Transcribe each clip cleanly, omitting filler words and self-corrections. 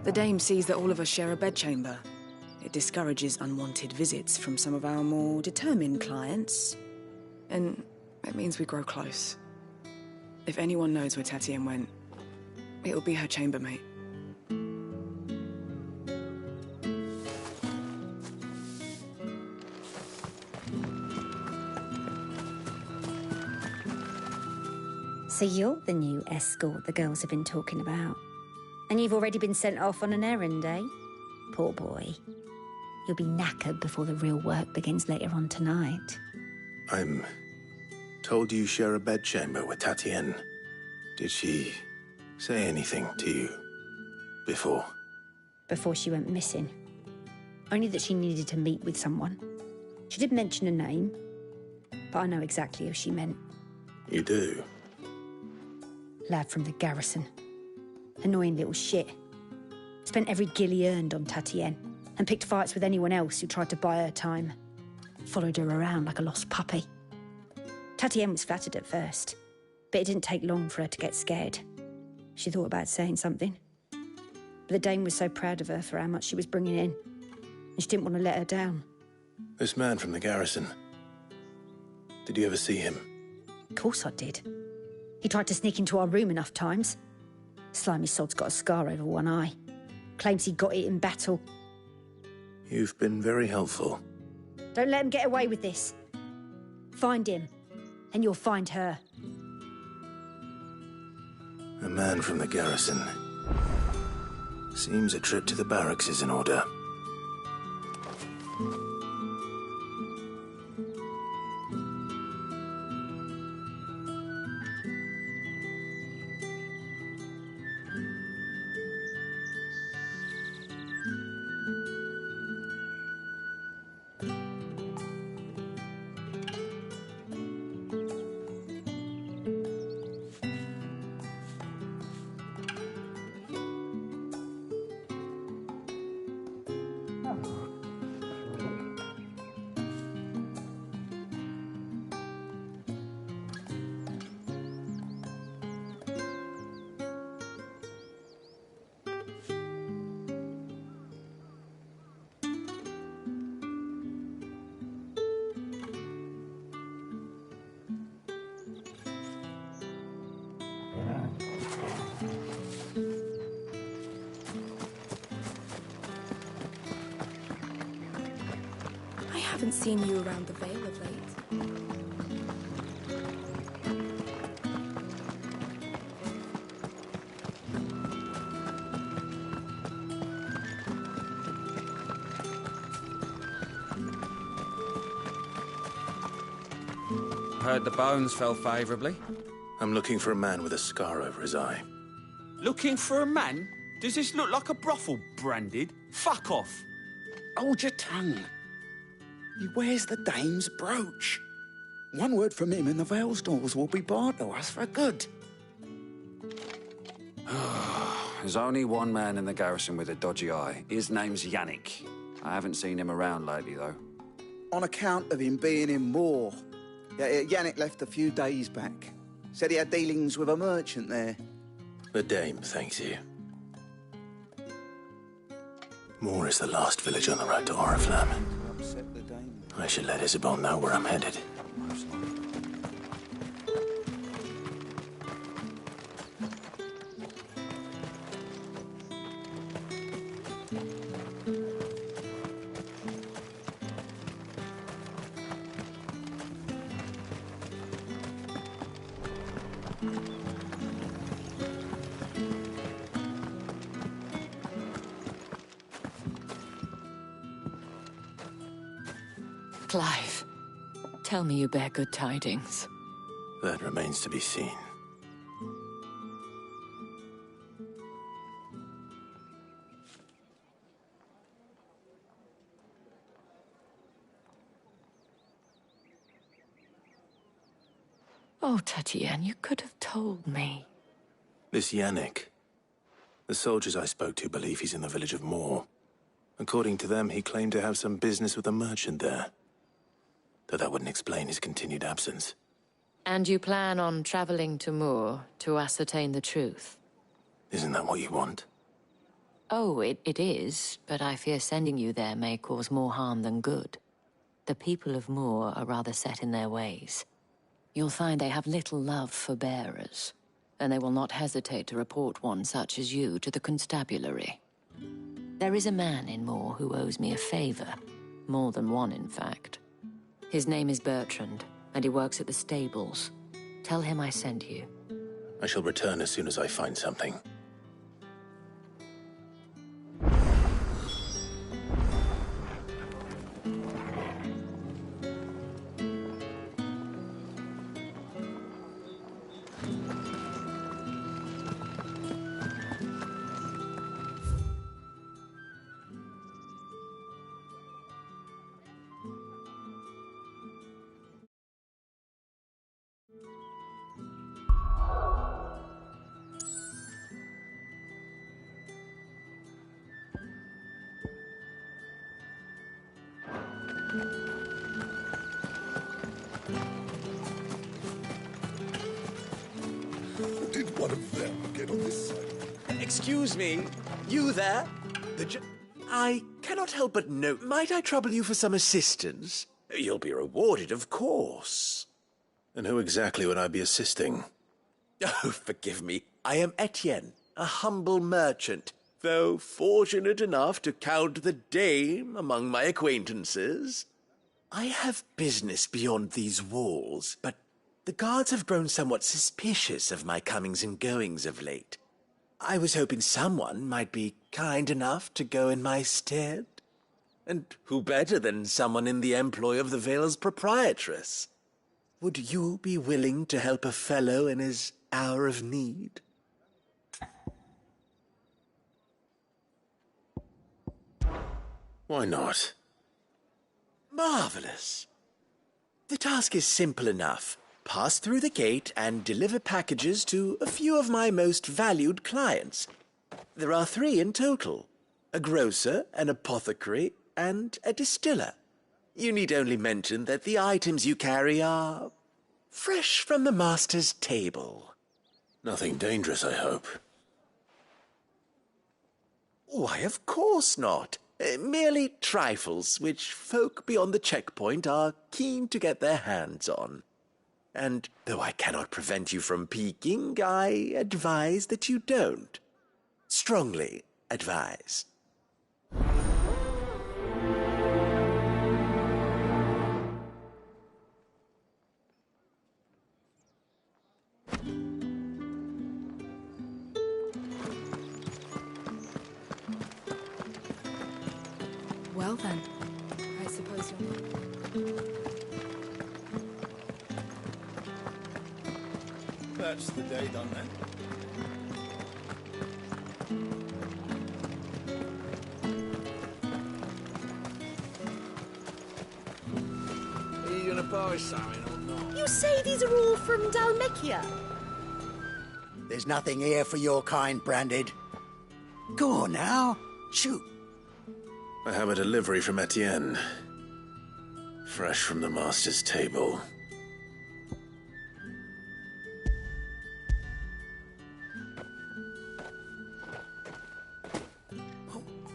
The dame sees that all of us share a bedchamber. It discourages unwanted visits from some of our more determined clients. And it means we grow close. If anyone knows where Tatienne went, it'll be her chambermaid. So you're the new escort the girls have been talking about. And you've already been sent off on an errand, eh? Poor boy. You'll be knackered before the real work begins later on tonight. I'm told you share a bedchamber with Tatienne. Did she say anything to you before? Before she went missing. Only that she needed to meet with someone. She did mention a name, but I know exactly who she meant. You do? Lad from the garrison. Annoying little shit. Spent every guil he earned on Tatienne and picked fights with anyone else who tried to buy her time. Followed her around like a lost puppy. Tatienne was flattered at first, but it didn't take long for her to get scared. She thought about saying something. But the dame was so proud of her for how much she was bringing in, and she didn't want to let her down. This man from the garrison, did you ever see him? Of course I did. He tried to sneak into our room enough times. Slimy sod's got a scar over one eye. Claims he got it in battle. You've been very helpful. Don't let him get away with this. Find him, and you'll find her. A man from the garrison. Seems a trip to the barracks is in order. I haven't seen you around the Vale of late. Heard the bones fell favourably. I'm looking for a man with a scar over his eye. Looking for a man? Does this look like a brothel branded? Fuck off. Hold your tongue. He wears the dame's brooch. One word from him and the Vale stores will be barred to us for good. There's only one man in the garrison with a dodgy eye. His name's Yannick. I haven't seen him around lately, though. On account of him being in war. Yeah, Yannick left a few days back. Said he had dealings with a merchant there. The dame thanks you. Moor is the last village on the road to Oriflamme. I should let Isabel know where I'm headed. Clive, tell me you bear good tidings. That remains to be seen. Oh, Tatienne, you could have told me. This Yannick. The soldiers I spoke to believe he's in the village of Moor. According to them, he claimed to have some business with a merchant there. Though that wouldn't explain his continued absence. And you plan on traveling to Moor to ascertain the truth? Isn't that what you want? Oh, it is, but I fear sending you there may cause more harm than good. The people of Moor are rather set in their ways. You'll find they have little love for bearers, and they will not hesitate to report one such as you to the constabulary. There is a man in Moor who owes me a favor. More than one, in fact. His name is Bertrand, and he works at the stables. Tell him I sent you. I shall return as soon as I find something. Did one of them get on this side? Excuse me, you there? I cannot help but note. Might I trouble you for some assistance? You'll be rewarded, of course. And who exactly would I be assisting? Oh, forgive me. I am Etienne, a humble merchant, though fortunate enough to count the dame among my acquaintances. I have business beyond these walls, but the guards have grown somewhat suspicious of my comings and goings of late. I was hoping someone might be kind enough to go in my stead. And who better than someone in the employ of the Vale's proprietress? Would you be willing to help a fellow in his hour of need? Why not? Marvelous. The task is simple enough. Pass through the gate and deliver packages to a few of my most valued clients. There are 3 in total: a grocer, an apothecary, and a distiller. You need only mention that the items you carry are fresh from the master's table. Nothing dangerous, I hope. Why, of course not. Merely trifles which folk beyond the checkpoint are keen to get their hands on. And though I cannot prevent you from peeking, I advise that you don't. Strongly advise. Well then, I suppose you're not. That's the day done then. Are you gonna buy something or not? You say these are all from Dalmekia? There's nothing here for your kind, Branded. Go on now. Shoot. I have a delivery from Etienne. Fresh from the master's table.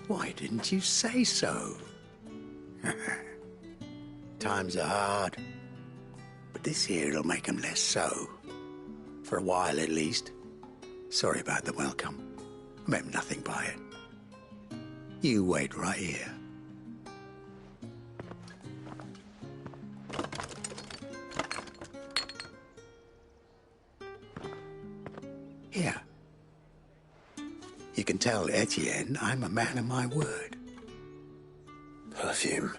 Why didn't you say so? Times are hard. But this here'll make 'em less so. For a while, at least. Sorry about the welcome. I meant nothing by it. You wait right here. Here. You can tell Etienne I'm a man of my word. Perfume.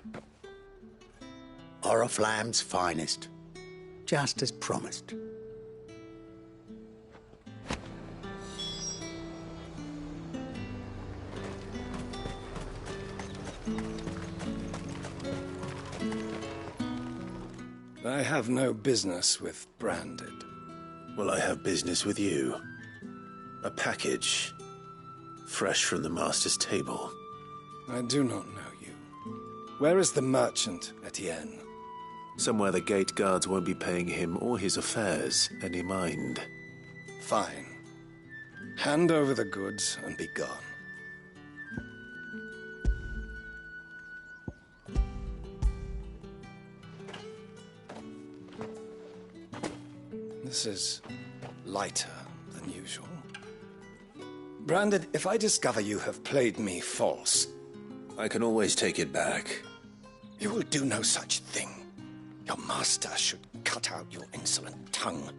Oriflamme's finest. Just as promised. I have no business with Branded. Well, I have business with you. A package. Fresh from the master's table. I do not know you. Where is the merchant, Etienne? Somewhere the gate guards won't be paying him or his affairs any mind. Fine. Hand over the goods and be gone. This is lighter than usual. Branded, if I discover you have played me false... I can always take it back. You will do no such thing. Your master should cut out your insolent tongue.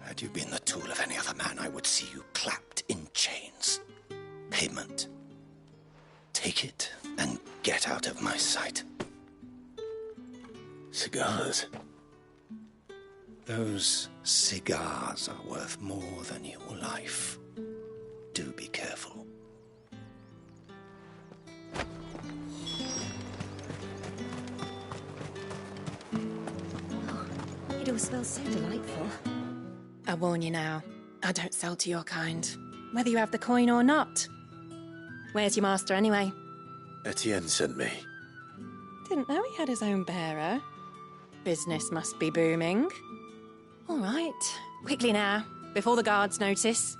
Had you been the tool of any other man, I would see you clapped in chains. Payment. Take it and get out of my sight. Cigars? Those cigars are worth more than your life. Do be careful. It all smells so delightful. I warn you now, I don't sell to your kind, whether you have the coin or not. Where's your master, anyway? Etienne sent me. Didn't know he had his own bearer. Business must be booming. All right, quickly now, before the guards notice.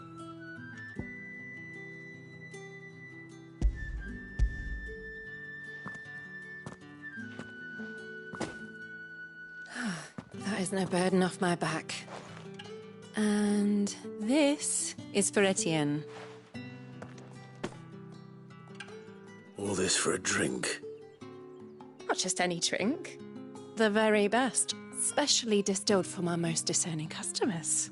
That is no burden off my back. And this is for Etienne. All this for a drink? Not just any drink. The very best, specially distilled for my most discerning customers.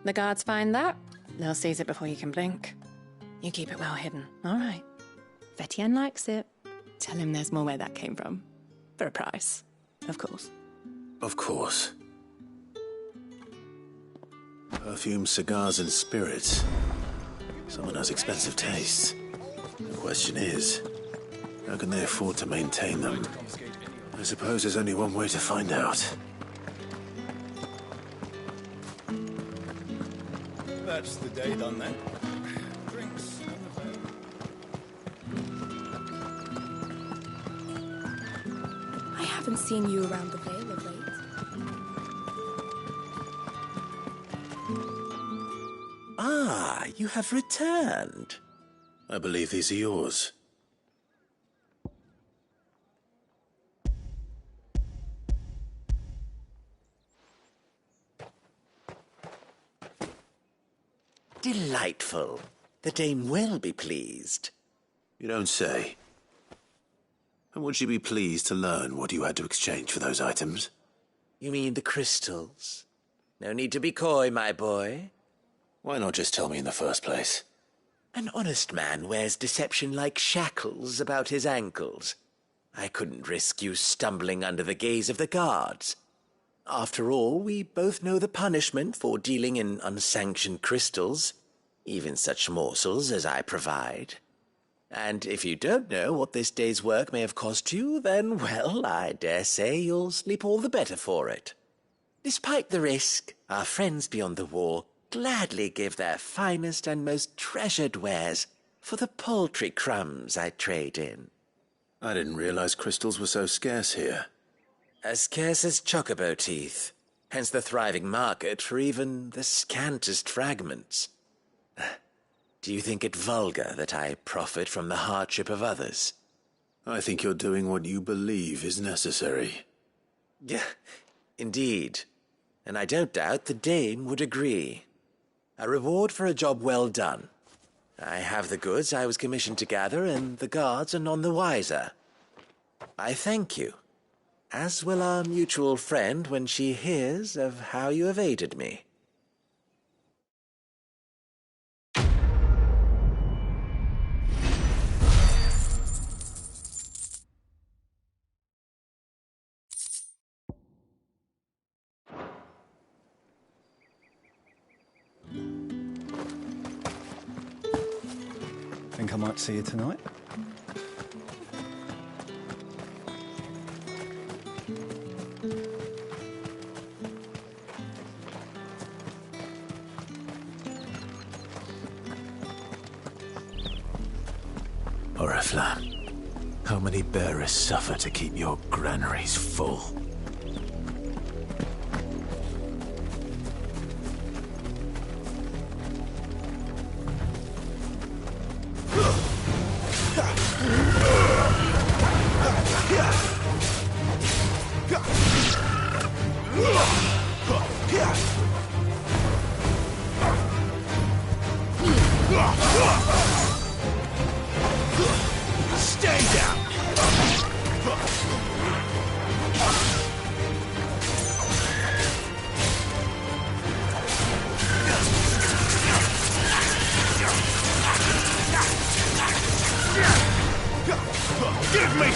The guards find that, they'll seize it before you can blink. You keep it well hidden, all right? If Etienne likes it, tell him there's more where that came from. For a price, of course. Of course. Perfume, cigars, and spirits. Someone has expensive tastes. The question is, how can they afford to maintain them? I suppose there's only one way to find out. That's the day done then. Drinks. I haven't seen you around the Vale of late. Ah, you have returned. I believe these are yours. Delightful. The dame will be pleased. You don't say. And would she be pleased to learn what you had to exchange for those items? You mean the crystals? No need to be coy, my boy. Why not just tell me in the first place? An honest man wears deception like shackles about his ankles. I couldn't risk you stumbling under the gaze of the guards. After all, we both know the punishment for dealing in unsanctioned crystals, even such morsels as I provide. And if you don't know what this day's work may have cost you, then, well, I dare say you'll sleep all the better for it. Despite the risk, our friends beyond the wall gladly give their finest and most treasured wares for the paltry crumbs I trade in. I didn't realize crystals were so scarce here. As scarce as chocobo teeth, hence the thriving market for even the scantest fragments. Do you think it vulgar that I profit from the hardship of others? I think you're doing what you believe is necessary. Yeah, indeed. And I don't doubt the dame would agree. A reward for a job well done. I have the goods I was commissioned to gather, and the guards are none the wiser. I thank you, as will our mutual friend when she hears of how you have aided me. Think I might see you tonight? Oriflamme, how many bearers suffer to keep your granaries full? me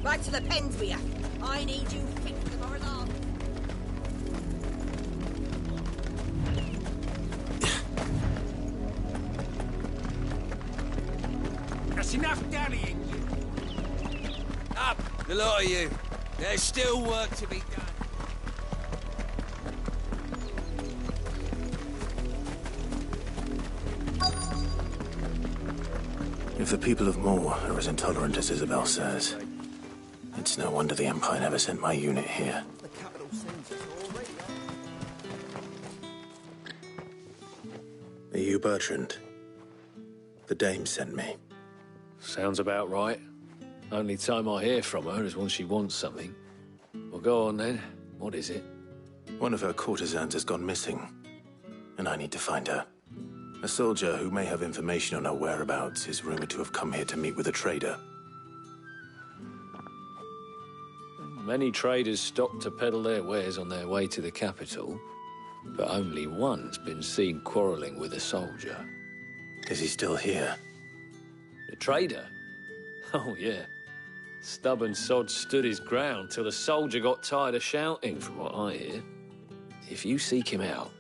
Back to the pens with you. I need you fit for the horizontal. That's enough dallying. Up, the lot of you. There's still work to be done. If the people of Moor are as intolerant as Isabel says, it's no wonder the Empire never sent my unit here. Are you Bertrand? The Dame sent me. Sounds about right. Only time I hear from her is when she wants something. Well, go on then. What is it? One of her courtesans has gone missing, and I need to find her. A soldier who may have information on her whereabouts is rumored to have come here to meet with a trader. Many traders stop to peddle their wares on their way to the capital, but only one's been seen quarrelling with a soldier. Is he still here? The trader? Oh, yeah. Stubborn sod stood his ground till the soldier got tired of shouting, from what I hear. If you seek him out,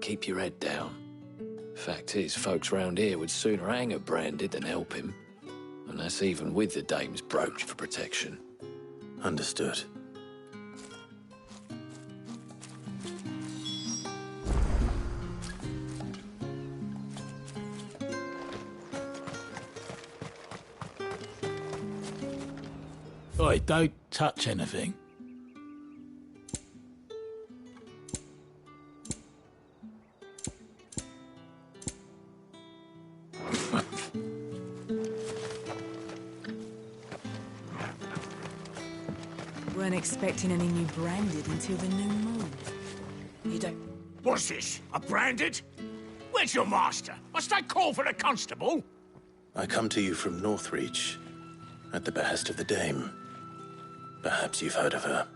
keep your head down. Fact is, folks round here would sooner hang a branded than help him. And that's even with the Dame's brooch for protection. Understood. Oi, don't touch anything. Weren't expecting any new branded until the new moon. You don't... What's this? A branded? Where's your master? Must I call for the constable? I come to you from Northreach, at the behest of the Dame. Perhaps you've heard of her.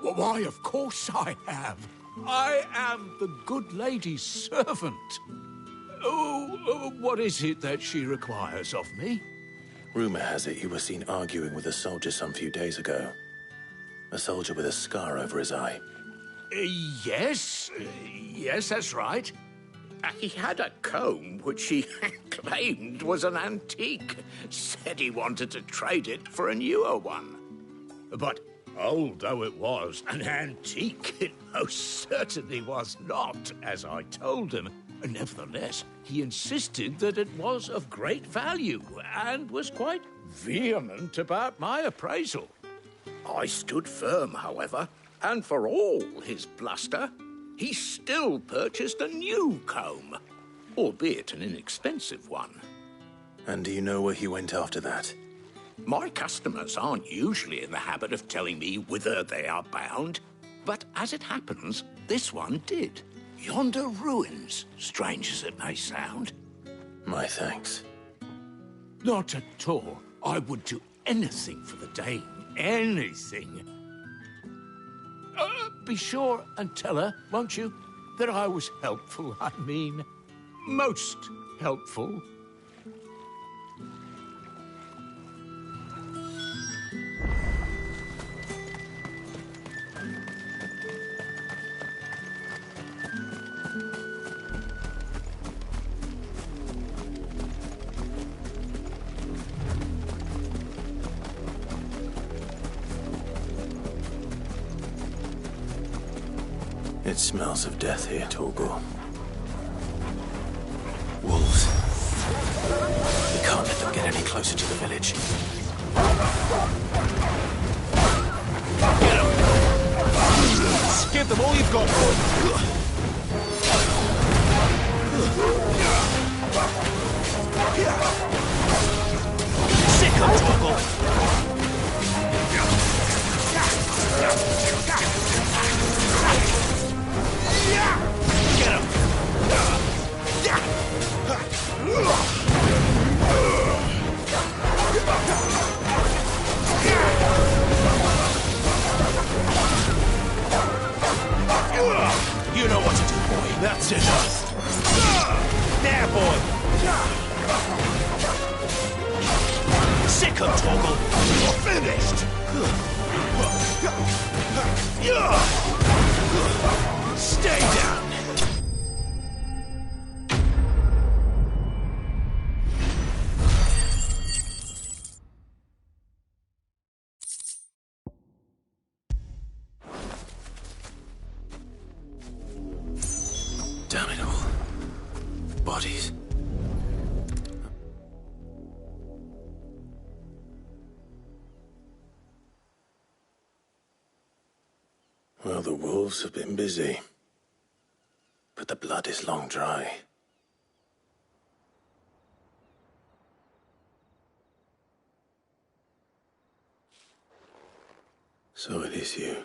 Why, of course I have. I am the good lady's servant. What is it that she requires of me? Rumor has it you were seen arguing with a soldier some few days ago. A soldier with a scar over his eye. Yes, that's right. He had a comb which he claimed was an antique. Said he wanted to trade it for a newer one. But old though it was, an antique it most certainly was not, as I told him. Nevertheless, he insisted that it was of great value and was quite vehement about my appraisal. I stood firm, however, And for all his bluster, he still purchased a new comb, albeit an inexpensive one. And do you know where he went after that? My customers aren't usually in the habit of telling me whither they are bound, but as it happens, this one did. Yonder ruins, strange as it may sound. My thanks. Not at all. I would do anything for the Dame. Anything. Be sure and tell her, won't you, that I was helpful. I mean, most helpful. It smells of death here, Torgal. Wolves. We can't let them get any closer to the village. Get them! Give them all you've got, boy! Sick of Torgal! Get him! You know what to do, boy. That's enough. There, boy. Sick of Torgal. You're finished. Stay down. Damn it all. Bodies. Well, the wolves have been busy. But the blood is long dry. So it is you,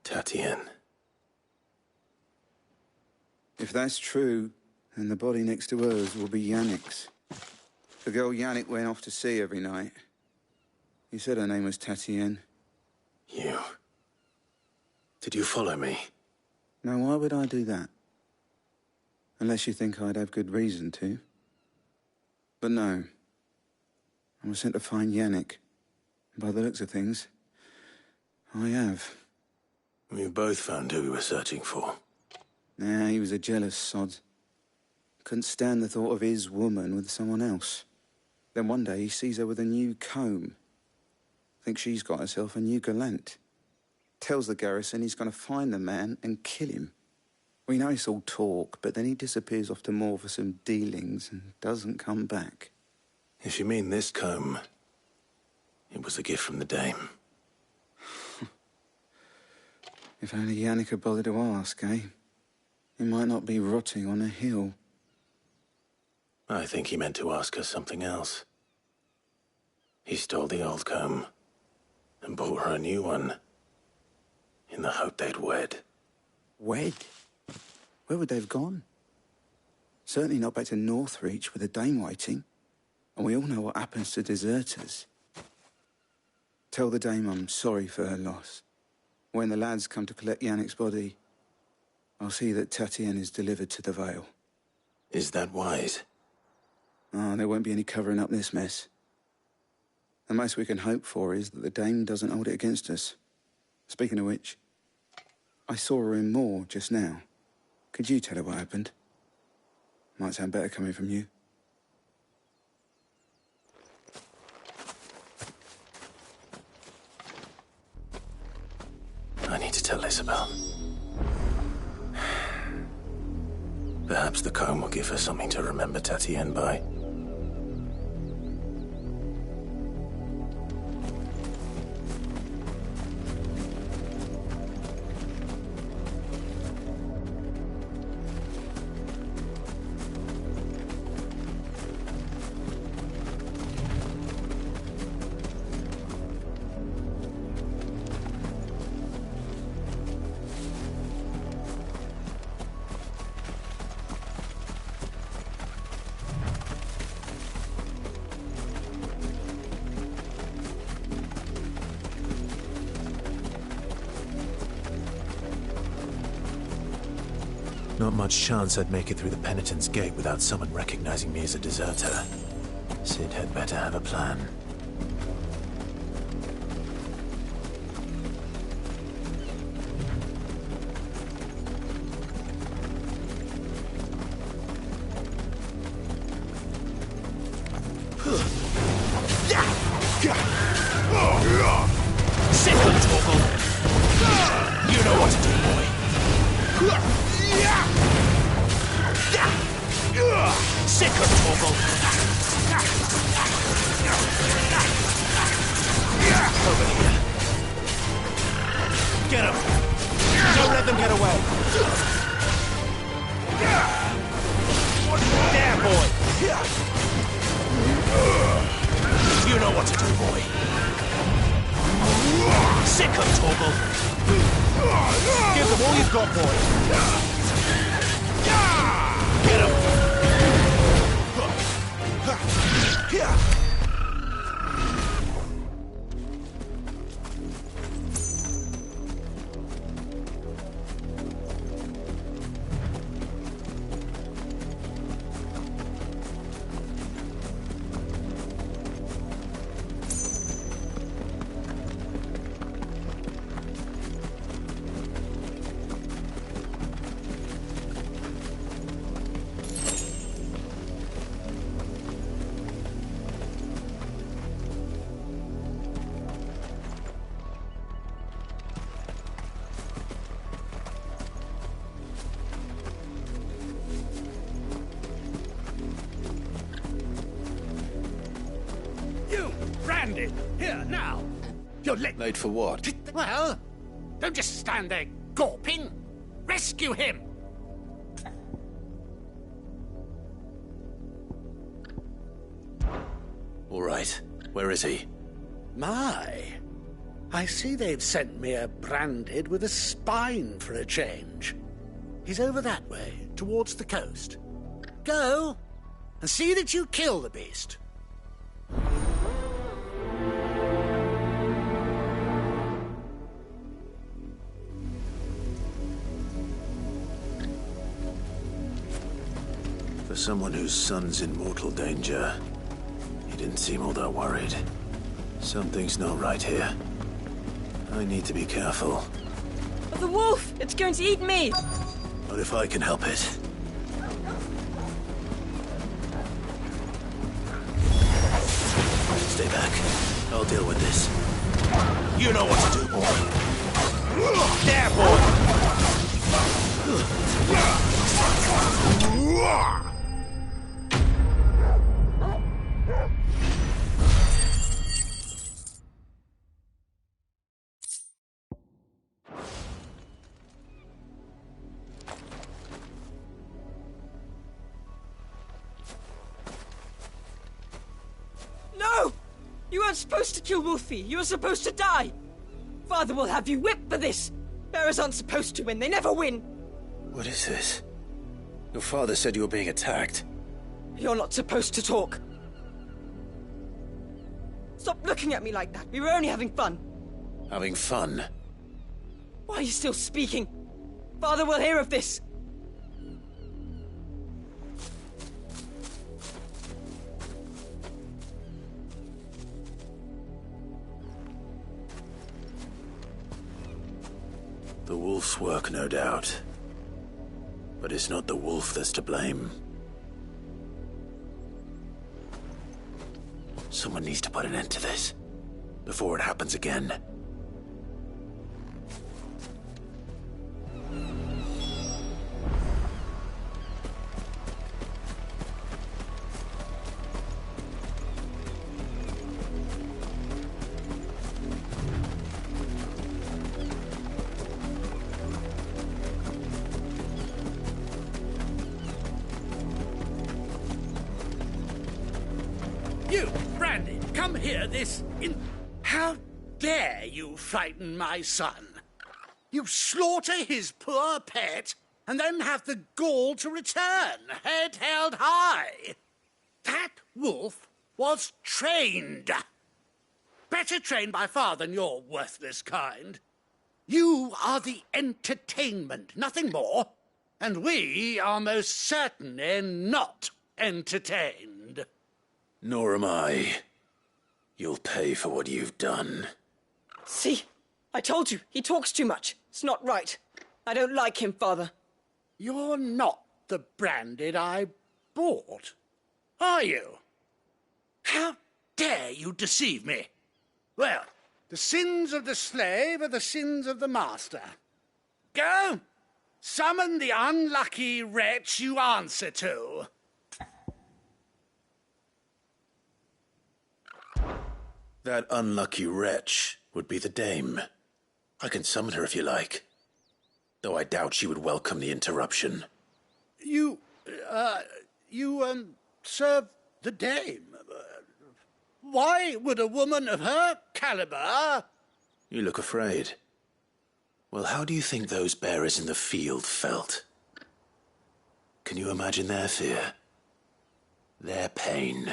Tatienne. If that's true, then the body next to hers will be Yannick's. The girl Yannick went off to see every night. He said her name was Tatienne. You. Did you follow me? Now, why would I do that? Unless you think I'd have good reason to. But no. I was sent to find Yannick. By the looks of things, I have. We both found who we were searching for. Nah, he was a jealous sod. Couldn't stand the thought of his woman with someone else. Then one day he sees her with a new comb. Thinks she's got herself a new gallant. Tells the garrison he's going to find the man and kill him. We know it's all talk, but then he disappears off to Moor for some dealings and doesn't come back. If you mean this comb, it was a gift from the Dame. If only Yannick had bothered to ask, eh? He might not be rotting on a hill. I think he meant to ask her something else. He stole the old comb and bought her a new one in the hope they'd wed. Wed? Where would they have gone? Certainly not back to Northreach with a Dame waiting. And we all know what happens to deserters. Tell the Dame I'm sorry for her loss. When the lads come to collect Yannick's body, I'll see that Tatienne is delivered to the Vale. Is that wise? Oh, there won't be any covering up this mess. The most we can hope for is that the Dame doesn't hold it against us. Speaking of which, I saw her in Moor just now. Could you tell her what happened? Might sound better coming from you. I need to tell Isabel. Perhaps the comb will give her something to remember Tatienne by. Not much chance I'd make it through the Penitent's Gate without someone recognizing me as a deserter. Sid had better have a plan. Second, Torgal! You know what to do, boy. Second, Torgal! Over here. Get him! Don't let them get away! There, boy! You know what to do, boy. Second, Torgal! Give them all you've got, boy! Get him! Branded! Here, now! You're Late for what? Well, don't just stand there gawping. Rescue him! All right. Where is he? My, I see they've sent me a Branded with a spine for a change. He's over that way, towards the coast. Go, and see that you kill the beast. For someone whose son's in mortal danger, he didn't seem all that worried. Something's not right here. I need to be careful. The wolf! It's going to eat me! But if I can help it. Stay back. I'll deal with this. You know what to do, boy. There, boy! No! You weren't supposed to kill Wolfie. You were supposed to die. Father will have you whipped for this. Bearers aren't supposed to win. They never win. What is this? Your father said you were being attacked. You're not supposed to talk. Stop looking at me like that. We were only having fun. Having fun? Why are you still speaking? Father will hear of this. The wolf's work, no doubt. But it's not the wolf that's to blame. Someone needs to put an end to this, before it happens again. You, Brandy, come here How dare you frighten my son? You slaughter his poor pet, and then have the gall to return, head held high. That wolf was trained. Better trained by far than your worthless kind. You are the entertainment, nothing more. And we are most certainly not entertained. Nor am I. You'll pay for what you've done. See? I told you, he talks too much. It's not right. I don't like him, Father. You're not the Branded I bought, are you? How dare you deceive me? Well, the sins of the slave are the sins of the master. Go! Summon the unlucky wretch you answer to. That unlucky wretch would be the dame. I can summon her if you like. Though I doubt she would welcome the interruption. You serve the dame. Why would a woman of her caliber... You look afraid. Well, how do you think those bearers in the field felt? Can you imagine their fear? Their pain?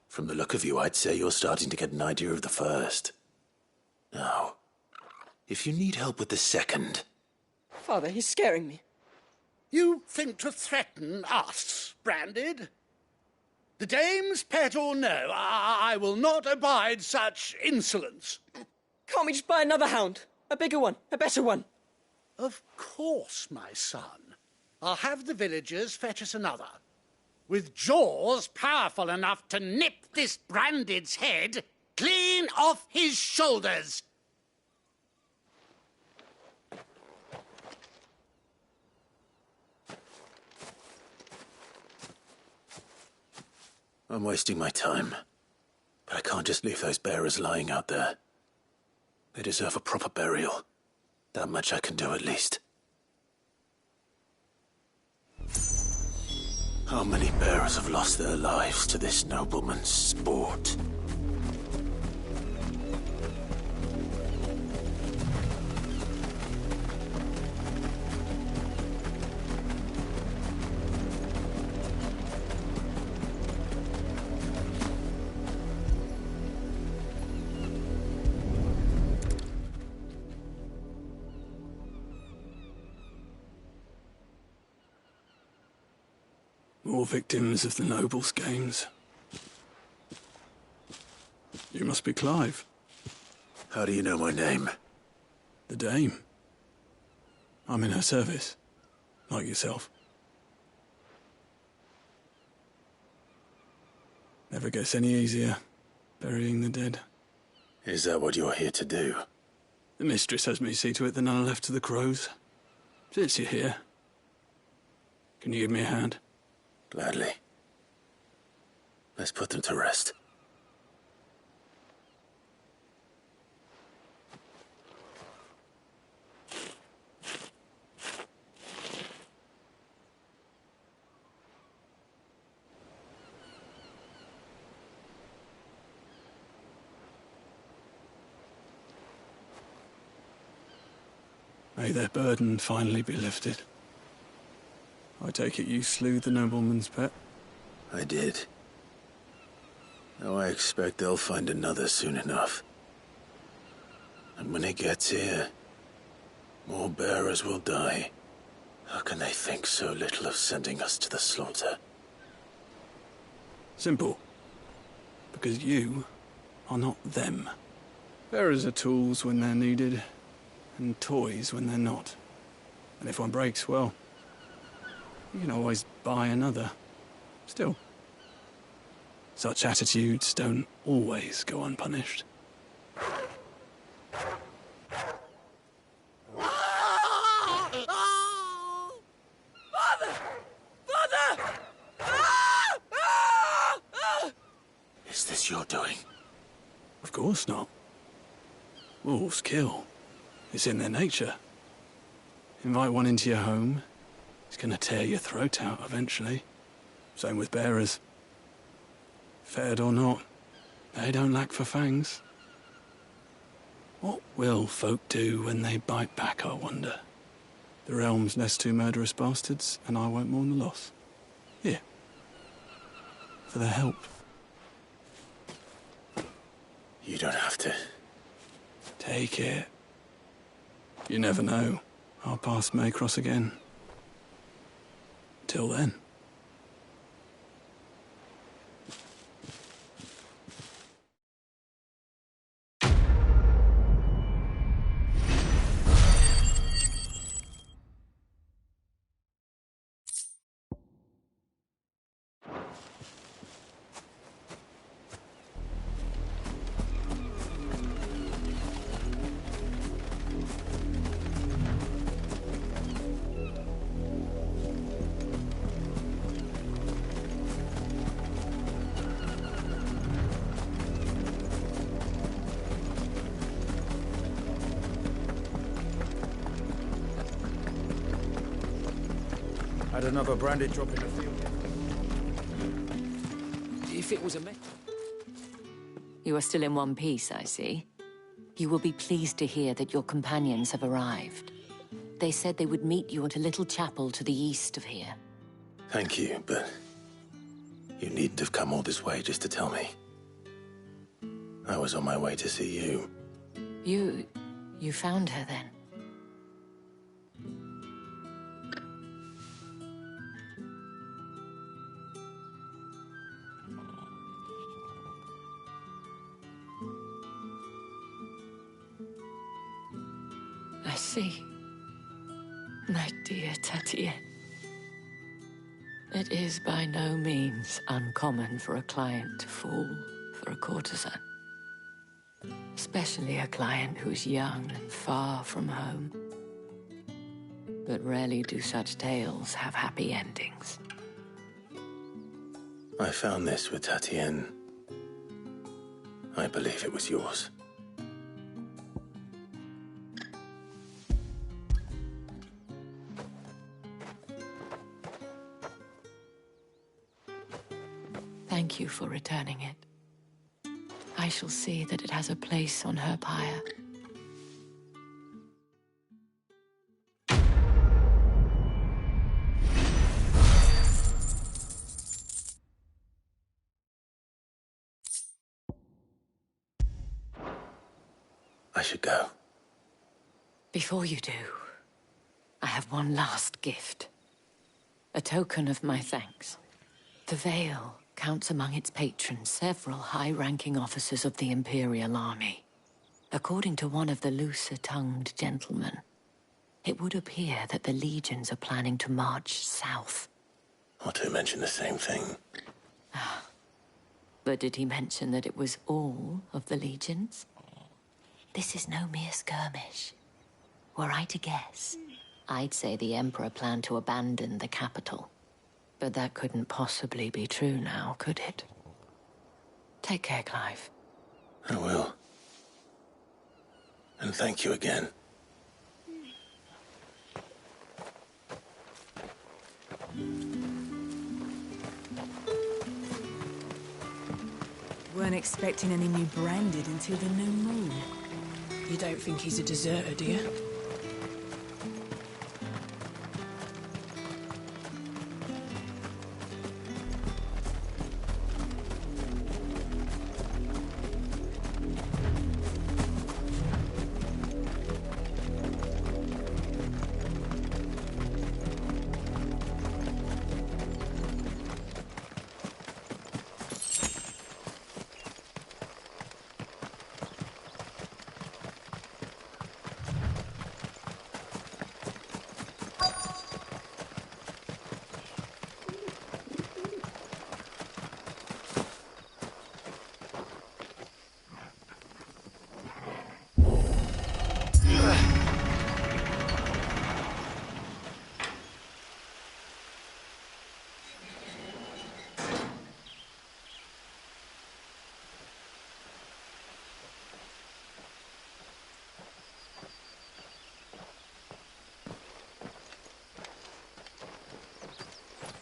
From the look of you, I'd say you're starting to get an idea of the first. Now, if you need help with the second... Father, he's scaring me. You think to threaten us, Branded? The dame's pet or no, I will not abide such insolence. Can't we just buy another hound? A bigger one, a better one. Of course, my son. I'll have the villagers fetch us another. With jaws powerful enough to nip this Branded's head clean off his shoulders. I'm wasting my time. But I can't just leave those bearers lying out there. They deserve a proper burial. That much I can do at least. How many bearers have lost their lives to this nobleman's sport? More victims of the nobles' games. You must be Clive. How do you know my name? The Dame. I'm in her service, like yourself. Never gets any easier, burying the dead. Is that what you're here to do? The mistress has me see to it that none are left to the crows. Since you're here, can you give me a hand? Gladly. Let's put them to rest. May their burden finally be lifted. I take it you slew the nobleman's pet? I did. Now I expect they'll find another soon enough. And when it gets here, more bearers will die. How can they think so little of sending us to the slaughter? Simple. Because you are not them. Bearers are tools when they're needed, and toys when they're not. And if one breaks, well, you can always buy another. Still, such attitudes don't always go unpunished. Is this your doing? Of course not. Wolves kill. It's in their nature. Invite one into your home, it's gonna tear your throat out eventually. Same with bearers. Fed or not, they don't lack for fangs. What will folk do when they bite back, I wonder? The realm's nest two murderous bastards, and I won't mourn the loss. Here. For their help. You don't have to. Take it. You never know. Our paths may cross again. Till then. Had another branded drop in the field. If it was a me... You are still in one piece, I see. You will be pleased to hear that your companions have arrived. They said they would meet you at a little chapel to the east of here. Thank you, but you needn't have come all this way just to tell me. I was on my way to see you. You found her then? I see. My dear Tatienne. It is by no means uncommon for a client to fall for a courtesan. Especially a client who's young and far from home. But rarely do such tales have happy endings. I found this with Tatienne. I believe it was yours. Thank you for returning it. I shall see that it has a place on her pyre. I should go. Before you do, I have one last gift. A token of my thanks. The Vale counts among its patrons several high-ranking officers of the Imperial Army. According to one of the looser-tongued gentlemen, it would appear that the legions are planning to march south. Not to mention the same thing. But did he mention that it was all of the legions? This is no mere skirmish. Were I to guess, I'd say the Emperor planned to abandon the capital. But that couldn't possibly be true now, could it? Take care, Clive. I will. And thank you again. Weren't expecting any new branded until the new moon. You don't think he's a deserter, do you?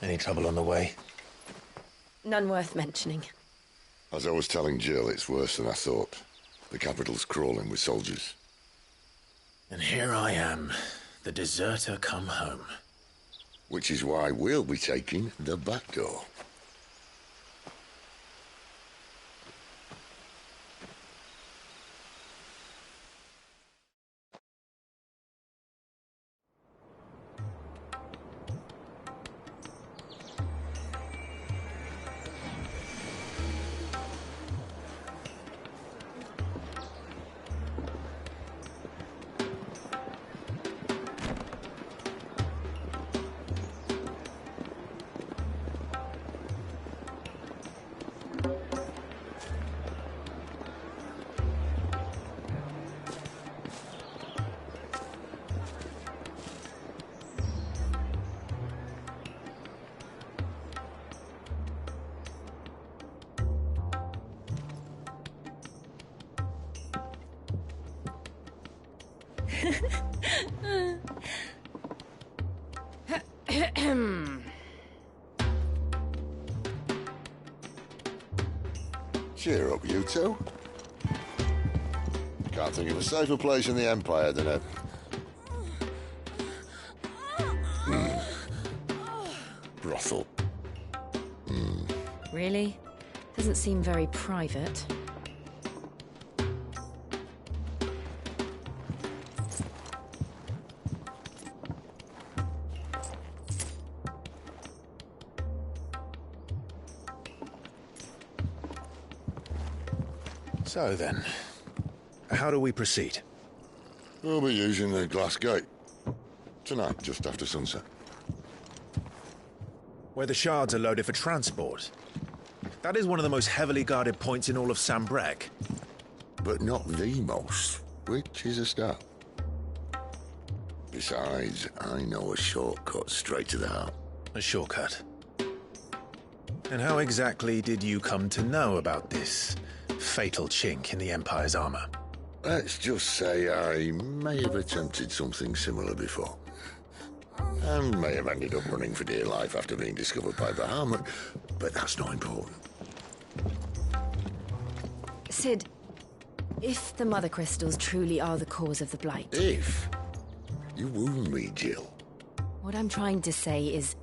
Any trouble on the way? None worth mentioning. As I was telling Jill, it's worse than I thought. The capital's crawling with soldiers. And here I am, the deserter come home. Which is why we'll be taking the back door. Cheer up, you two. Can't think of a safer place in the Empire than a... brothel. Really? Doesn't seem very private. So then, how do we proceed? We'll be using the glass gate. Tonight, just after sunset. Where the shards are loaded for transport. That is one of the most heavily guarded points in all of Sambrec. But not the most, which is a start. Besides, I know a shortcut straight to the heart. A shortcut? And how exactly did you come to know about this fatal chink in the Empire's armor? Let's just say I may have attempted something similar before. And may have ended up running for dear life after being discovered by Bahamut, but that's not important. Sid, if the Mother Crystals truly are the cause of the Blight... If? You wound me, Jill. What I'm trying to say is,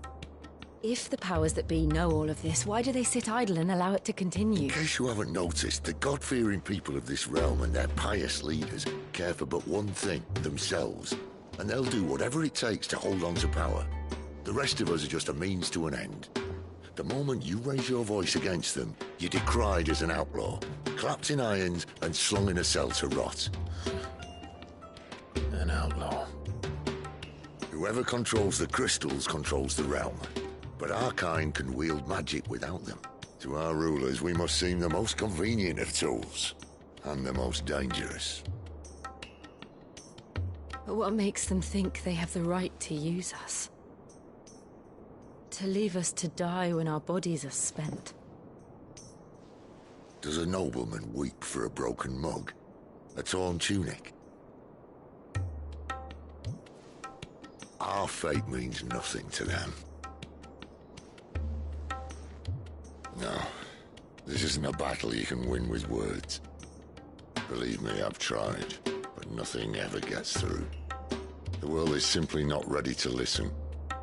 if the powers that be know all of this, why do they sit idle and allow it to continue? In case you haven't noticed, the God-fearing people of this realm and their pious leaders care for but one thing, themselves. And they'll do whatever it takes to hold on to power. The rest of us are just a means to an end. The moment you raise your voice against them, you're decried as an outlaw, clapped in irons and slung in a cell to rot. An outlaw. Whoever controls the crystals controls the realm. But our kind can wield magic without them. To our rulers, we must seem the most convenient of tools, and the most dangerous. But what makes them think they have the right to use us? To leave us to die when our bodies are spent? Does a nobleman weep for a broken mug? A torn tunic? Our fate means nothing to them. No, this isn't a battle you can win with words. Believe me, I've tried, but nothing ever gets through. The world is simply not ready to listen.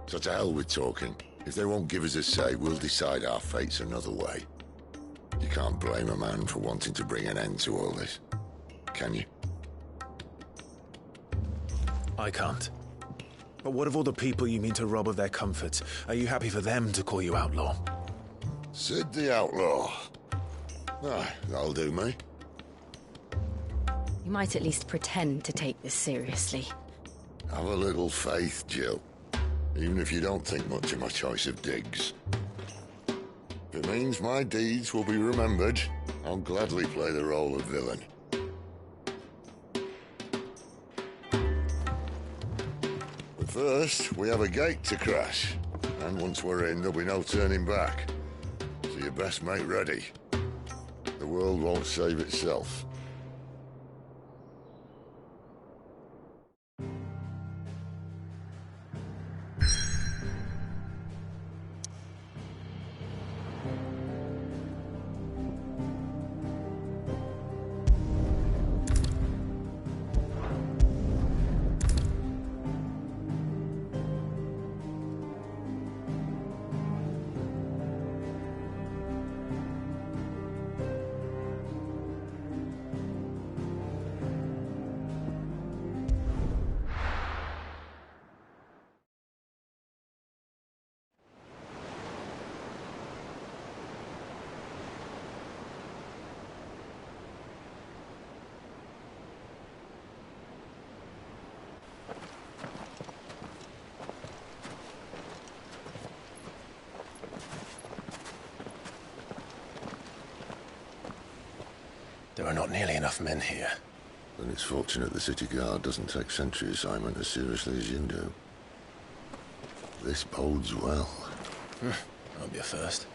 So to hell with talking. If they won't give us a say, we'll decide our fates another way. You can't blame a man for wanting to bring an end to all this, can you? I can't. But what of all the people you mean to rob of their comforts? Are you happy for them to call you outlaw? Sid the Outlaw. Ah, that'll do me. You might at least pretend to take this seriously. Have a little faith, Jill. Even if you don't think much of my choice of digs. If it means my deeds will be remembered, I'll gladly play the role of villain. But first, we have a gate to crash. And once we're in, there'll be no turning back. So you best make ready. The world won't save itself. There are not nearly enough men here. Then it's fortunate the city guard doesn't take sentry assignment as seriously as you do. This bodes well. I'll be a first.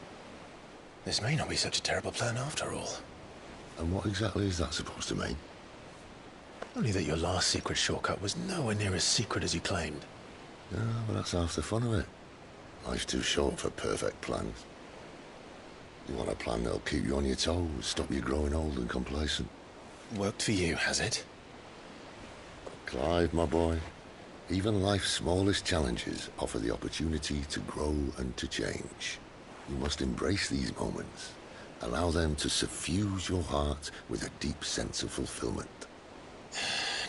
This may not be such a terrible plan after all. And what exactly is that supposed to mean? Only that your last secret shortcut was nowhere near as secret as you claimed. Yeah, but that's half the fun of it. Life's too short for perfect plans. You want a plan that'll keep you on your toes, stop you growing old and complacent. Worked for you, has it? Clive, my boy, even life's smallest challenges offer the opportunity to grow and to change. You must embrace these moments. Allow them to suffuse your heart with a deep sense of fulfillment.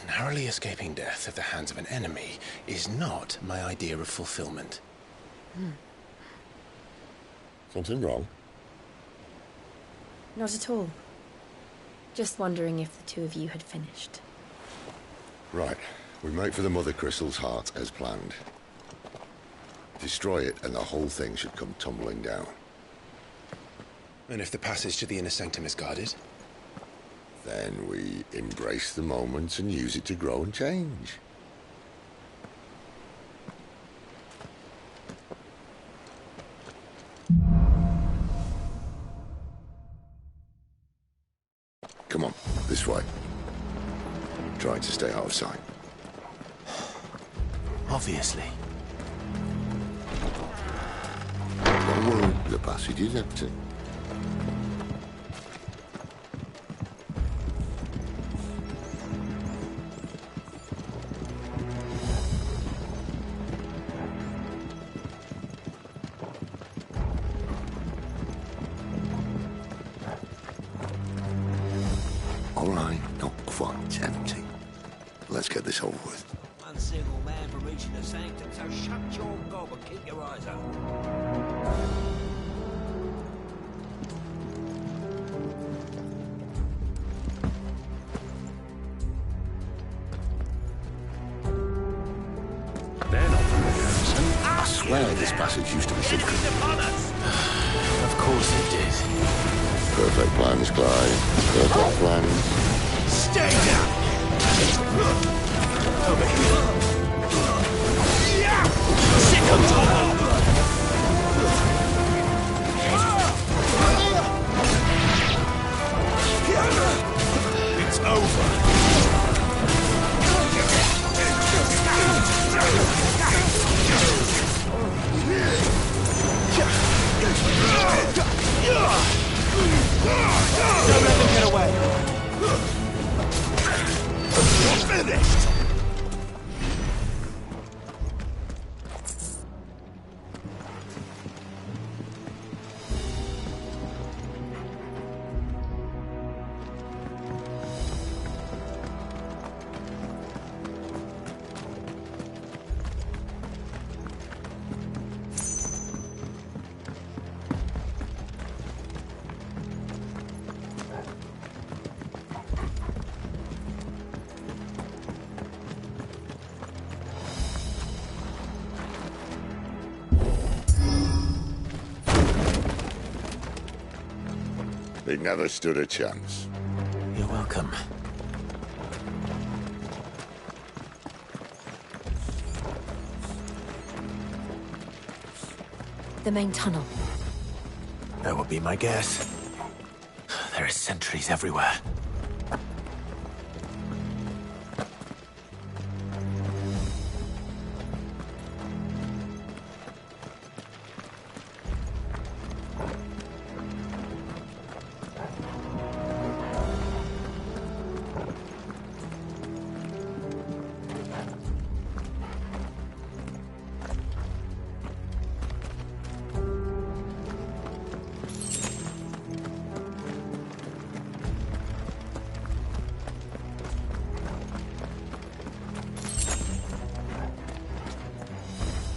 Narrowly escaping death at the hands of an enemy is not my idea of fulfillment. Something wrong? Not at all. Just wondering if the two of you had finished. Right. We make for the Mother Crystal's heart as planned. Destroy it and the whole thing should come tumbling down. And if the passage to the inner sanctum is guarded? Then we embrace the moment and use it to grow and change. Come on, this way. Trying to stay out of sight. Obviously. Don't worry, the passage is empty. All right, not quite empty. Let's get this over with. One single man for reaching the sanctum, so shut your gob and keep your eyes open. I swear this passage used to be secret. Of course it did. Perfect plans, Clive. Perfect plans. Stay down! Over here. Sick on top! It's over. Don't let them get away. You're finished. They never stood a chance. You're welcome. The main tunnel. That would be my guess. There are sentries everywhere.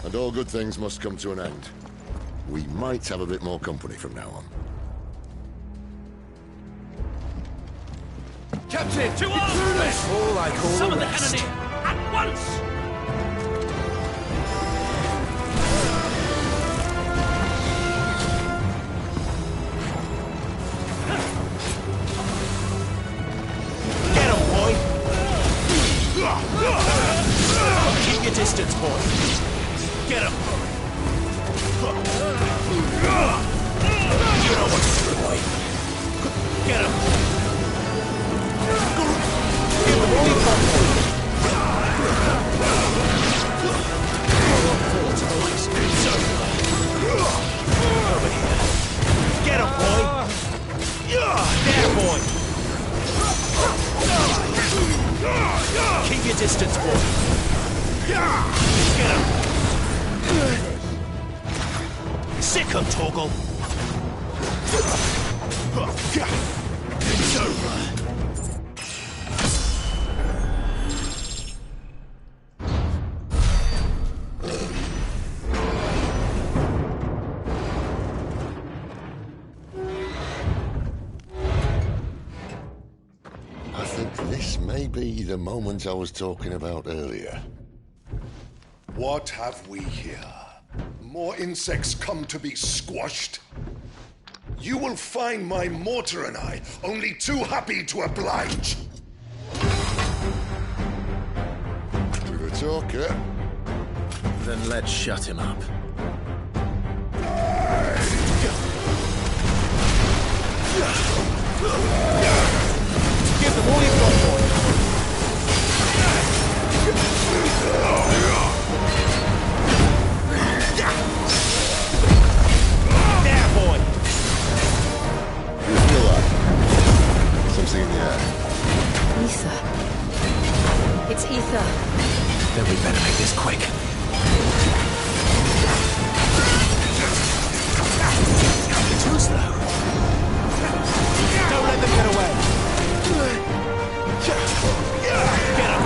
And all good things must come to an end. We might have a bit more company from now on. Captain, to arms! That's all I call Summon the rest. enemy at once! Get him, boy! Keep your distance, boy. Get him! You know what to do, boy. Get him! Get him, boy! There, boy! Keep your distance, boy! Get him! Sick him, Torgal! It's over! This may be the moment I was talking about earlier. What have we here? More insects come to be squashed? You will find my mortar and I only too happy to oblige. To the talker. Then let's shut him up. Give them all you've got, boy. There, boy. You feel that? Something in the air. Ether. It's ether. Then we better make this quick. Too slow. Don't let them get away. Get him!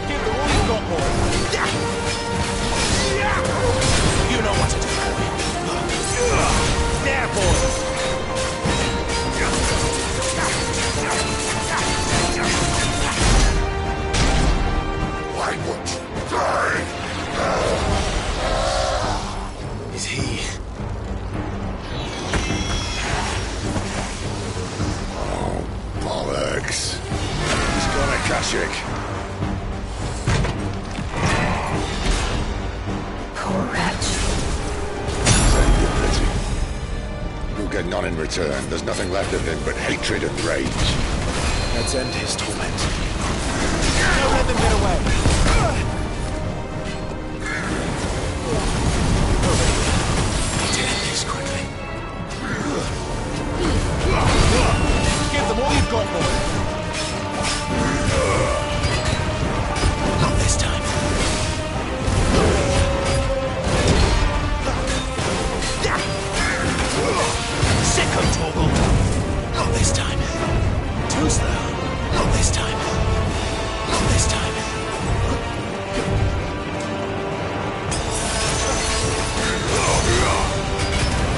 Give it all you've got, boy. You know what to do, boy. There, boy. Why would you die? Is he? Oh, bollocks. He's got a Kashyyyk. Poor wretch. Save your pity. You'll get none in return. There's nothing left of him but hatred and rage. Let's end his torment. Don't let them get away. Take this quickly. Give them all you've got, boy. Not this time. Sick him, Torgal. Not this time. Too slow. Not this time. Not this time.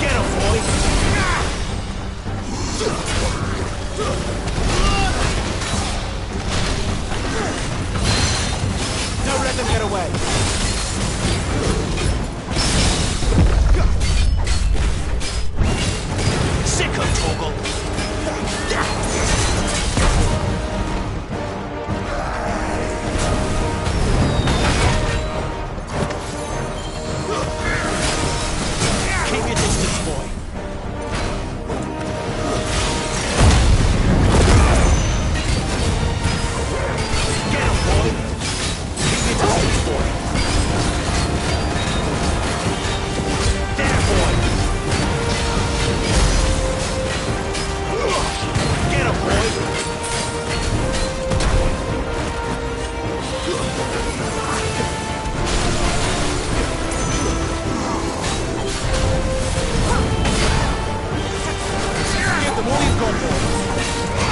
Get him, boy. Don't let them get away. Sick him, Torgal. Keep your distance, boy. Get him, boy. Keep your distance, boy. There, boy. Get him, boy. Give them all you've got, boy.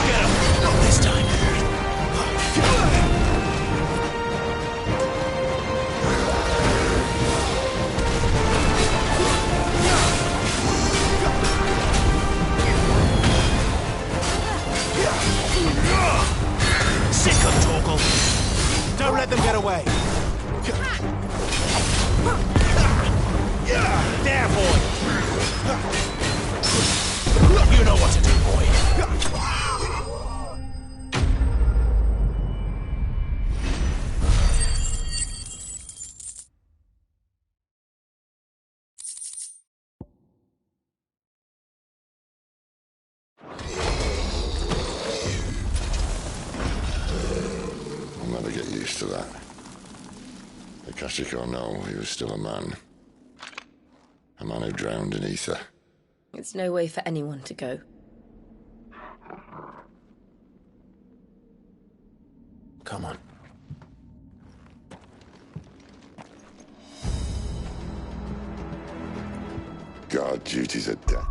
Get him. Not this time. Sick of Torgal. Don't let them get away. There, boy. You know what to do, boy. to that. Akashic or no, he was still a man. A man who drowned in ether. It's no way for anyone to go. Come on. Guard duties are death.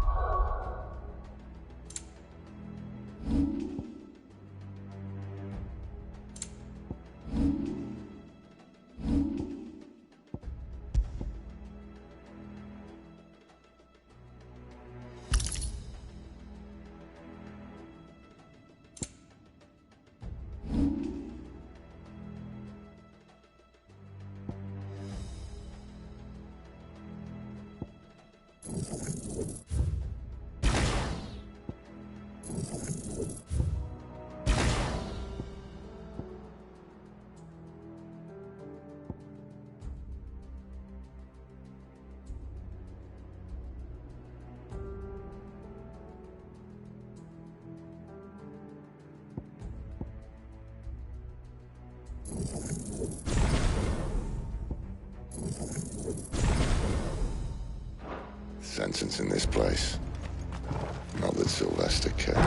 Sentence in this place. Not that Sylvester cared.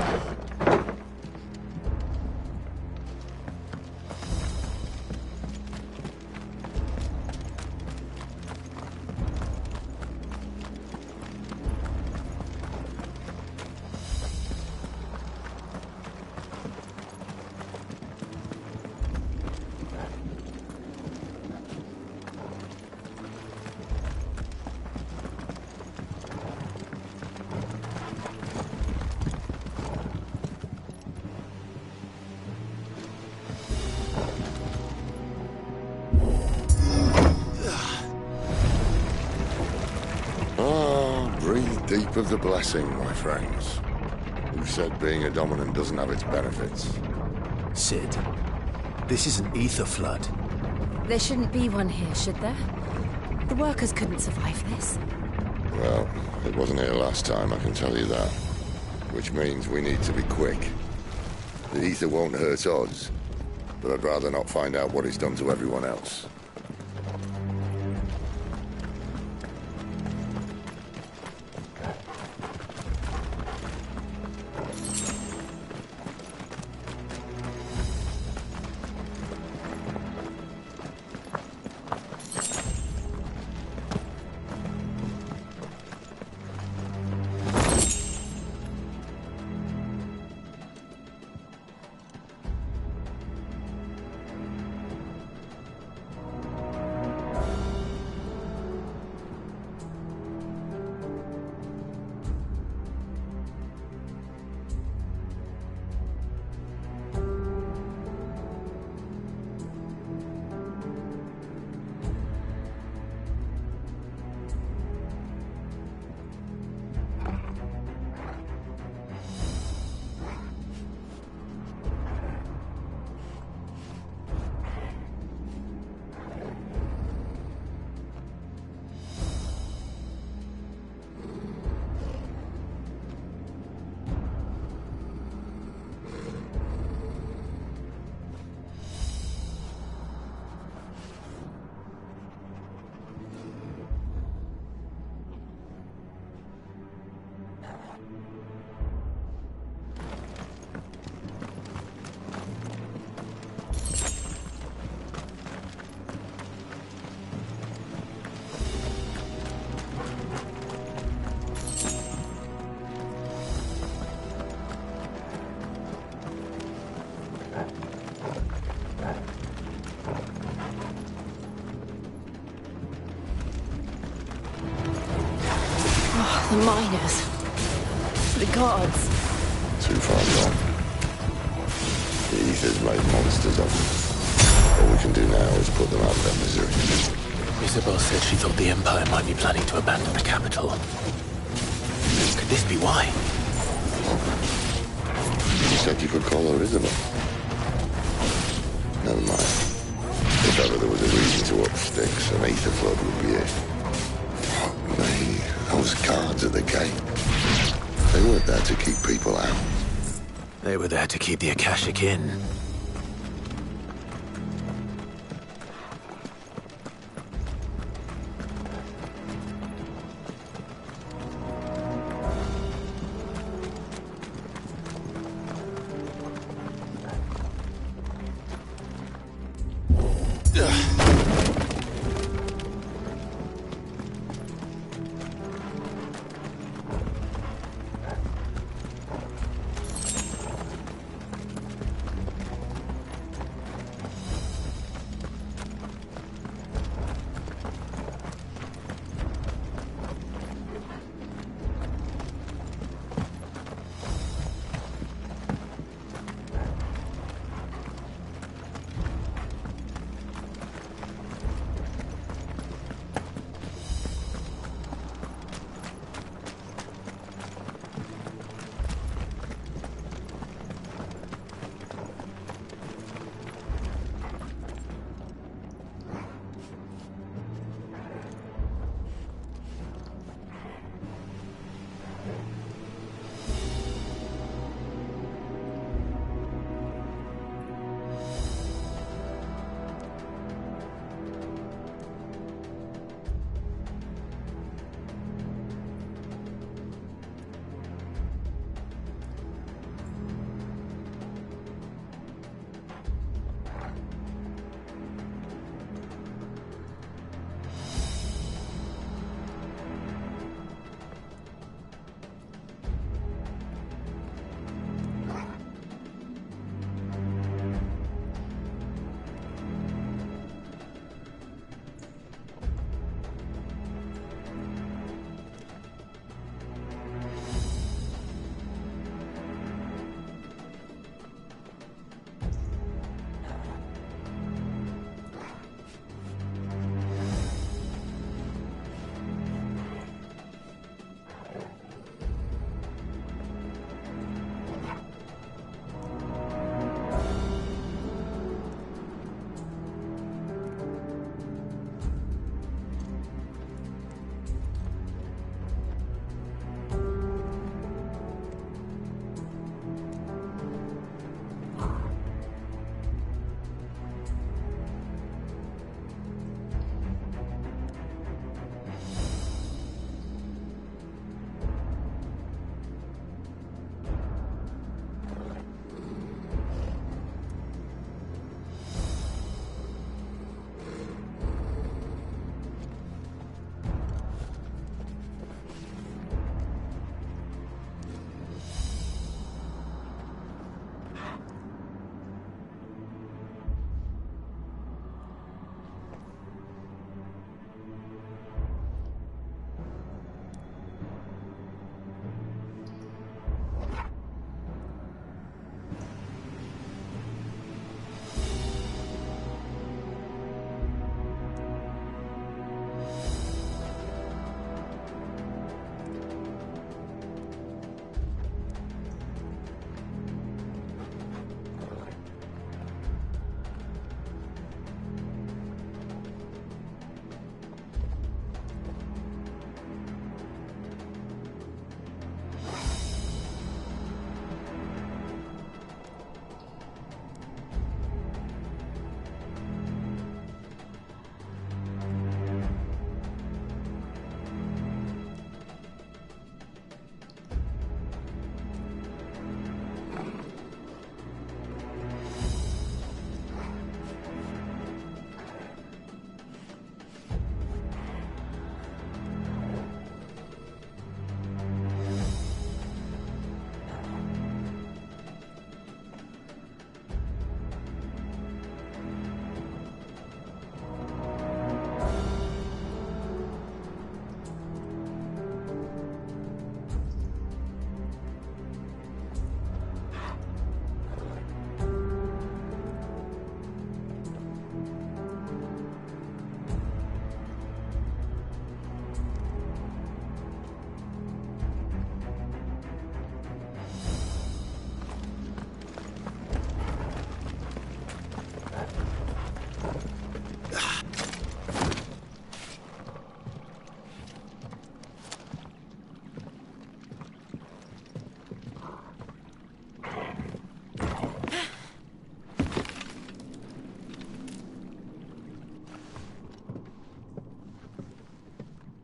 Deep of the blessing, my friends. Who said being a dominant doesn't have its benefits? Sid, this is an ether flood. There shouldn't be one here, should there? The workers couldn't survive this. Well, it wasn't here last time, I can tell you that. Which means we need to be quick. The ether won't hurt odds, but I'd rather not find out what it's done to everyone else. The miners. The guards. Too far gone. The ether's made monsters of them. All we can do now is put them out of their misery. Isabel said she thought the Empire might be planning to abandon the capital. Could this be why? You said you could call her Isabel. Never mind. If ever there was a reason to up sticks, an ether flood would be it. Fuck me. Those guards at the gate. They weren't there to keep people out. They were there to keep the Akashic in.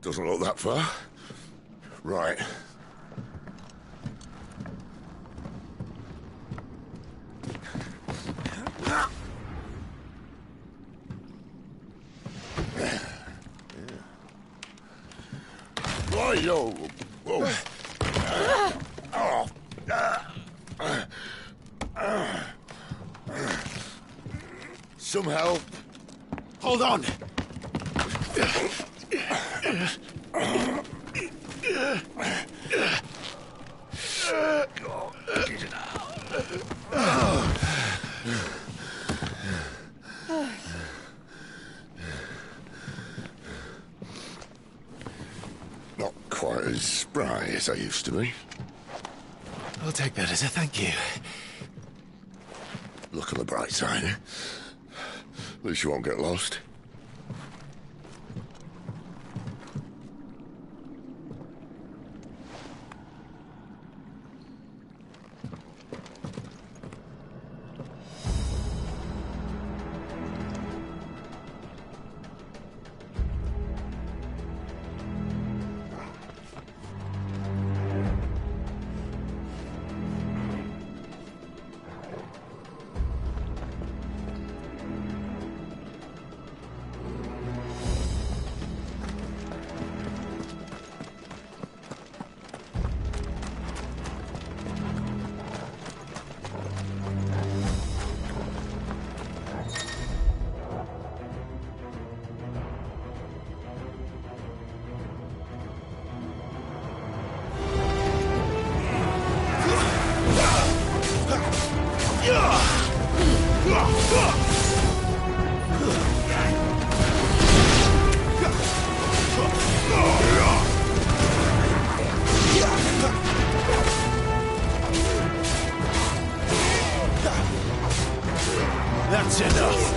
Doesn't look that far. Right. Whoa, whoa. Some help. Hold on. Not quite as spry as I used to be. I'll take that as a thank you. Look on the bright side, eh? At least you won't get lost. That's enough.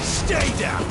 Stay down.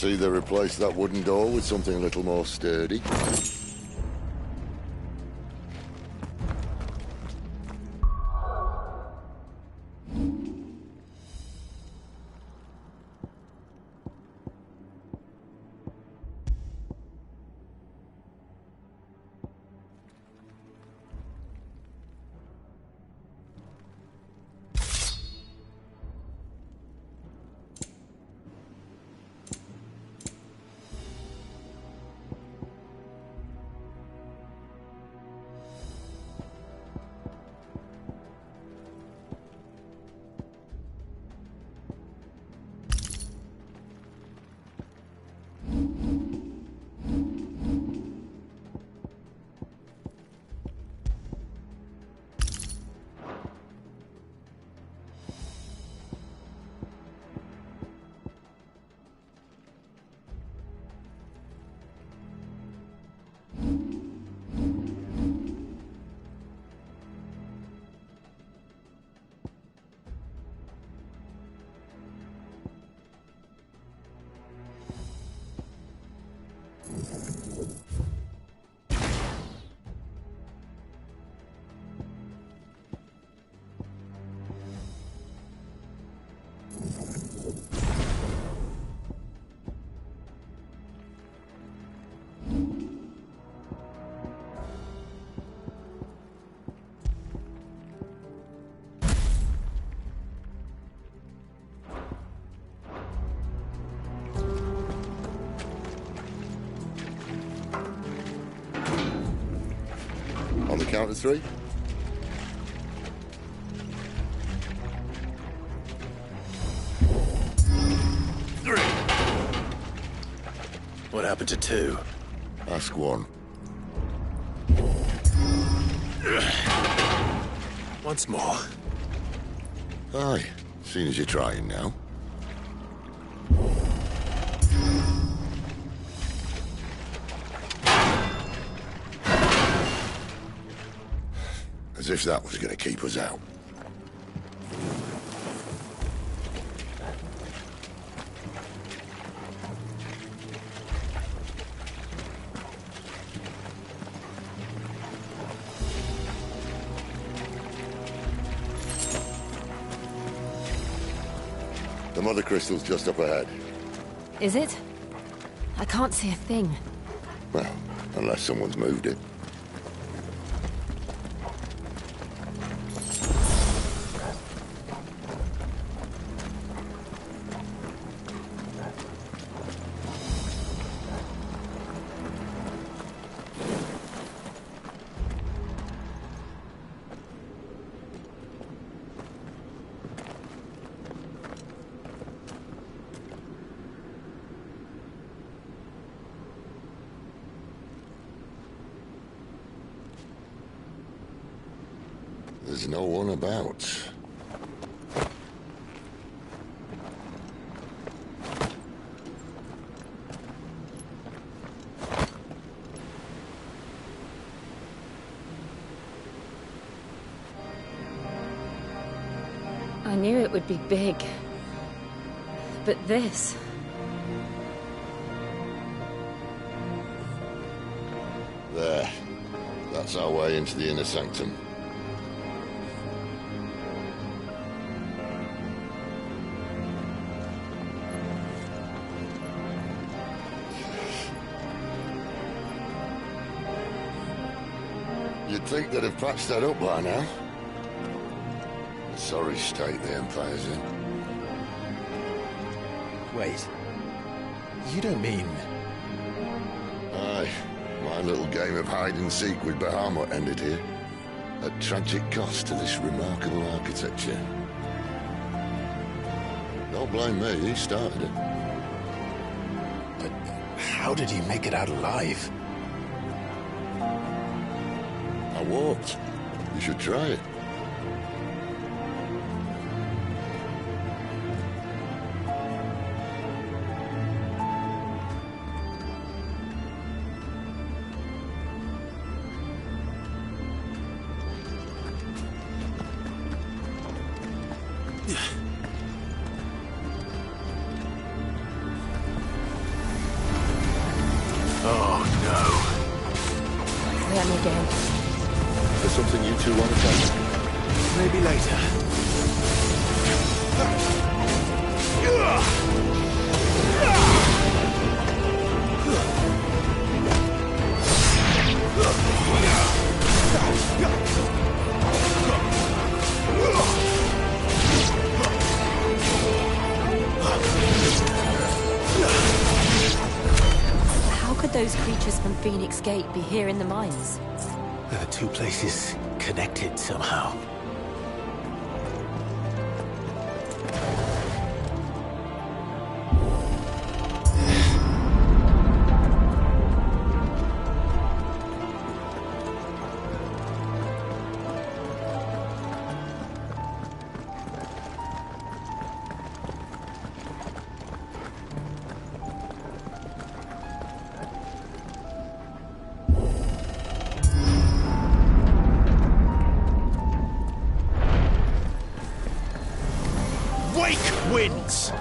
see they replaced that wooden door with something a little more sturdy. On the count of 3. What happened to 2? Ask 1. Once more. Aye, seeing as you're trying now. As if that was going to keep us out. The mother crystal's just up ahead. Is it? I can't see a thing. Well, unless someone's moved it. There's no one about. I knew it would be big. But this... There. That's our way into the inner sanctum. You'd think they'd have patched that up by now. Sorry state the Empire's in. Wait. You don't mean... Aye. My little game of hide-and-seek with Bahamut ended here. At tragic cost to this remarkable architecture. Don't blame me, he started it. But how did he make it out alive? I walked. You should try it. Oh, no. Them again. There's something you two want to tell me? Maybe later. How could those creatures from Phoenix Gate be here in the mines? The two places connected somehow. Wins!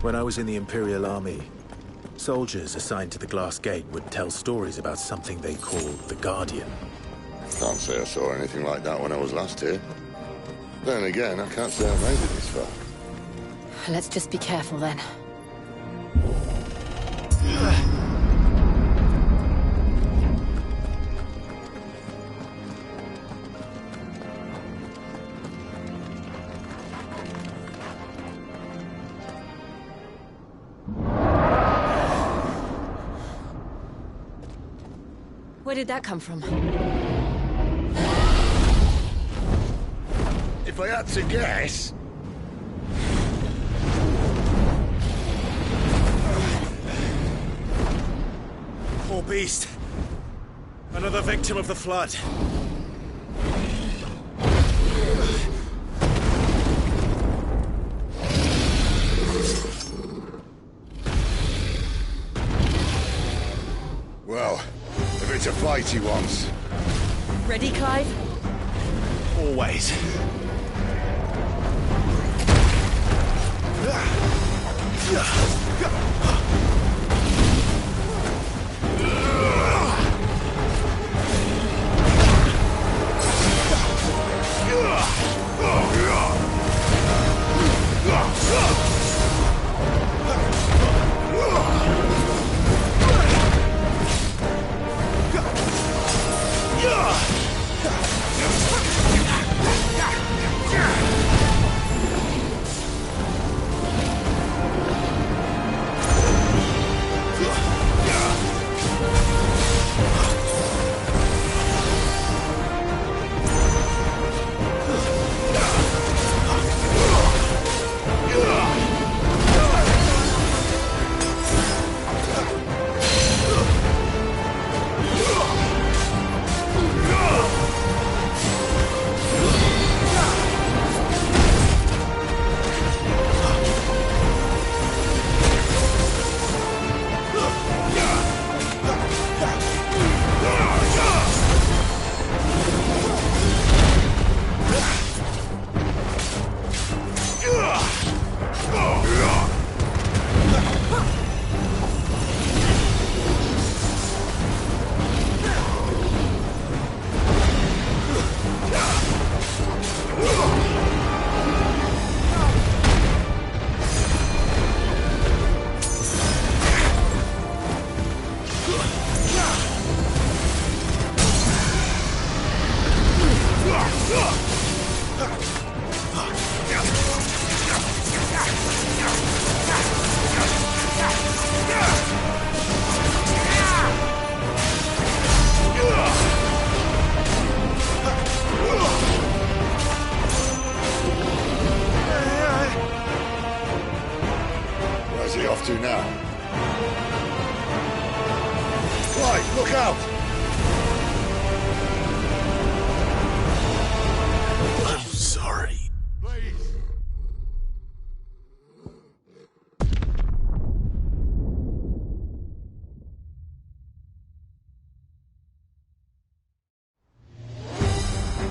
When I was in the Imperial Army, soldiers assigned to the Glass Gate would tell stories about something they called the Guardian. Can't say I saw anything like that when I was last here. Then again, I can't say I made it this far. Let's just be careful then. Where did that come from? If I had to guess... Poor beast. Another victim of the flood. Well, if it's a fight he wants. Ready, Clive? Always. Where's he off to now? Clive, look out! I'm sorry.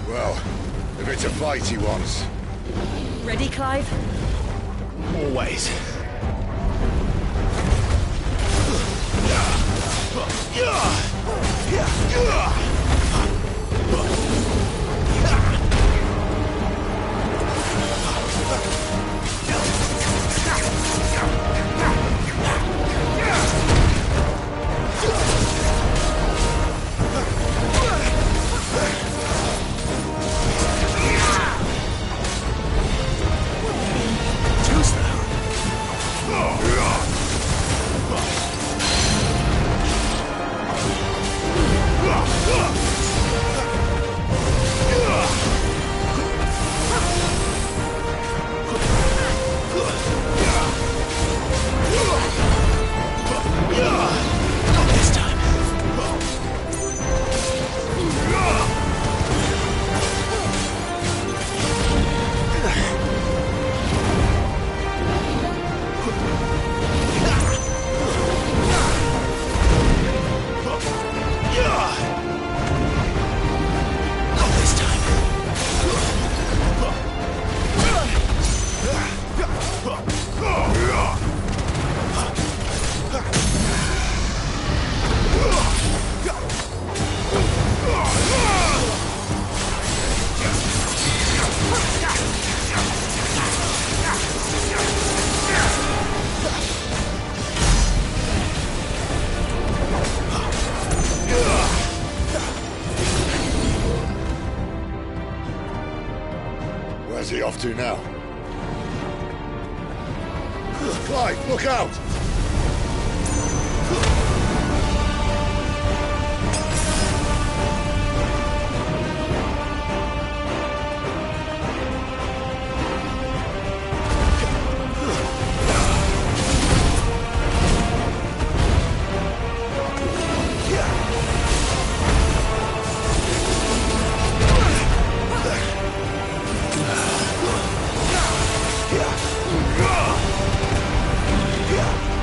Well, if it's a fight he wants. Ready, Clive? Always. Where's he off to now? Clive, look out! Yeah.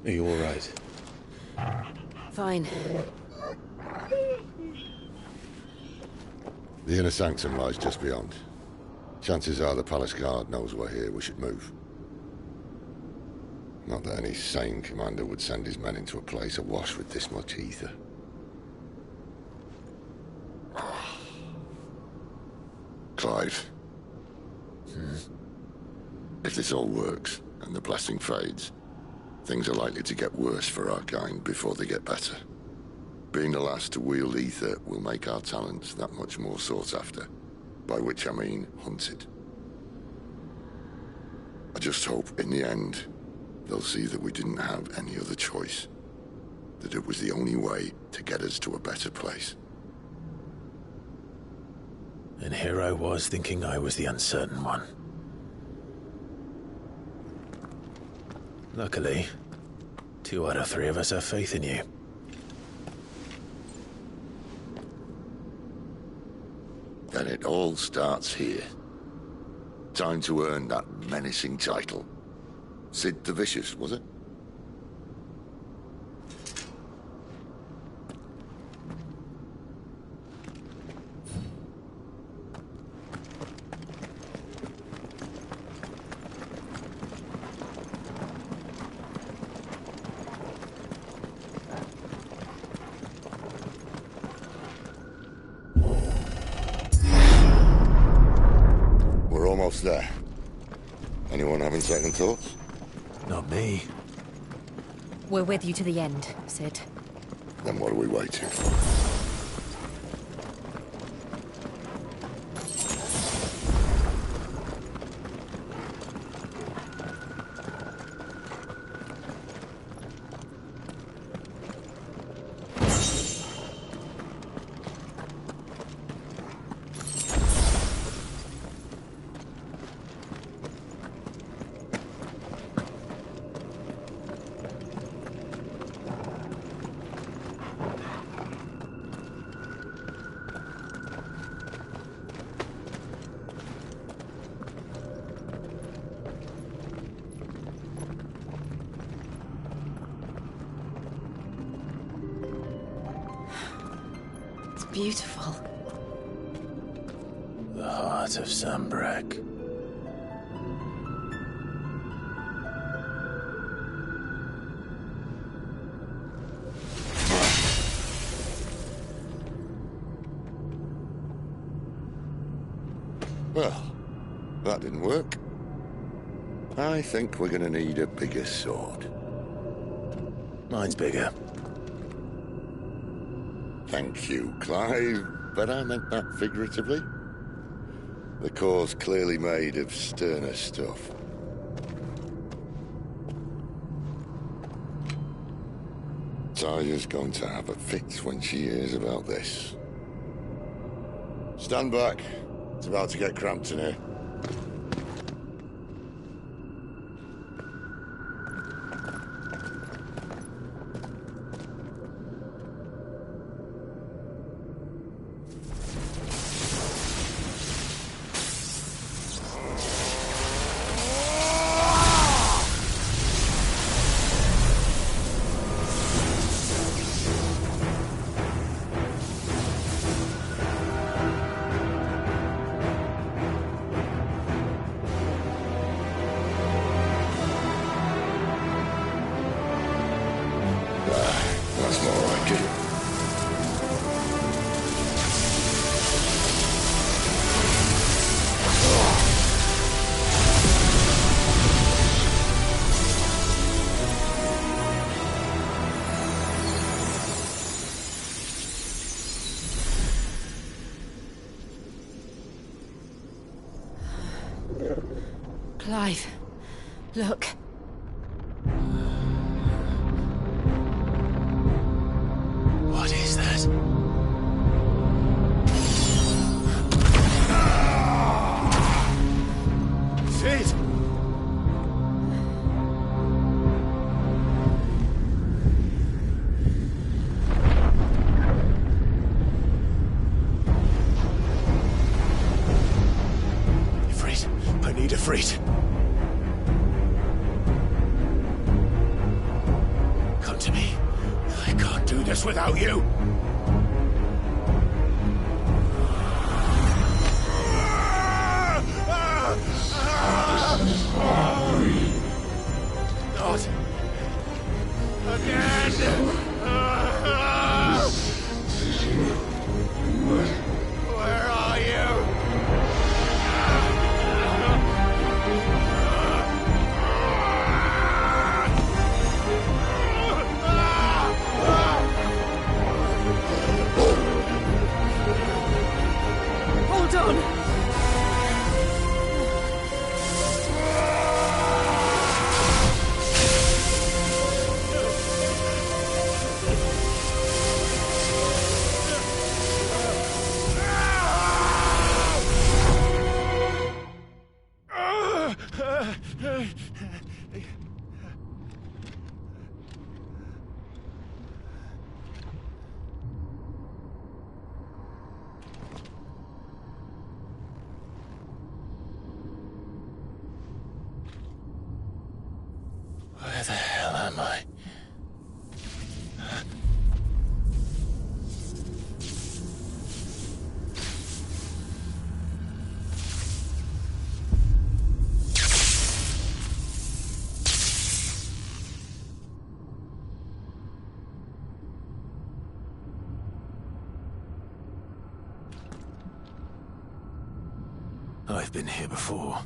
Are you all right? Fine. The inner sanctum lies just beyond. Chances are the palace guard knows we're here. We should move. Not that any sane commander would send his men into a place awash with this much ether. Clive. If this all works, and the blessing fades, things are likely to get worse for our kind before they get better. Being the last to wield ether will make our talents that much more sought after, by which I mean hunted. I just hope, in the end, they'll see that we didn't have any other choice, that it was the only way to get us to a better place. And here I was thinking I was the uncertain one. Luckily, 2 out of 3 of us have faith in you. Then it all starts here. Time to earn that menacing title. Sid the Vicious, was it? There. Anyone having second thoughts? Not me. We're with you to the end, Sid. Then what are we waiting for? Beautiful. The heart of Sambrek. Well, that didn't work. I think we're gonna need a bigger sword. Mine's bigger. Thank you, Clive, but I meant that figuratively. The core's clearly made of sterner stuff. Taya's going to have a fit when she hears about this. Stand back. It's about to get cramped in here. That's more like it. Clive, look. What is that? Sid! Ifrit, I need Ifrit. madness without you. Not again. Where are you? Hold on! Where the hell am I? I've been here before.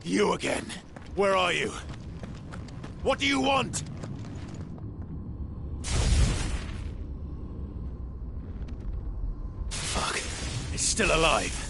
You again. Where are you? What do you want? Fuck. It's still alive.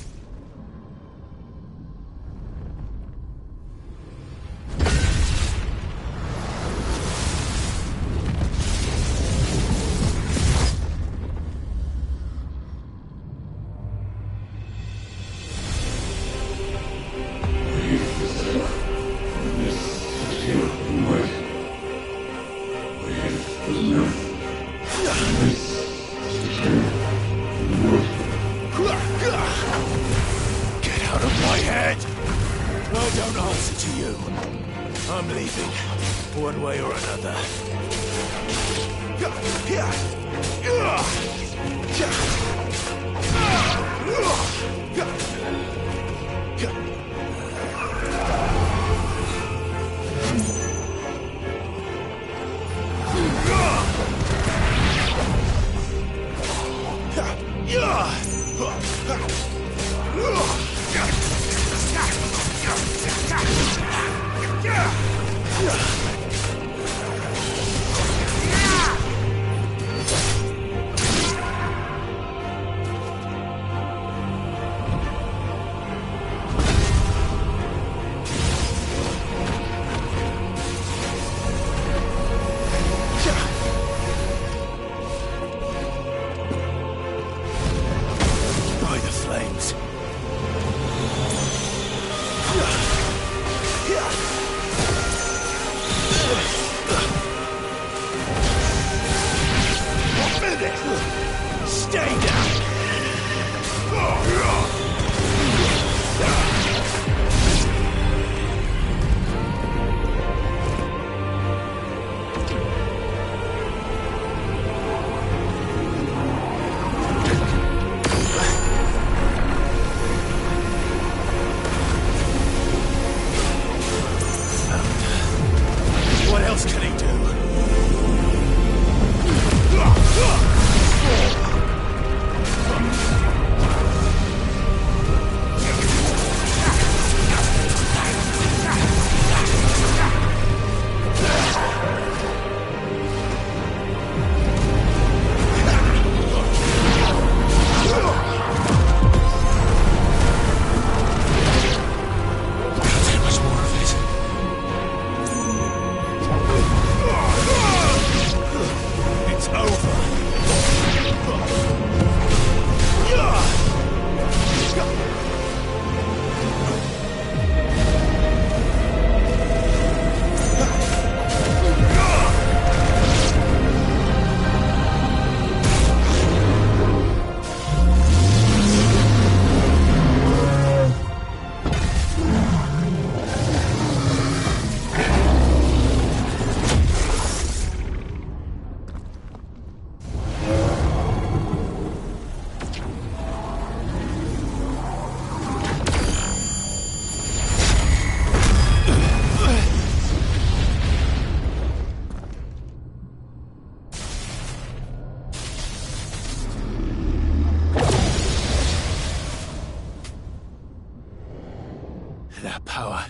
power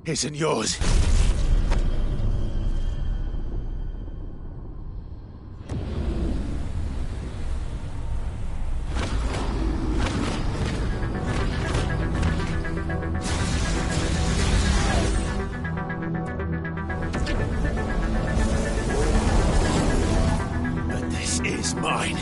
isn't yours. But this is mine.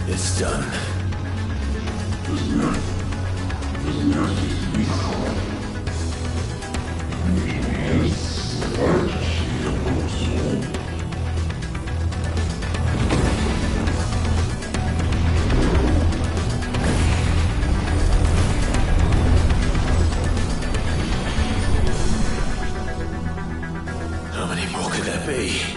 It's done. How many more could there be?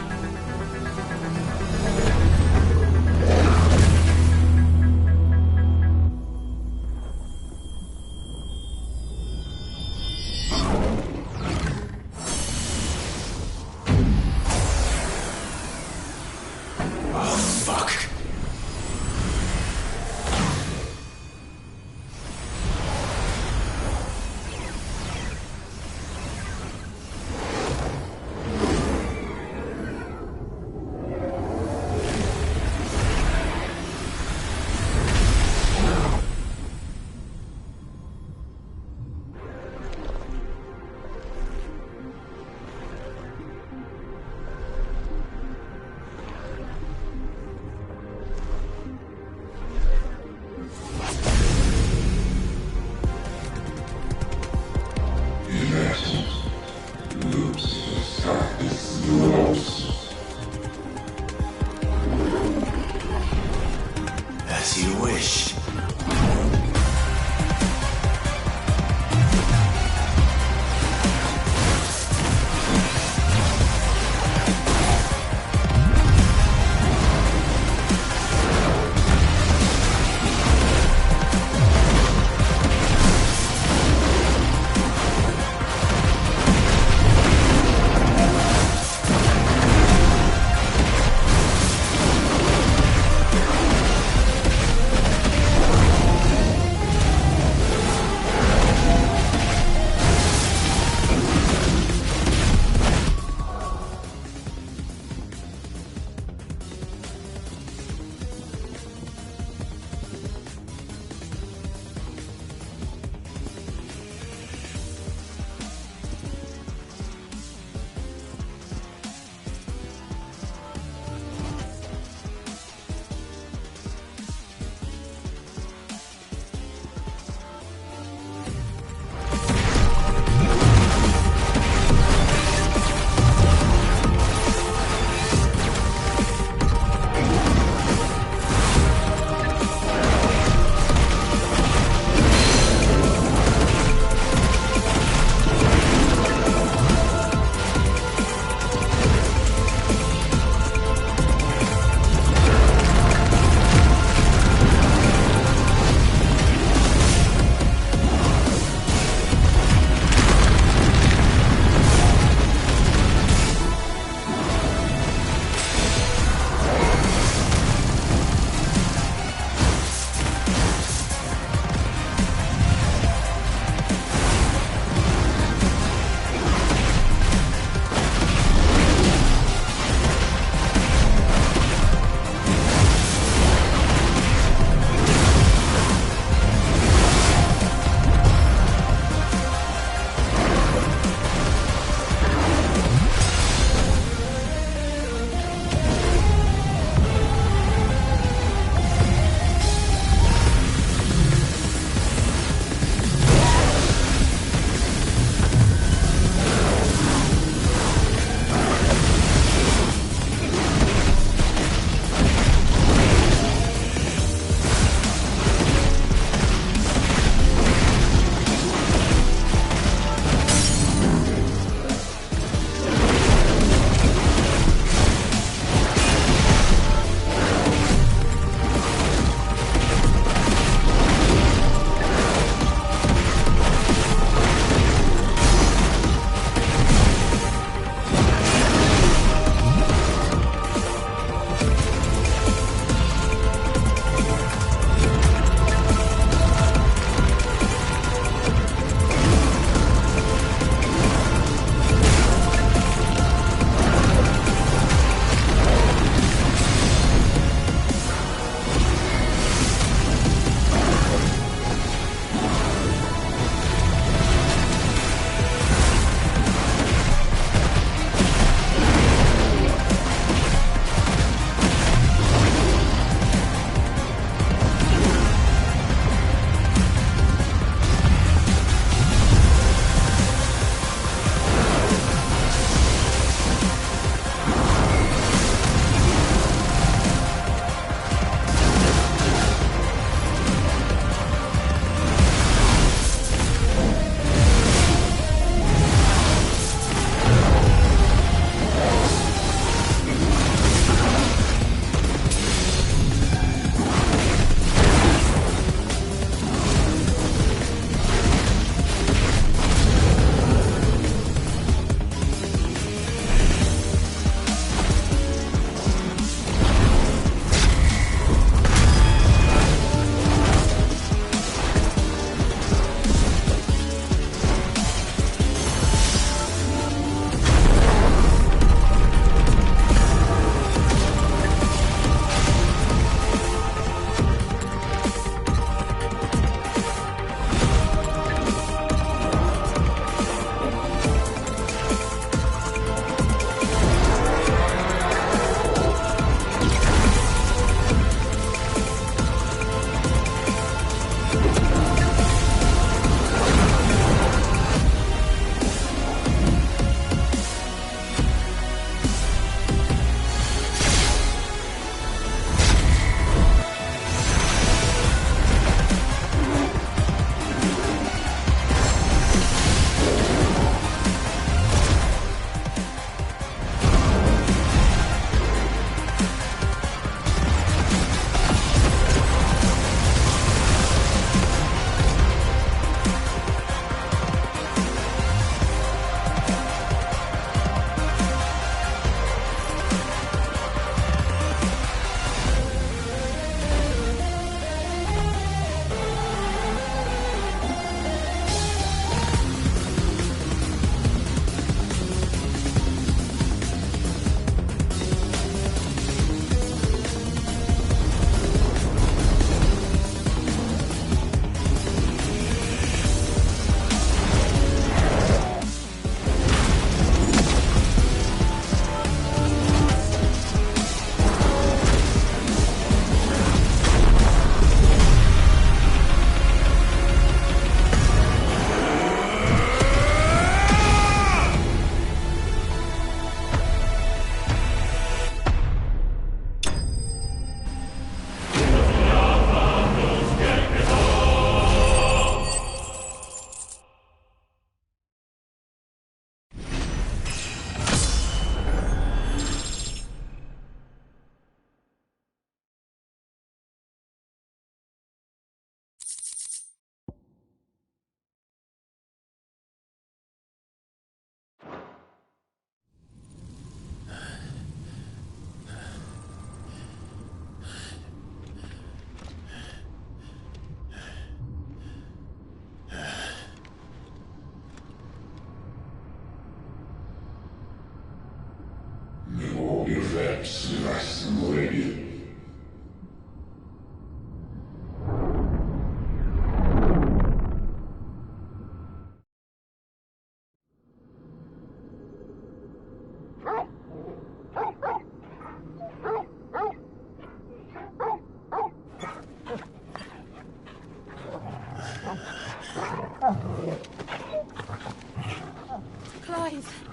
Clive!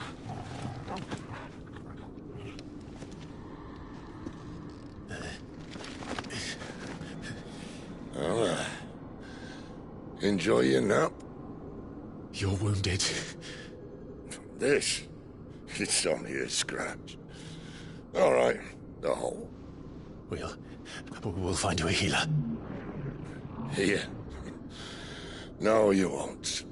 Well, enjoy your nap. You're wounded. This? It's only a scratch. All right, the hole. We'll find you a healer. Here? No, you won't.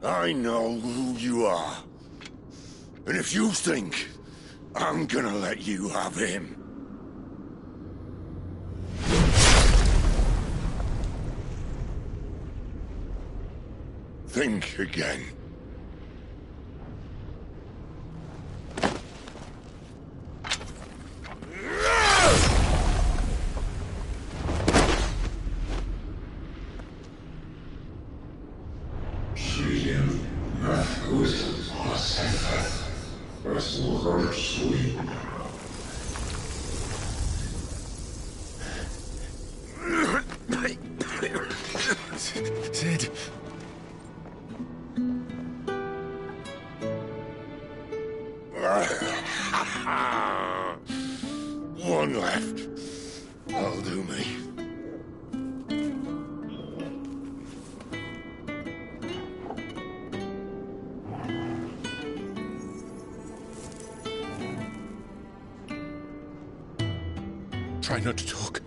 I know who you are. And if you think I'm gonna let you have him... think again. Sid. One left. That'll do me. Try not to talk.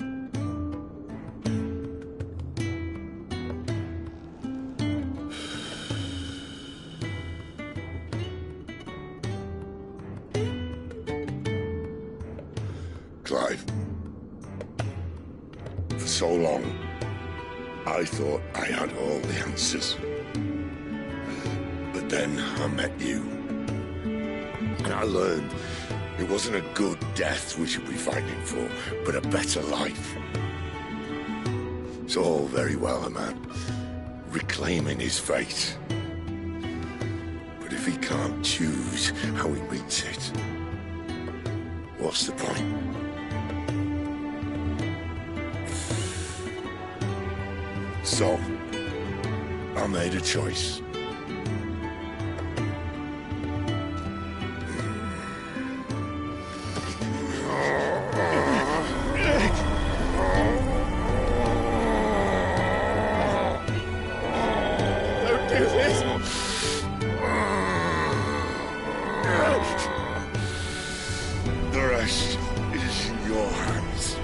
Clive. For so long, I thought I had all the answers. But then I met you. And I learned it wasn't a good death we should be fighting for, but a better life. It's all very well, a man reclaiming his fate. But if he can't choose how he meets it, what's the point? So, I made a choice. Don't do this! The rest is in your hands.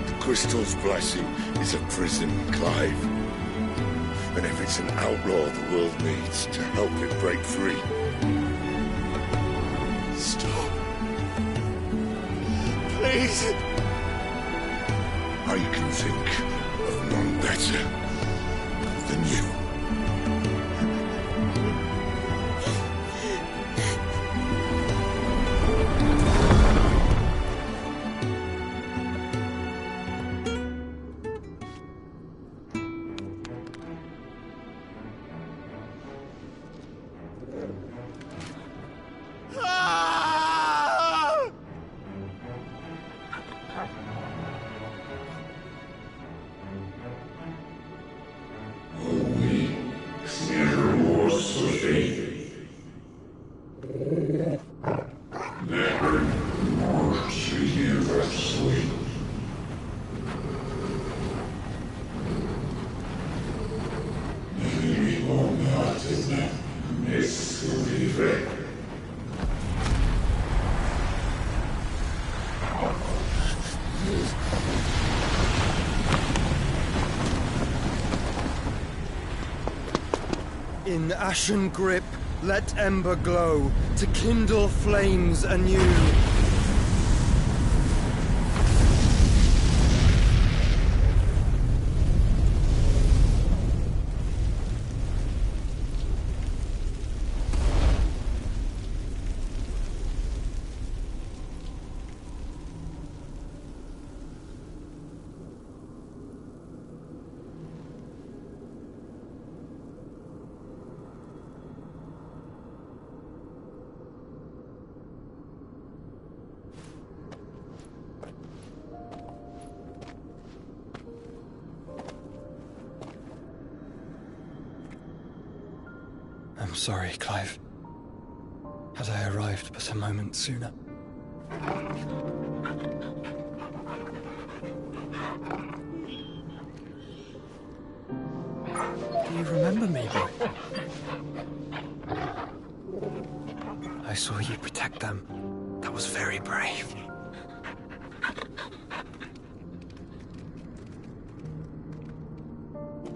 The Crystal's blessing is a prison, Clive. And if it's an outlaw the world needs to help it break free... Stop. Please. I can think of none better than you. In ashen grip, let ember glow, to kindle flames anew. I'm sorry, Clive. Had I arrived but a moment sooner. Do you remember me, boy? I saw you protect them. That was very brave.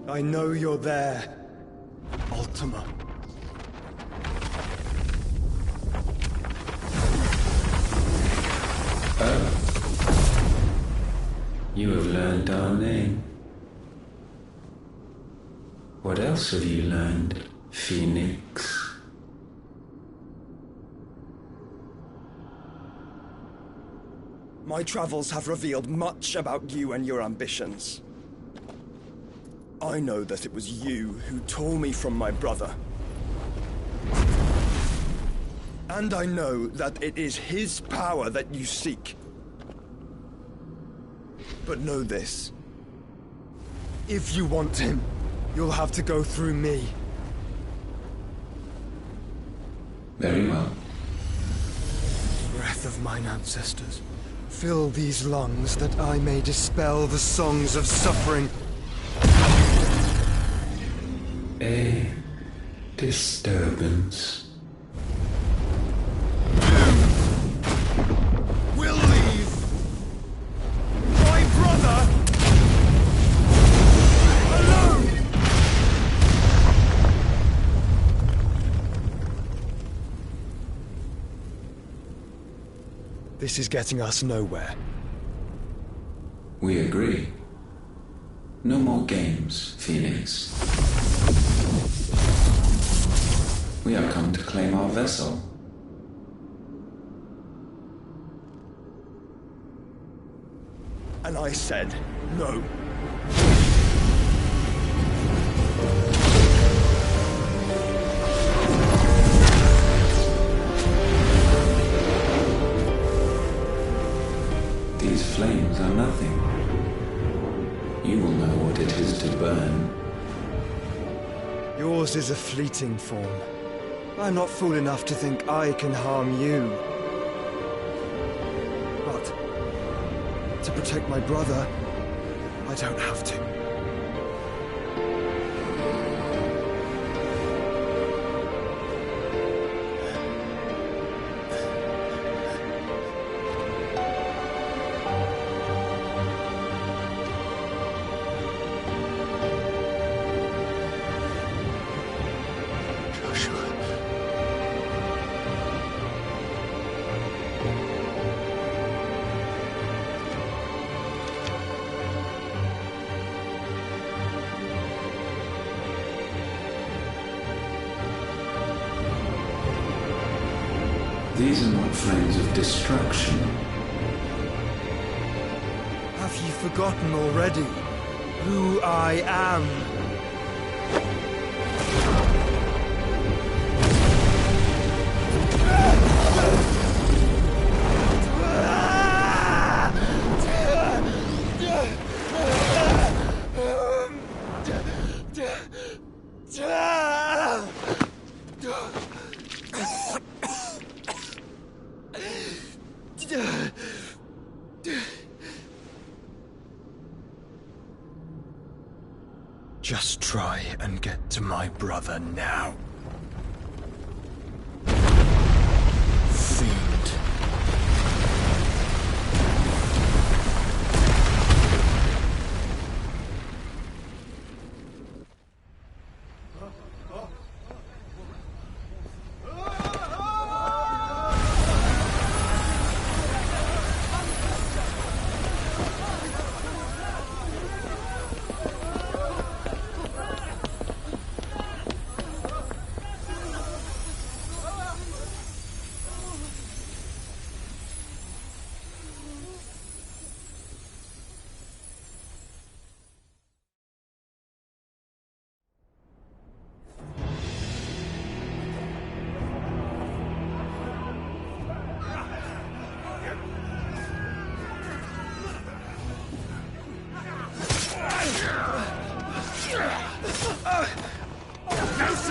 I know you're there, Ultima. You have learned our name. What else have you learned, Phoenix? My travels have revealed much about you and your ambitions. I know that it was you who tore me from my brother. And I know that it is his power that you seek. But know this. If you want him, you'll have to go through me. Very well. Breath of mine ancestors, fill these lungs that I may dispel the songs of suffering. A disturbance. We'll leave. My brother alone. This is getting us nowhere. We agree. No more games, Phoenix. We have come to claim our vessel. And I said no. These flames are nothing. You will know what it is to burn. Yours is a fleeting form. I'm not fool enough to think I can harm you. But to protect my brother, I don't have to. These are not flames of destruction. Have you forgotten already who I am? Just try and get to my brother now. Fiend.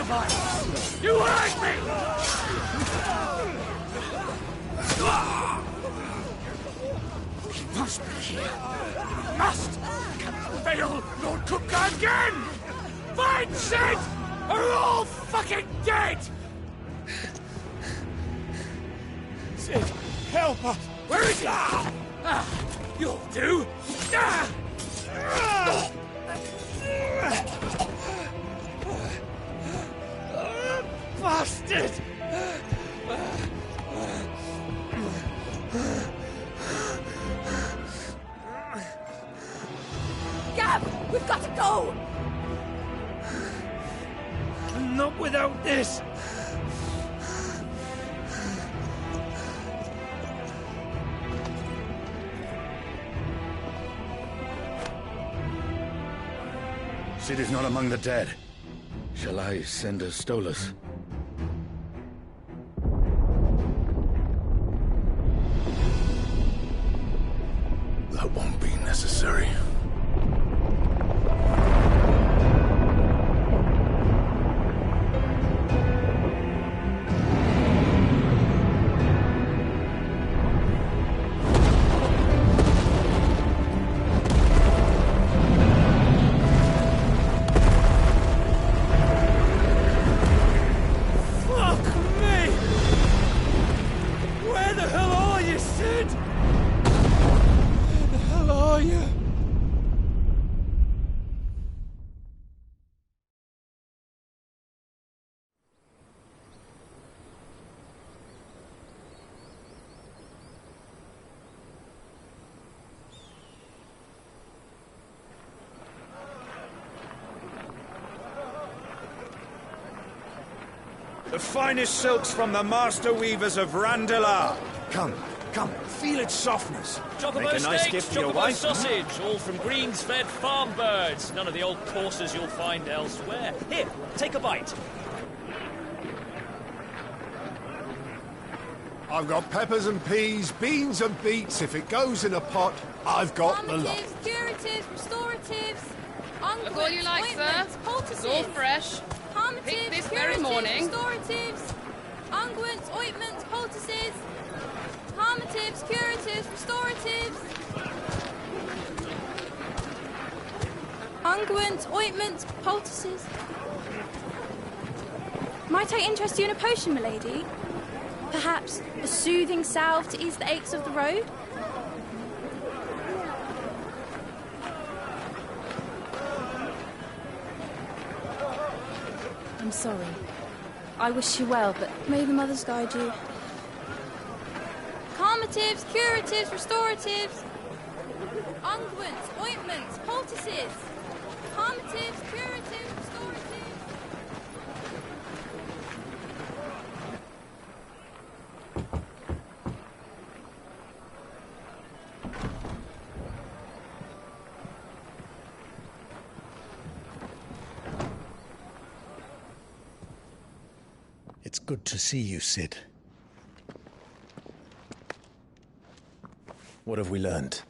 device! You heard me! He must be here. He must! Can fail Lord Cookguard again! Find Sid! Or we're all fucking dead! Sid, help us! Where is he? You'll do! Bastard! Gab! We've got to go! Not without this! Sid is not among the dead. Shall I send a Stolas? That won't be necessary. The finest silks from the master weavers of Randalar. Come, feel its softness. Chocobo Make a nice steaks, gift for your chocobo wife. sausage, all from greens-fed farm birds. None of the old courses you'll find elsewhere. Here, take a bite. I've got peppers and peas, beans and beets. If it goes in a pot, I've got the lot. Curatives, restoratives, Look all you like, sir. It's all fresh. Picked this very morning. Restoratives, unguents, ointments, poultices, harmatives, curatives, restoratives, unguents, ointments, poultices. Might I interest you in a potion, milady? Perhaps a soothing salve to ease the aches of the road? I'm sorry. I wish you well, but may the mothers guide you. Calmatives, curatives, restoratives, unguents, ointments, poultices. Calmatives, curatives, restoratives. It's good to see you, Sid. What have we learned?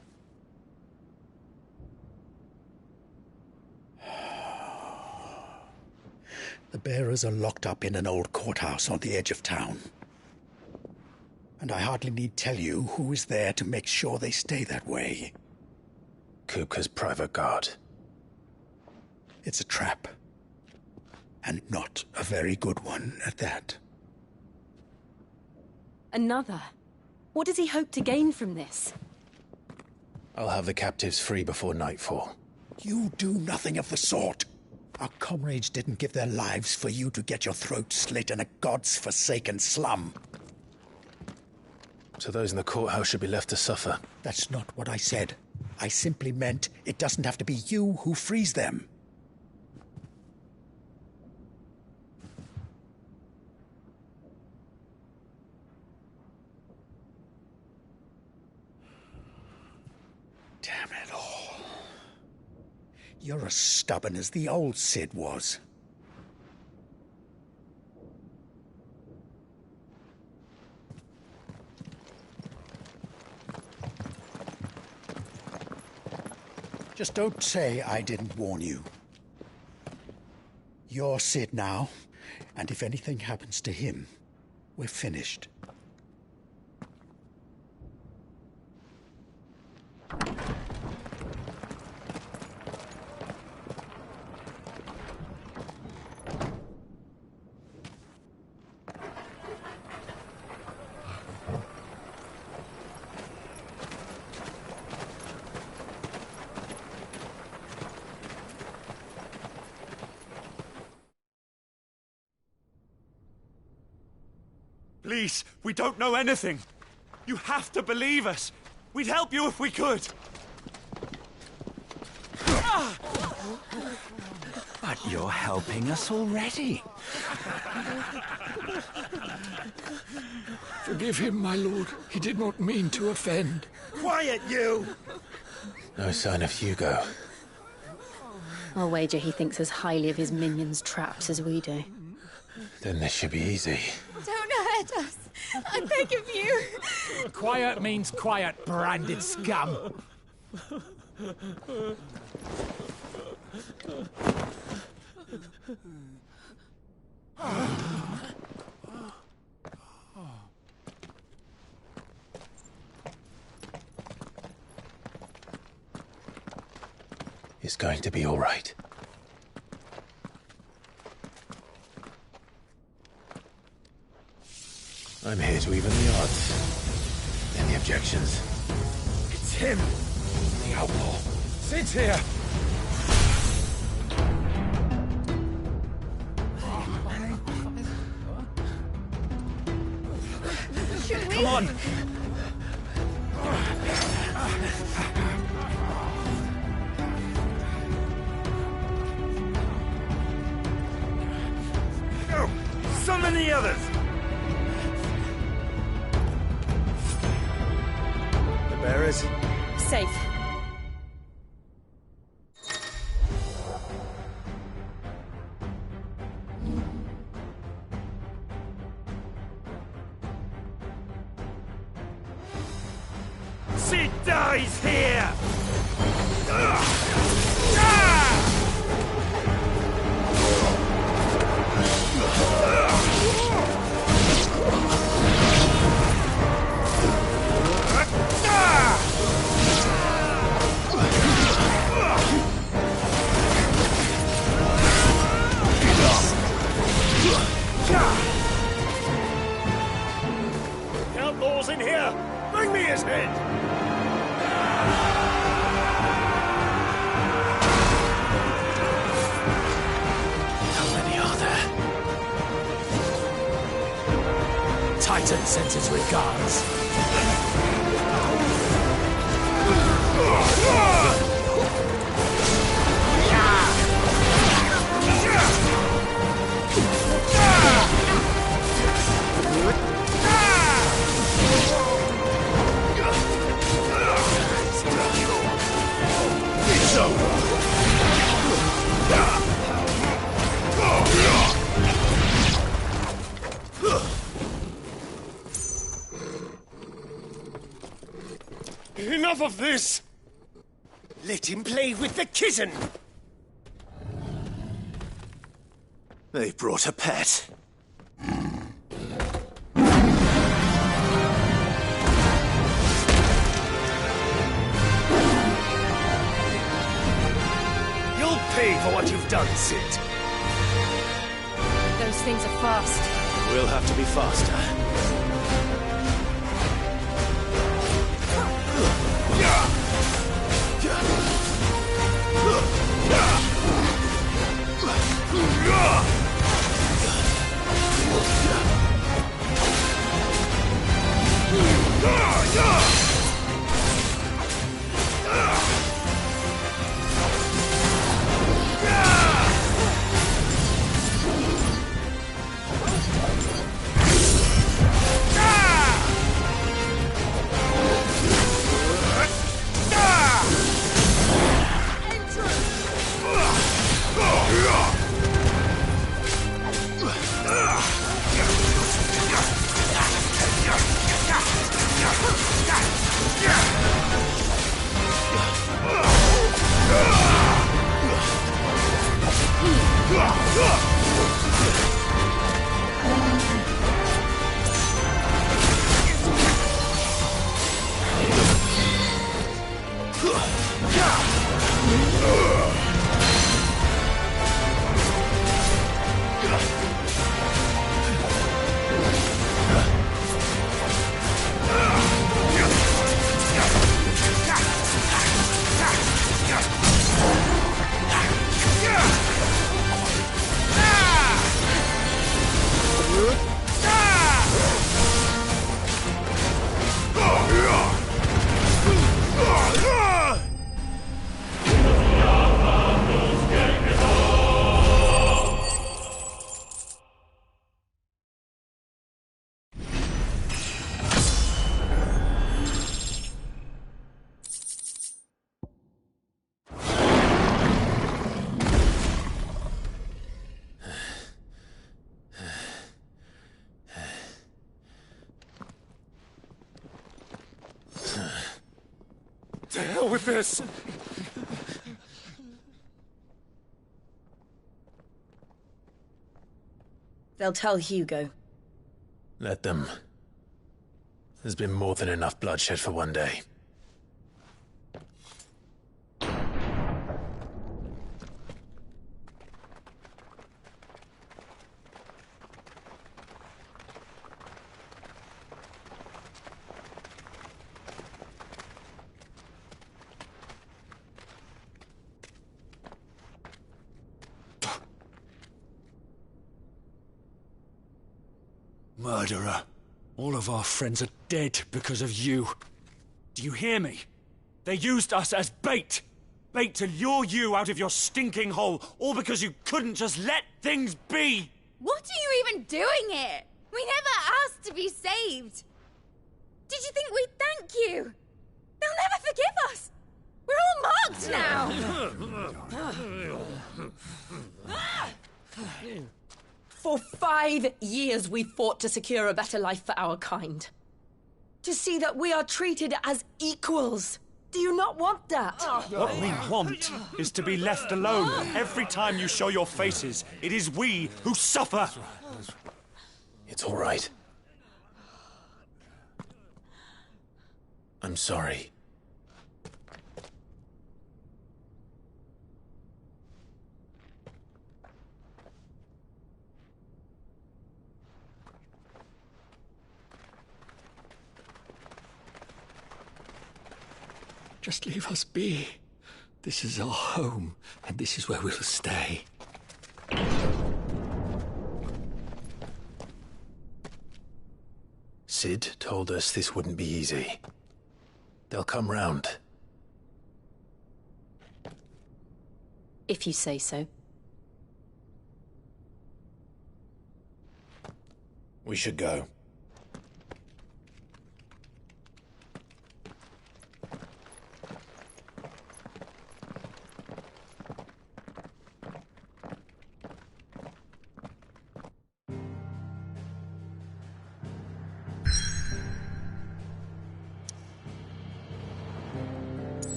The bearers are locked up in an old courthouse on the edge of town. And I hardly need tell you who is there to make sure they stay that way. Kupka's private guard. It's a trap. And not a very good one at that. Another? What does he hope to gain from this? I'll have the captives free before nightfall. You do nothing of the sort. Our comrades didn't give their lives for you to get your throat slit in a god's forsaken slum. So those in the courthouse should be left to suffer. That's not what I said. I simply meant it doesn't have to be you who frees them. Damn it all. You're as stubborn as the old Sid was. Just don't say I didn't warn you. You're Sid now, And if anything happens to him, we're finished. Please, we don't know anything. You have to believe us. We'd help you if we could. But you're helping us already. Forgive him, my lord. He did not mean to offend. Quiet, you! No sign of Hugo. I'll wager he thinks as highly of his minions' traps as we do. Then this should be easy. Don't hurt us. I beg of you. Quiet means quiet, branded scum. It's going to be all right. I'm here to even the odds. Any objections? It's him, the outlaw. Sit here. Come on. Go! Summon the others! The bearers? Safe. She dies here! Outlaws in here! Bring me his head! How many are there? Titan sends his regards. It's over! Enough of this! Let him play with the kitten! They brought a pet. You'll pay for what you've done, Sid. Those things are fast. We'll have to be faster. hell with this! They'll tell Hugo. Let them. There's been more than enough bloodshed for one day. Murderer. All of our friends are dead because of you. Do you hear me? They used us as bait. Bait to lure you out of your stinking hole, all because you couldn't just let things be. What are you even doing here? We never asked to be saved. Did you think we'd thank you? They'll never forgive us. We're all marked now. For 5 years we fought to secure a better life for our kind. To see that we are treated as equals. Do you not want that? What we want is to be left alone. Every time you show your faces, it is we who suffer. It's all right. I'm sorry. Just leave us be. This is our home, and this is where we'll stay. Sid told us this wouldn't be easy. They'll come round. If you say so. We should go.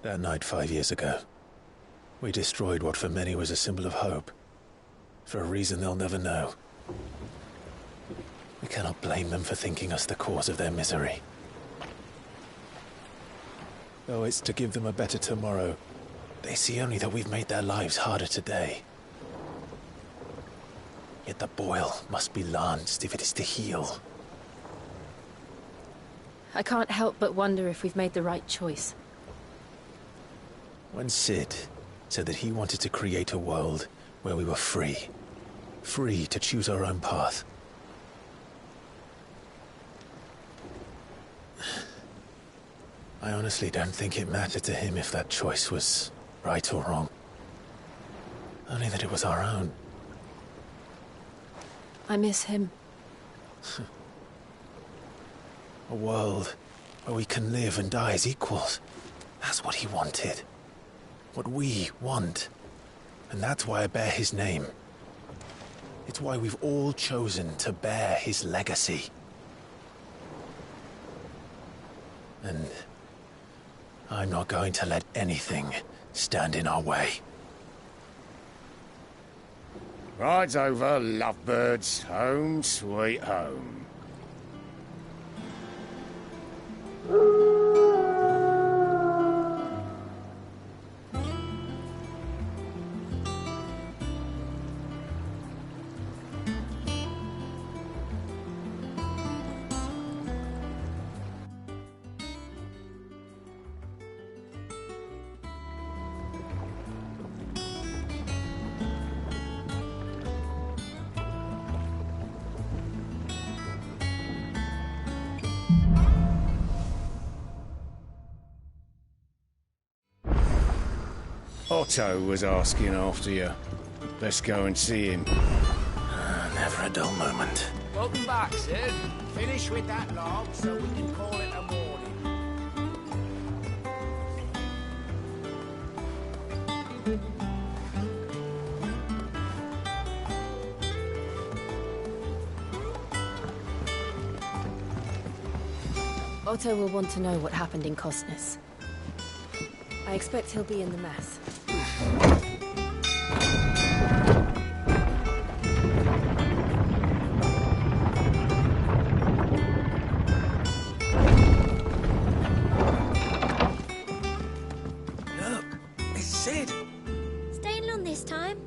That night 5 years ago, we destroyed what for many was a symbol of hope. For a reason they'll never know. We cannot blame them for thinking us the cause of their misery. Though it's to give them a better tomorrow, they see only that we've made their lives harder today. Yet the boil must be lanced if it is to heal. I can't help but wonder if we've made the right choice. When Sid said that he wanted to create a world where we were free. Free to choose our own path. I honestly don't think it mattered to him if that choice was right or wrong. Only that it was our own. I miss him. A world where we can live and die as equals. That's what he wanted. What we want. And that's why I bear his name. It's why we've all chosen to bear his legacy. And I'm not going to let anything stand in our way. Ride's over, lovebirds. Home sweet home. Otto was asking after you. Let's go and see him. Never a dull moment. Welcome back, Sid. Finish with that log so we can call it a morning. Otto will want to know what happened in Cosnus. I expect he'll be in the mess. Look, it's Sid. Staying long this time?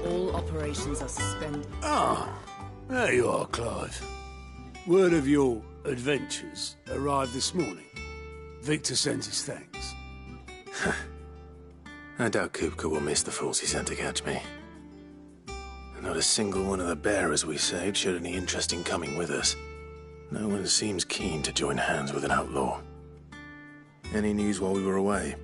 All operations are suspended. Ah, there you are, Clive. Word of your adventures arrived this morning. Victor sends his thanks. I doubt Kupka will miss the fools he sent to catch me. Not a single one of the bearers we saved showed any interest in coming with us. No one seems keen to join hands with an outlaw. Any news while we were away?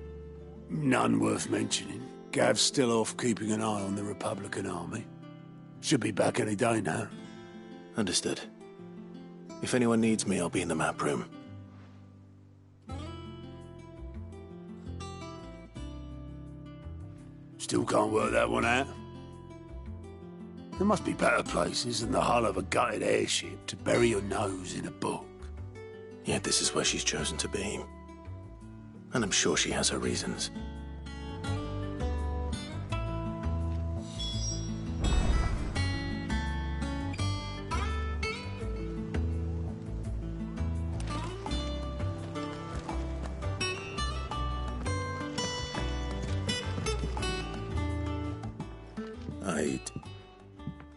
None worth mentioning. Gav's still off keeping an eye on the Republican army. Should be back any day now. Understood. If anyone needs me, I'll be in the map room. Still can't work that one out. There must be better places than the hull of a gutted airship to bury your nose in a book. Yet this is where she's chosen to be. And I'm sure she has her reasons. I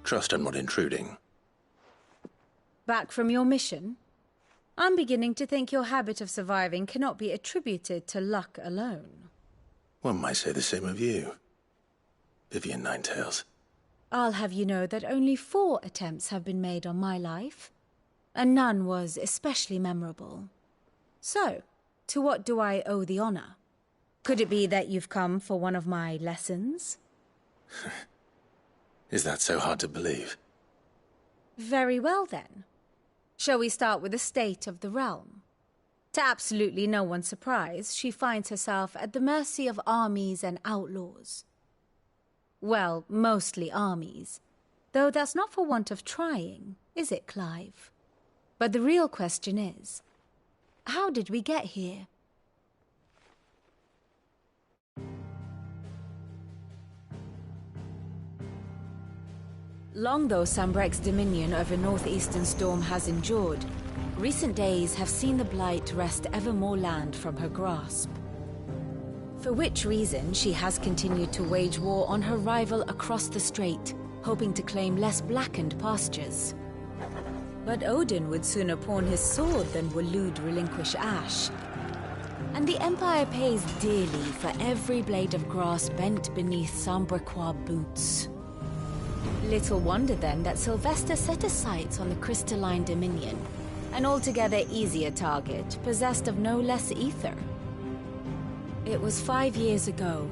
trust I'm not intruding. Back from your mission? I'm beginning to think your habit of surviving cannot be attributed to luck alone. One might say the same of you, Vivian Ninetails. I'll have you know that only 4 attempts have been made on my life, and none was especially memorable. So, to what do I owe the honor? Could it be that you've come for one of my lessons? Is that so hard to believe? Very well, then. Shall we start with the state of the realm? To absolutely no one's surprise, she finds herself at the mercy of armies and outlaws. Well, mostly armies. Though that's not for want of trying, is it, Clive? But the real question is, how did we get here? Long though Sambrek's dominion over northeastern Storm has endured, recent days have seen the Blight wrest ever more land from her grasp. For which reason she has continued to wage war on her rival across the strait, hoping to claim less blackened pastures. But Odin would sooner pawn his sword than Waloed relinquish Ash. And the Empire pays dearly for every blade of grass bent beneath Sambrequois boots. Little wonder then that Sylvester set his sights on the crystalline dominion, an altogether easier target, possessed of no less ether. It was 5 years ago,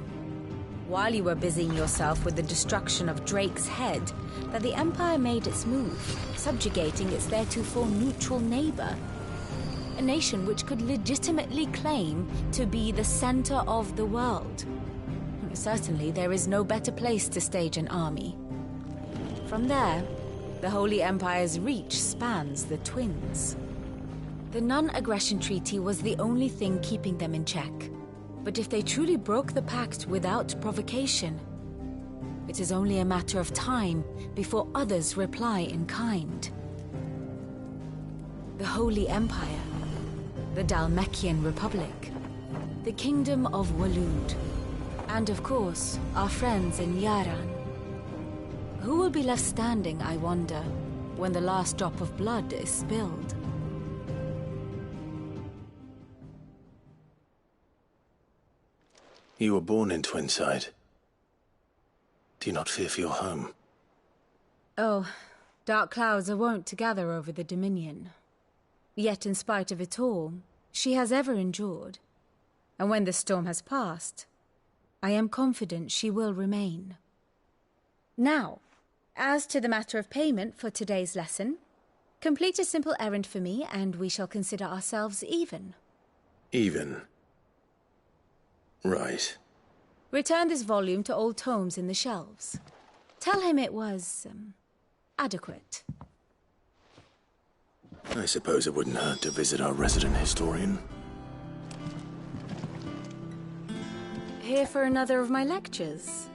while you were busying yourself with the destruction of Drake's head, that the Empire made its move, subjugating its theretofore neutral neighbor. A nation which could legitimately claim to be the center of the world. Certainly, there is no better place to stage an army. From there, the Holy Empire's reach spans the Twins. The non-aggression treaty was the only thing keeping them in check. But if they truly broke the pact without provocation, it is only a matter of time before others reply in kind. The Holy Empire, the Dhalmekian Republic, the Kingdom of Waloed, and of course, our friends in Yaran. Who will be left standing, I wonder, when the last drop of blood is spilled? You were born in Twinside. Do you not fear for your home? Oh, dark clouds are wont to gather over the Dominion. Yet in spite of it all, she has ever endured. And when the storm has passed, I am confident she will remain. Now, as to the matter of payment for today's lesson, complete a simple errand for me and we shall consider ourselves even. Even? Right. Return this volume to old tomes in the shelves. Tell him it was, adequate. I suppose it wouldn't hurt to visit our resident historian. Here for another of my lectures?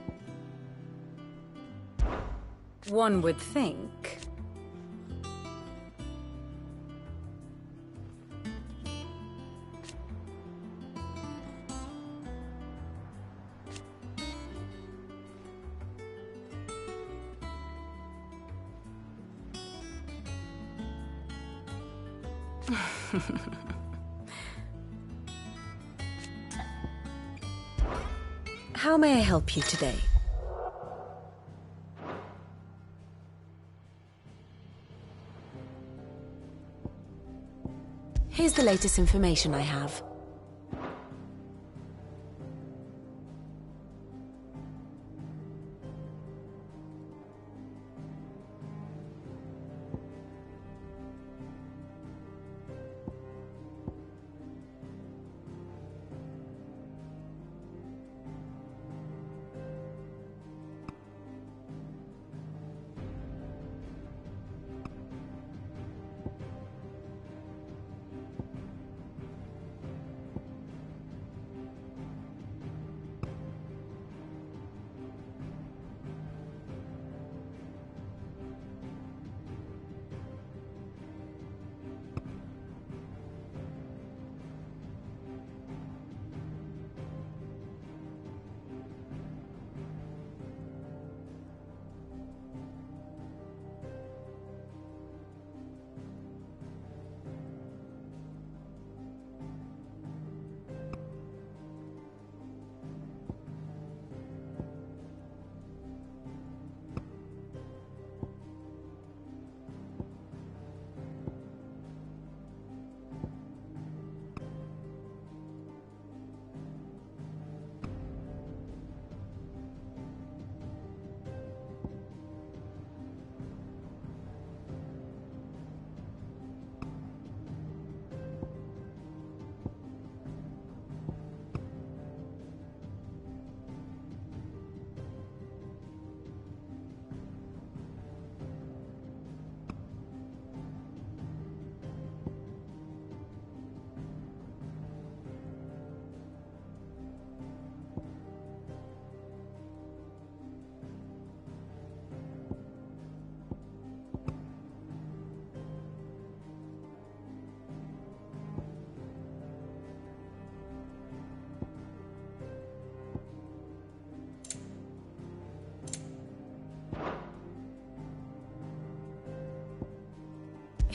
One would think. How may I help you today? Here's the latest information I have.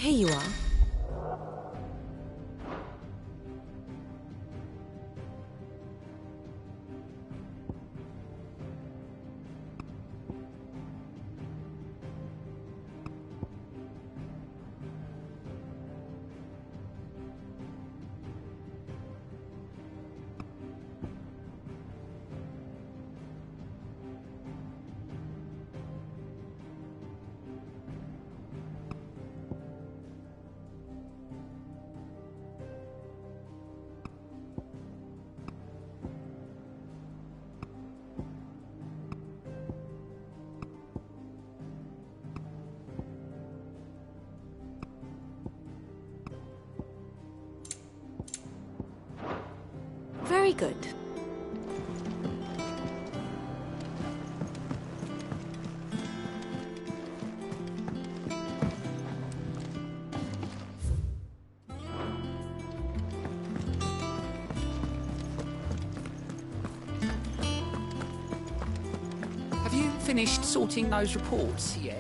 Here you are. Very good. Have you finished sorting those reports yet?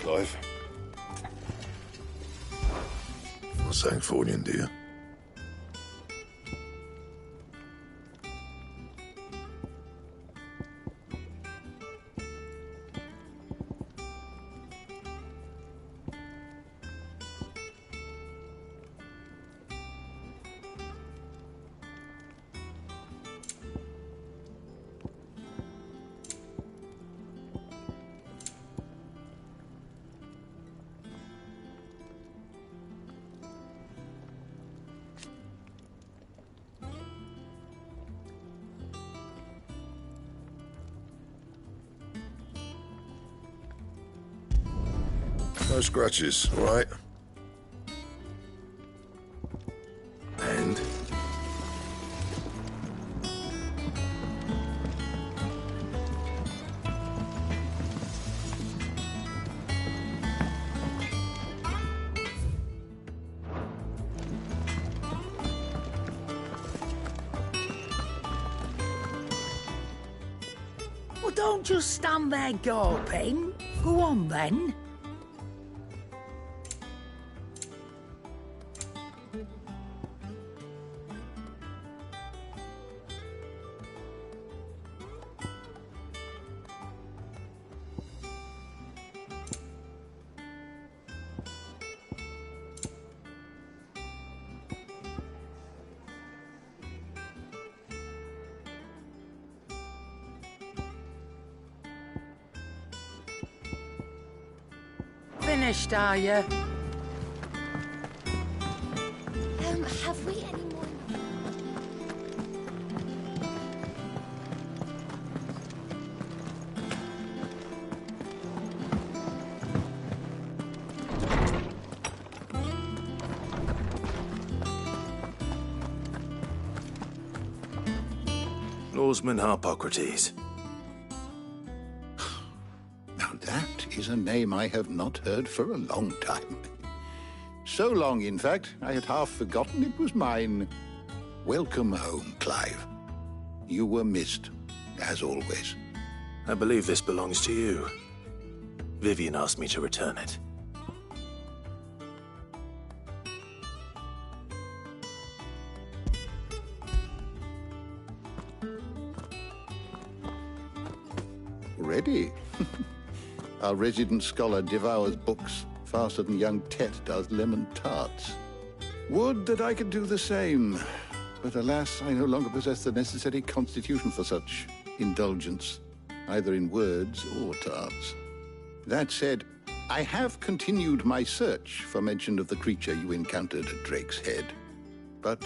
Clive. Not saying Fordian, do you? No scratches, all right? And? Well, don't just stand there gawping. Go on, then. Finished, are you? Have we any more? Lawsman Harpocrates. Now that is a name I have not heard for a long time. So long, in fact, I had half forgotten it was mine. Welcome home, Clive. You were missed, as always. I believe this belongs to you. Vivian asked me to return it. Ready? Our resident scholar devours books faster than young Tet does lemon tarts. Would that I could do the same. But alas, I no longer possess the necessary constitution for such indulgence, either in words or tarts. That said, I have continued my search for mention of the creature you encountered at Drake's Head. But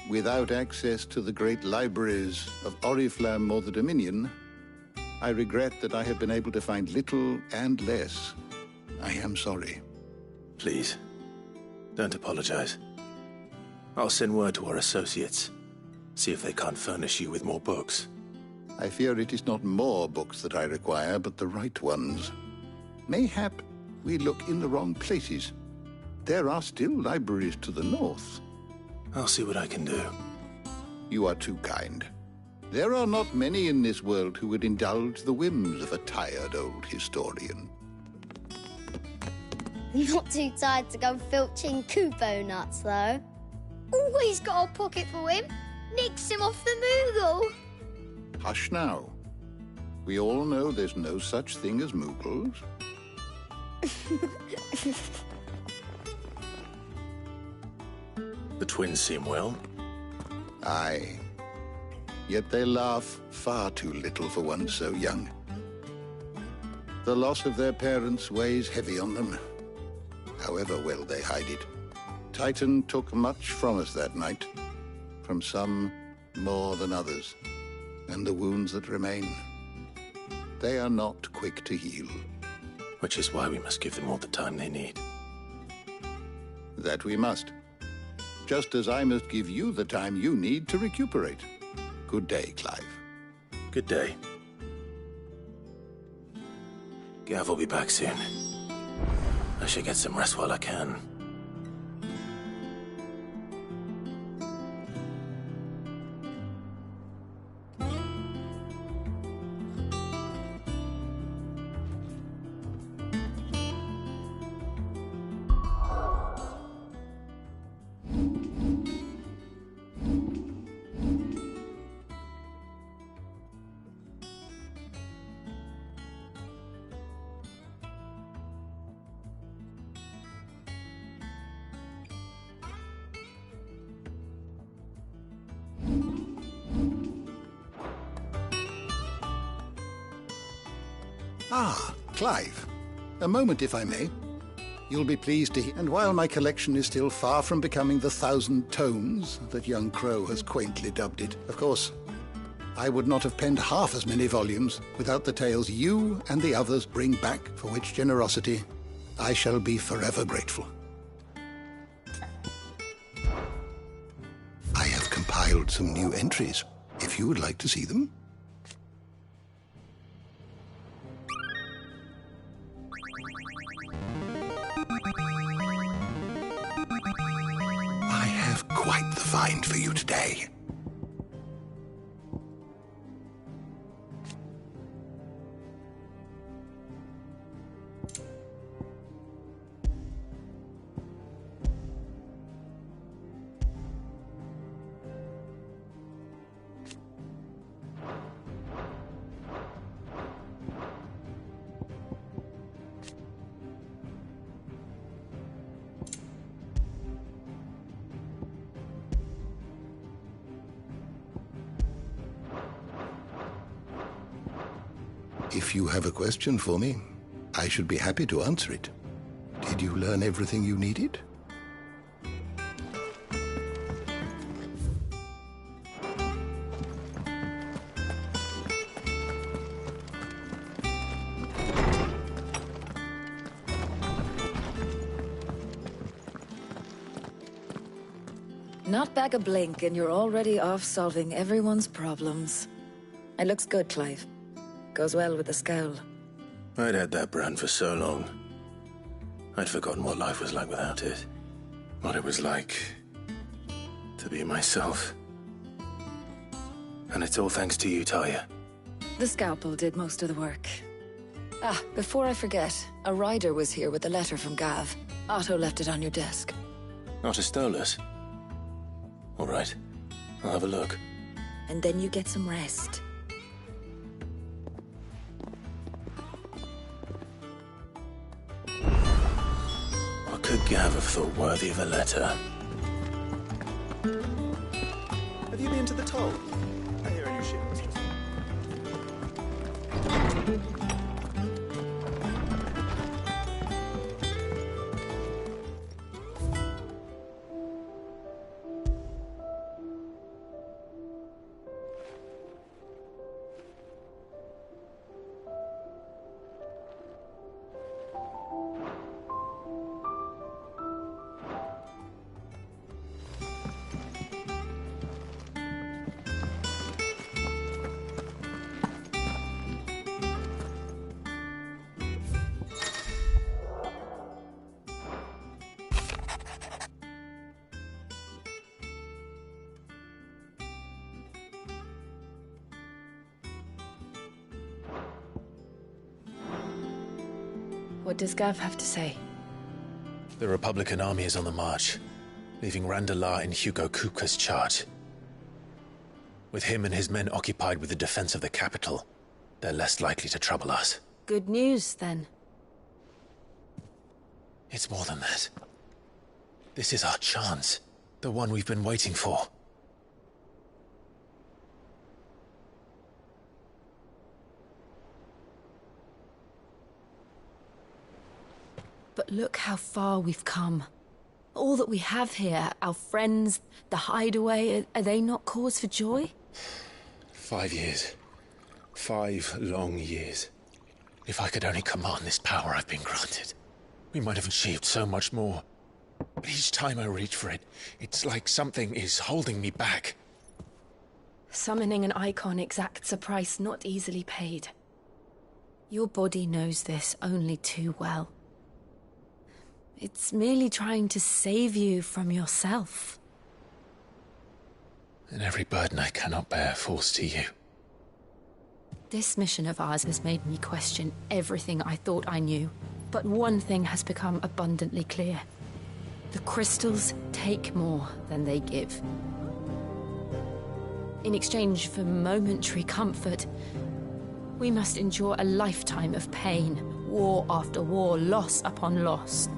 without access to the great libraries of Oriflamme or the Dominion, I regret that I have been able to find little and less. I am sorry. Please, don't apologize. I'll send word to our associates. See if they can't furnish you with more books. I fear it is not more books that I require, but the right ones. Mayhap we look in the wrong places. There are still libraries to the north. I'll see what I can do. You are too kind. There are not many in this world who would indulge the whims of a tired old historian. Not too tired to go filching Kupo nuts, though. Always got a pocket for him. Nicks him off the Moogle. Hush now. We all know there's no such thing as Moogles. The twins seem well. Aye. Yet they laugh far too little for one so young. The loss of their parents weighs heavy on them, however well they hide it. Titan took much from us that night, from some more than others, and the wounds that remain, they are not quick to heal. Which is why we must give them all the time they need. That we must. Just as I must give you the time you need to recuperate. Good day, Clive. Good day. Gav will be back soon. I should get some rest while I can. Ah, Clive. A moment, if I may. You'll be pleased to hear, and while my collection is still far from becoming the 1,000 tomes that young Crow has quaintly dubbed it, of course, I would not have penned half as many volumes without the tales you and the others bring back, for which generosity I shall be forever grateful. I have compiled some new entries, if you would like to see them. I have quite the find for you today. If you have a question for me, I should be happy to answer it. Did you learn everything you needed? Not back a blink and you're already off solving everyone's problems. It looks good, Clive. Goes well with the scowl. I'd had that brand for so long. I'd forgotten what life was like without it. What it was like to be myself. And it's all thanks to you, Talia. The scalpel did most of the work. Ah, before I forget, a rider was here with a letter from Gav. Otto left it on your desk. Otto stole us. All right, I'll have a look. And then you get some rest. What could Gav have thought worthy of a letter? Have you been to the toll? I hear a new ship was just... What does Gav have to say? The Republican army is on the march, leaving Randalar in Hugo Kupka's charge. With him and his men occupied with the defense of the capital, they're less likely to trouble us. Good news, then. It's more than that. This is our chance. The one we've been waiting for. But look how far we've come. All that we have here, our friends, the hideaway, are they not cause for joy? 5 years. 5 long years. If I could only command this power I've been granted, we might have achieved so much more. But each time I reach for it, it's like something is holding me back. Summoning an icon exacts a price not easily paid. Your body knows this only too well. It's merely trying to save you from yourself. And every burden I cannot bear falls to you. This mission of ours has made me question everything I thought I knew. But one thing has become abundantly clear. The crystals take more than they give. In exchange for momentary comfort, we must endure a lifetime of pain, war after war, loss upon loss.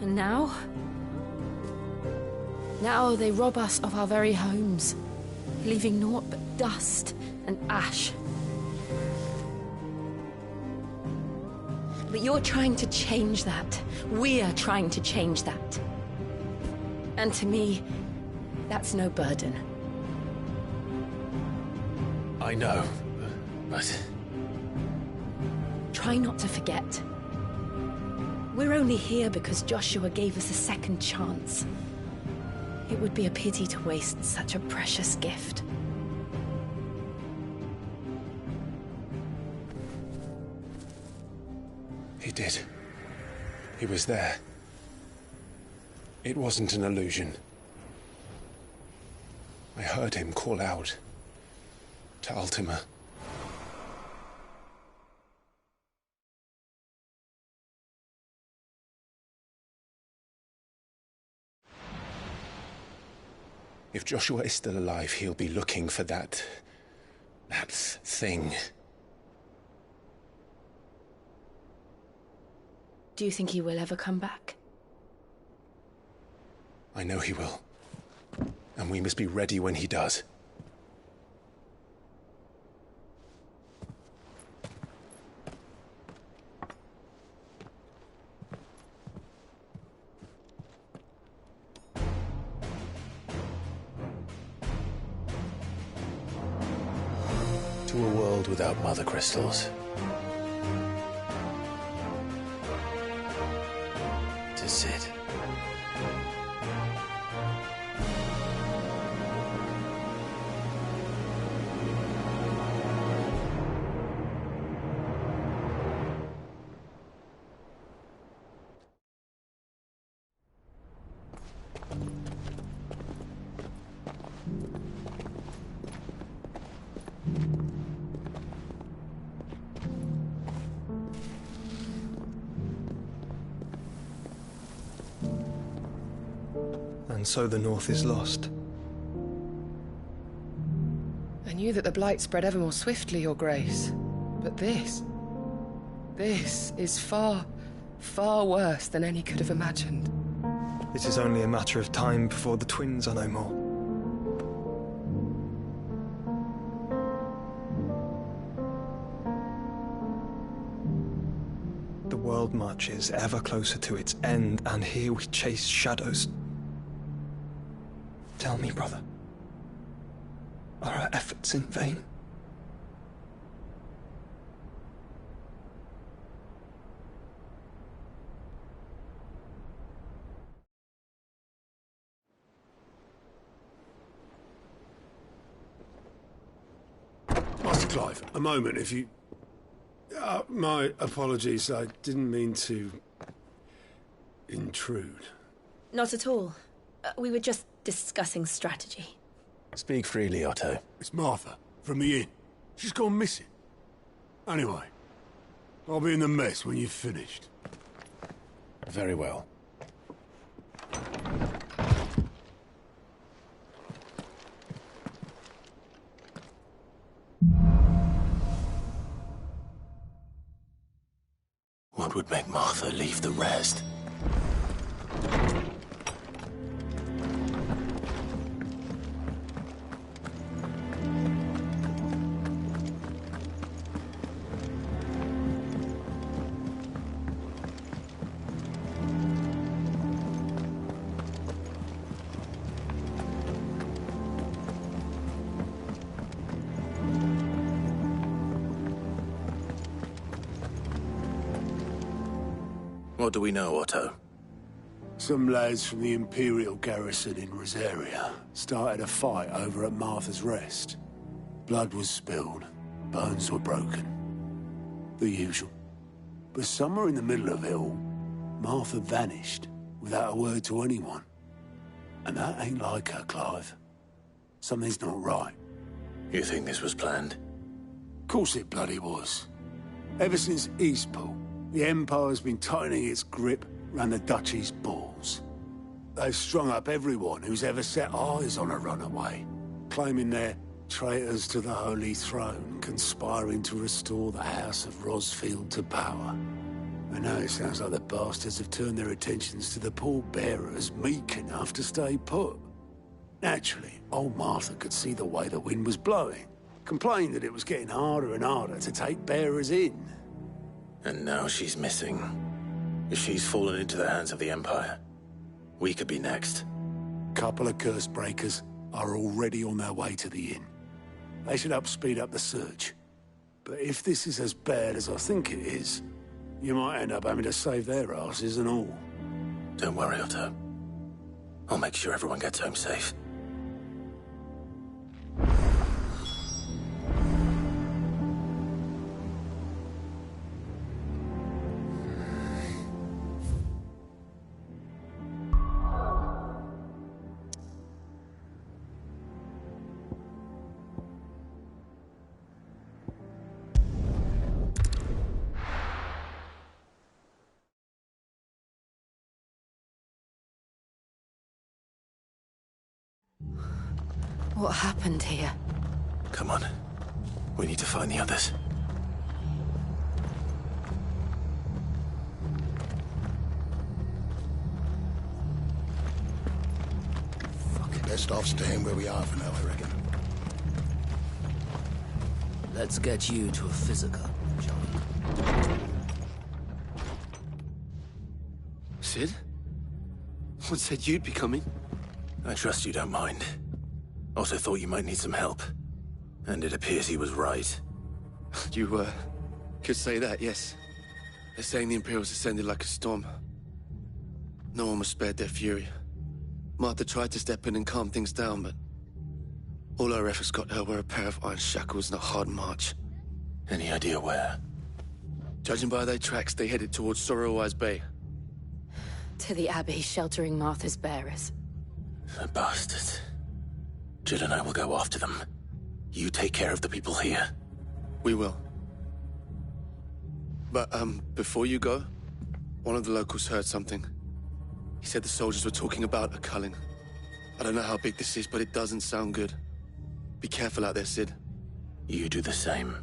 And now they rob us of our very homes, leaving naught but dust and ash. But you're trying to change that. We're trying to change that. And to me, that's no burden. I know, but... Try not to forget. We're only here because Joshua gave us a second chance. It would be a pity to waste such a precious gift. He did. He was there. It wasn't an illusion. I heard him call out to Ultima. If Joshua is still alive, he'll be looking for that thing. Do you think he will ever come back? I know he will. And we must be ready when he does. To a world without mother crystals. To Sid. And so the North is lost. I knew that the Blight spread ever more swiftly, Your Grace. But this is far, far worse than any could have imagined. It is only a matter of time before the twins are no more. The world marches ever closer to its end, and here we chase shadows. Tell me, brother, are our efforts in vain? Master Clive, a moment, if you... my apologies, I didn't mean to... intrude. Not at all. We were just discussing strategy. Speak freely, Otto. It's Martha, from the inn. She's gone missing. Anyway, I'll be in the mess when you've finished. Very well. What would make Martha leave the rest? What do we know, Otto? Some lads from the Imperial garrison in Rosaria started a fight over at Martha's Rest. Blood was spilled, bones were broken. The usual. But somewhere in the middle of it all, Martha vanished without a word to anyone. And that ain't like her, Clive. Something's not right. You think this was planned? Of course it bloody was. Ever since Eastpool, the Empire's been tightening its grip around the Duchy's balls. They've strung up everyone who's ever set eyes on a runaway, claiming they're traitors to the Holy Throne, conspiring to restore the House of Rosfield to power. And now it sounds like the bastards have turned their attentions to the pallbearers meek enough to stay put. Naturally, old Martha could see the way the wind was blowing, complained that it was getting harder and harder to take bearers in. And now she's missing. If she's fallen into the hands of the Empire, we could be next. Couple of curse breakers are already on their way to the inn. They should speed up the search. But if this is as bad as I think it is, you might end up having to save their asses and all. Don't worry, Otto. I'll make sure everyone gets home safe. What happened here? Come on. We need to find the others. Best off staying where we are for now, I reckon. Let's get you to a physical, shall we? Sid? What said you'd be coming? I trust you don't mind. Also thought you might need some help. And it appears he was right. You, could say that, yes. They're saying the Imperials ascended like a storm. No one was spared their fury. Martha tried to step in and calm things down, but all our efforts got her were a pair of iron shackles and a hard march. Any idea where? Judging by their tracks, they headed towards Sorrowwise Bay. To the Abbey, sheltering Martha's bearers. The bastards. Jill and I will go after them. You take care of the people here. We will. But, before you go, one of the locals heard something. He said the soldiers were talking about a culling. I don't know how big this is, but it doesn't sound good. Be careful out there, Sid. You do the same.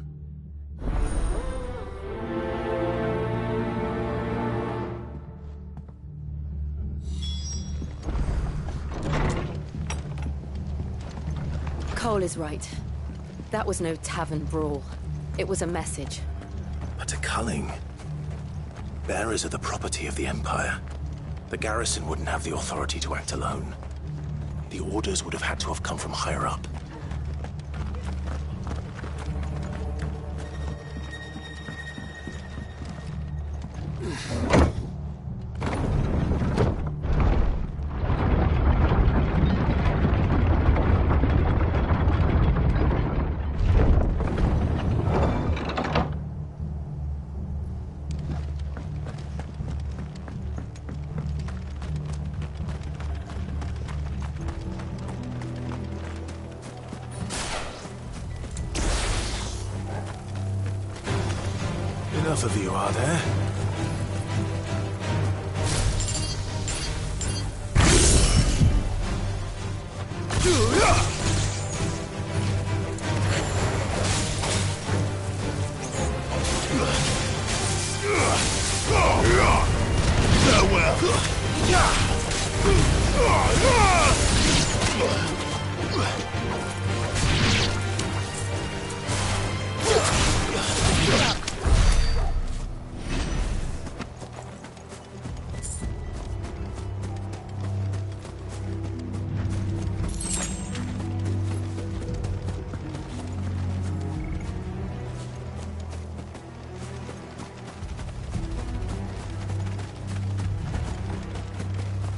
Cole is right. That was no tavern brawl. It was a message. But a culling? Bearers are the property of the Empire. The garrison wouldn't have the authority to act alone. The orders would have had to have come from higher up. enough of you, are there?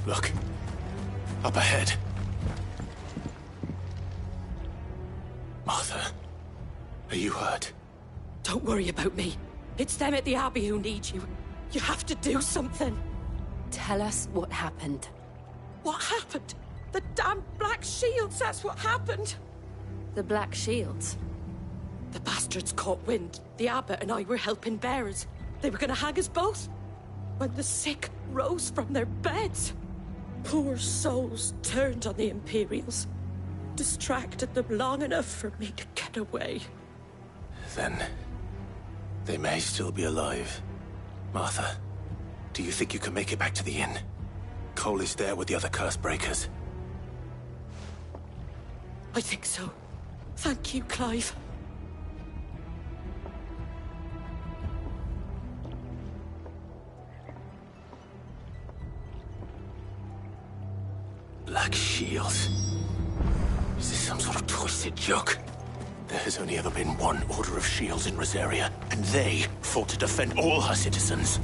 Look. Up ahead. Martha, are you hurt? Don't worry about me. It's them at the Abbey who need you. You have to do something. Tell us what happened. What happened? The damn Black Shields, that's what happened. The Black Shields? The bastards caught wind. The Abbot and I were helping bearers. They were gonna hang us both. When the sick rose from their beds, poor souls turned on the Imperials. Distracted them long enough for me to get away. Then they may still be alive. Martha, do you think you can make it back to the inn? Cole is there with the other curse breakers. I think so. Thank you, Clive. Black Shields. Is this some sort of twisted joke? There has only ever been one Order of Shields in Rosaria, and they fought to defend all her citizens.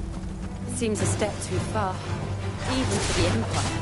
Seems a step too far, even for the Empire.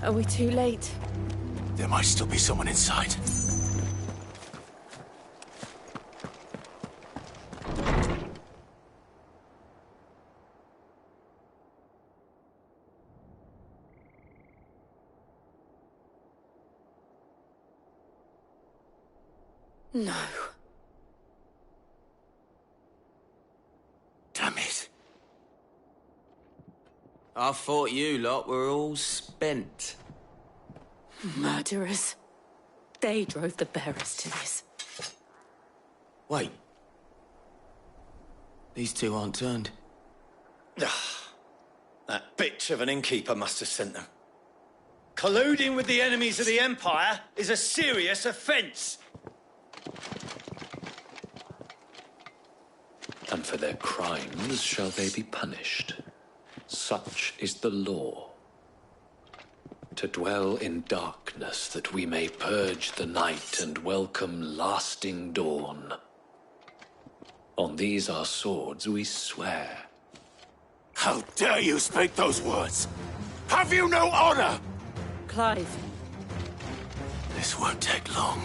Are we too late? There might still be someone inside. No. Damn it. I thought you lot were all spent. Murderers. They drove the bearers to this. Wait. These two aren't turned. That bitch of an innkeeper must have sent them. Colluding with the enemies of the Empire is a serious offence. And for their crimes shall they be punished. Such is the law. To dwell in darkness that we may purge the night and welcome lasting dawn. On these our swords we swear. How dare you speak those words? Have you no honor? Clive. This won't take long.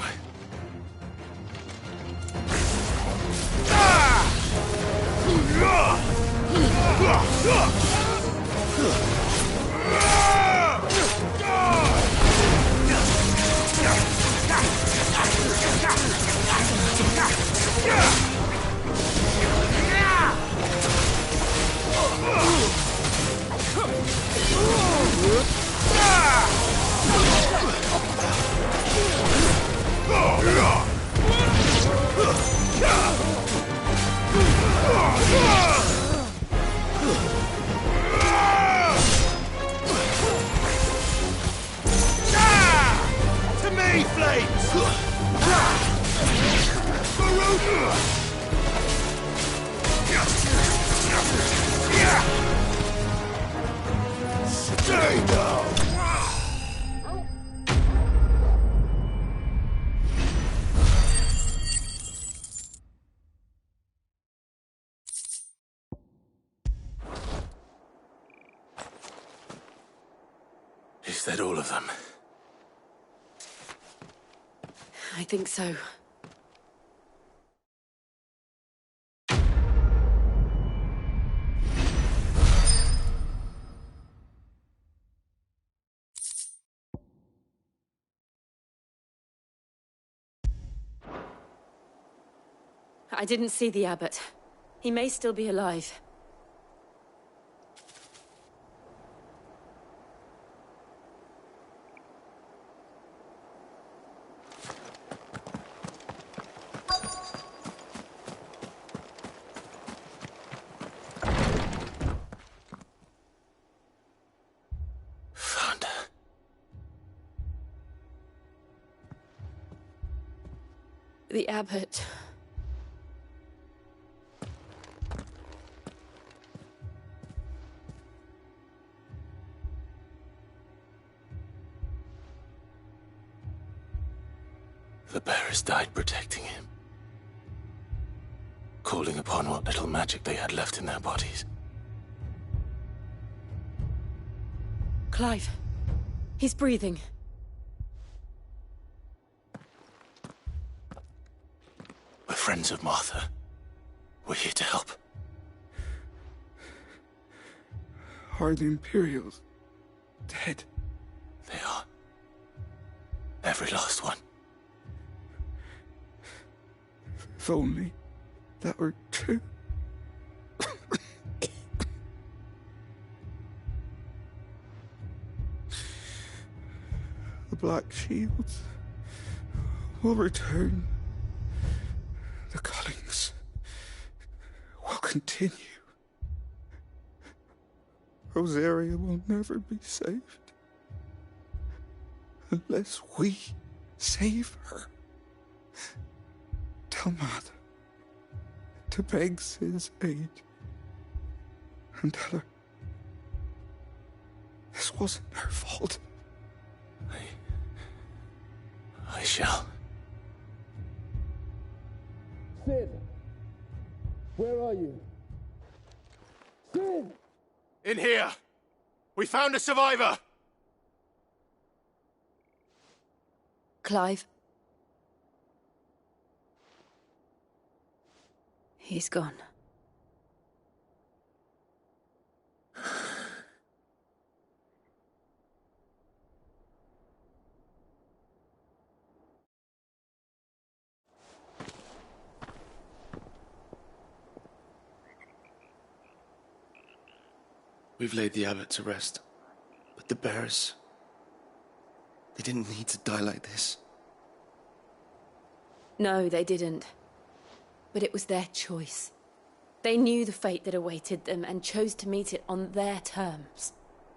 Stay down! Is that all of them? I think so. I didn't see the abbot. He may still be alive. The abbot. The bearers died protecting him, calling upon what little magic they had left in their bodies. Clive. He's breathing. We're friends of Martha. We're here to help. Are the Imperials dead? They are. Every last one. If only that were true. The Black Shields will return. The cullings will continue. Rosaria will never be saved unless we save her. Tell Mother to beg Sid's aid and tell her this wasn't her fault. I shall. Sid! Where are you? Sid! In here! We found a survivor! Clive. He's gone. We've laid the abbot to rest. But the bearers... they didn't need to die like this. No, they didn't. But it was their choice. They knew the fate that awaited them and chose to meet it on their terms,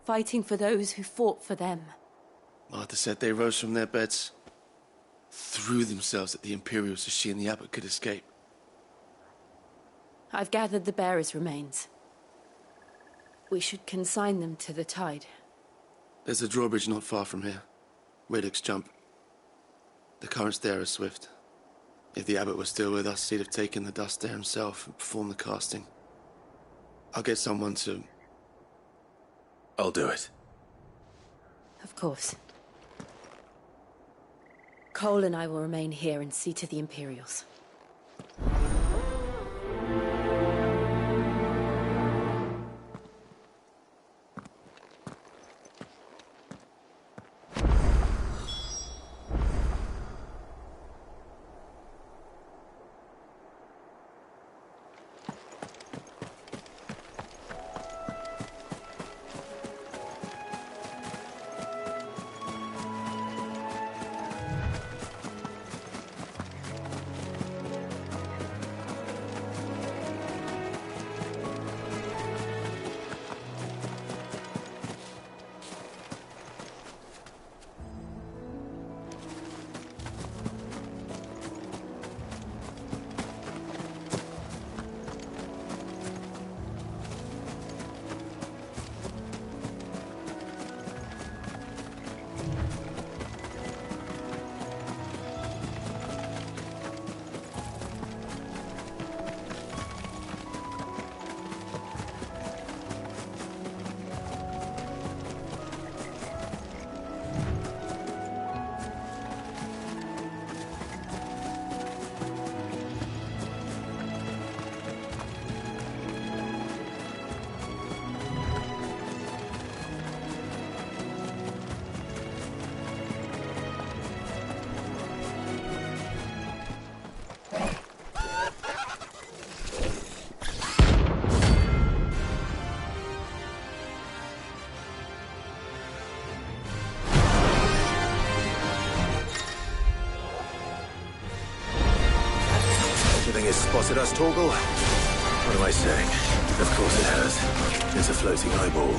fighting for those who fought for them. Martha said they rose from their beds, threw themselves at the Imperials so she and the abbot could escape. I've gathered the bearers' remains. We should consign them to the tide. There's a drawbridge not far from here. Radix Jump. The currents there are swift. If the abbot was still with us, he'd have taken the dust there himself and performed the casting. I'll get someone to... I'll do it. Of course. Cole and I will remain here and see to the Imperials. spotted us, Torgal? What am I saying? Of course it has. It's a floating eyeball.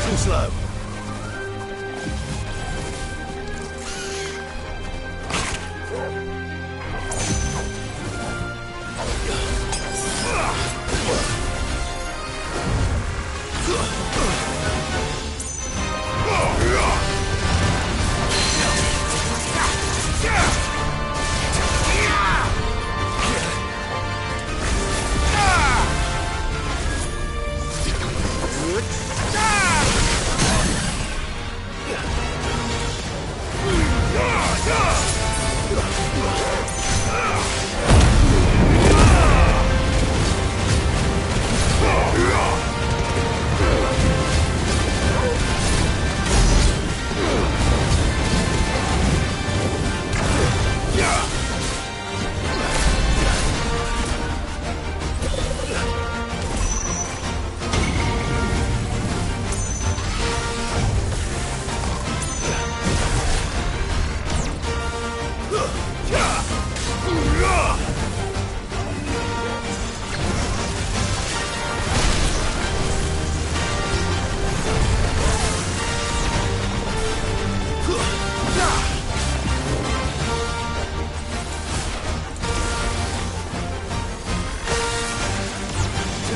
Too slow.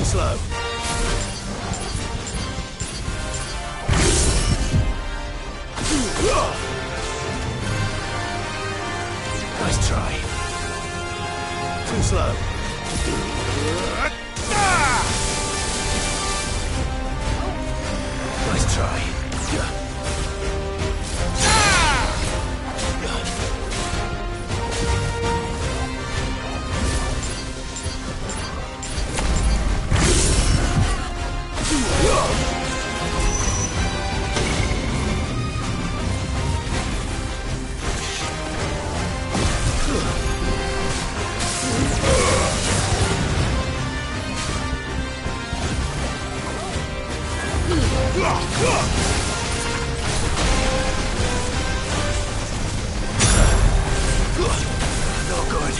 Slow. Nice try. Too slow. Nice try. No good.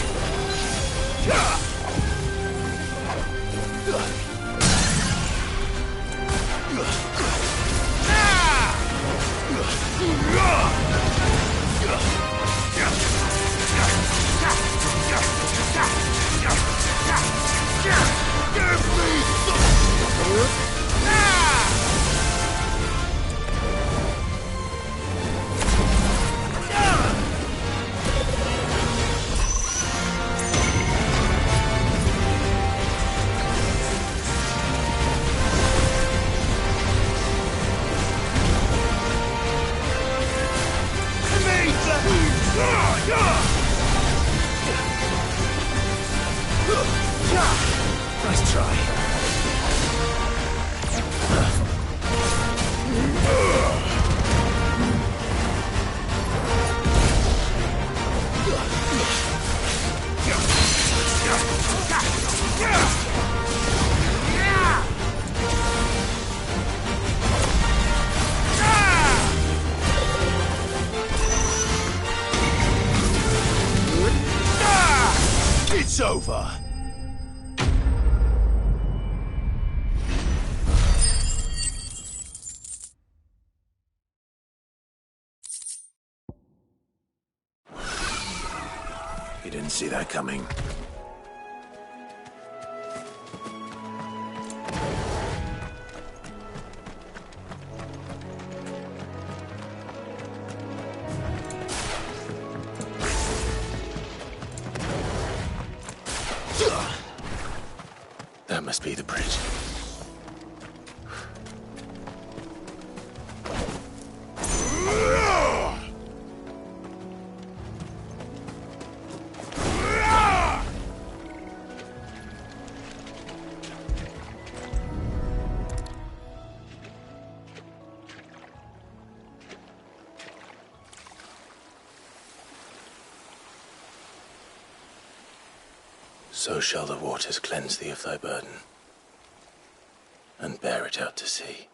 Nice try. It's over. You didn't see that coming. That must be the bridge. So shall the waters cleanse thee of thy burden, and bear it out to sea.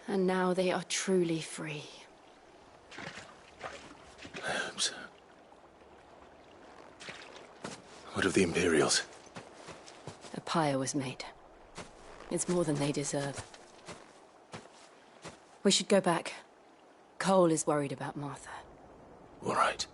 And now they are truly free. I hope so. What of the Imperials? A pyre was made. It's more than they deserve. We should go back. Cole is worried about Martha. All right.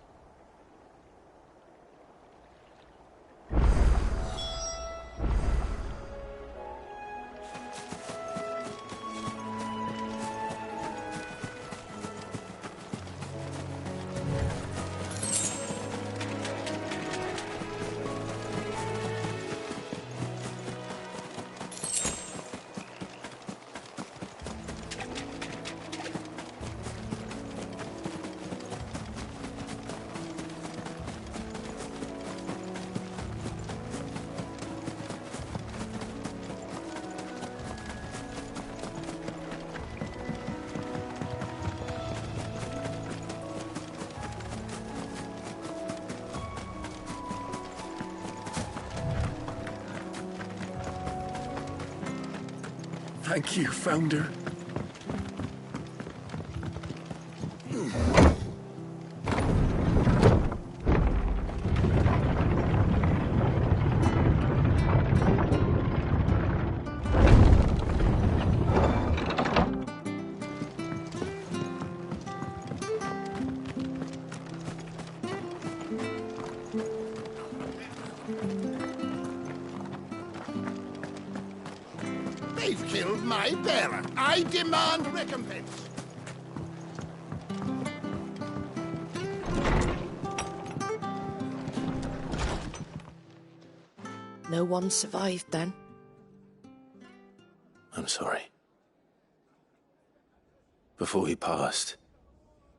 Thank you, Founder. They've killed my bearer. I demand recompense. No one survived then? I'm sorry. Before he passed,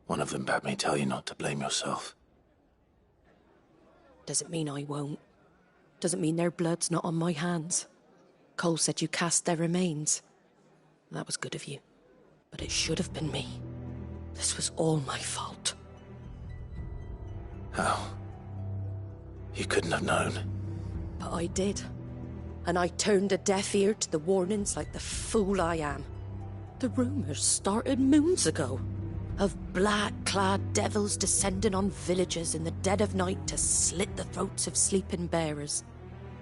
one of them bade me tell you not to blame yourself. Doesn't mean I won't. Doesn't mean their blood's not on my hands. Cole said you cast their remains. That was good of you. But it should have been me. This was all my fault. How? You couldn't have known. But I did. And I turned a deaf ear to the warnings like the fool I am. The rumours started moons ago. Of black-clad devils descending on villages in the dead of night to slit the throats of sleeping bearers.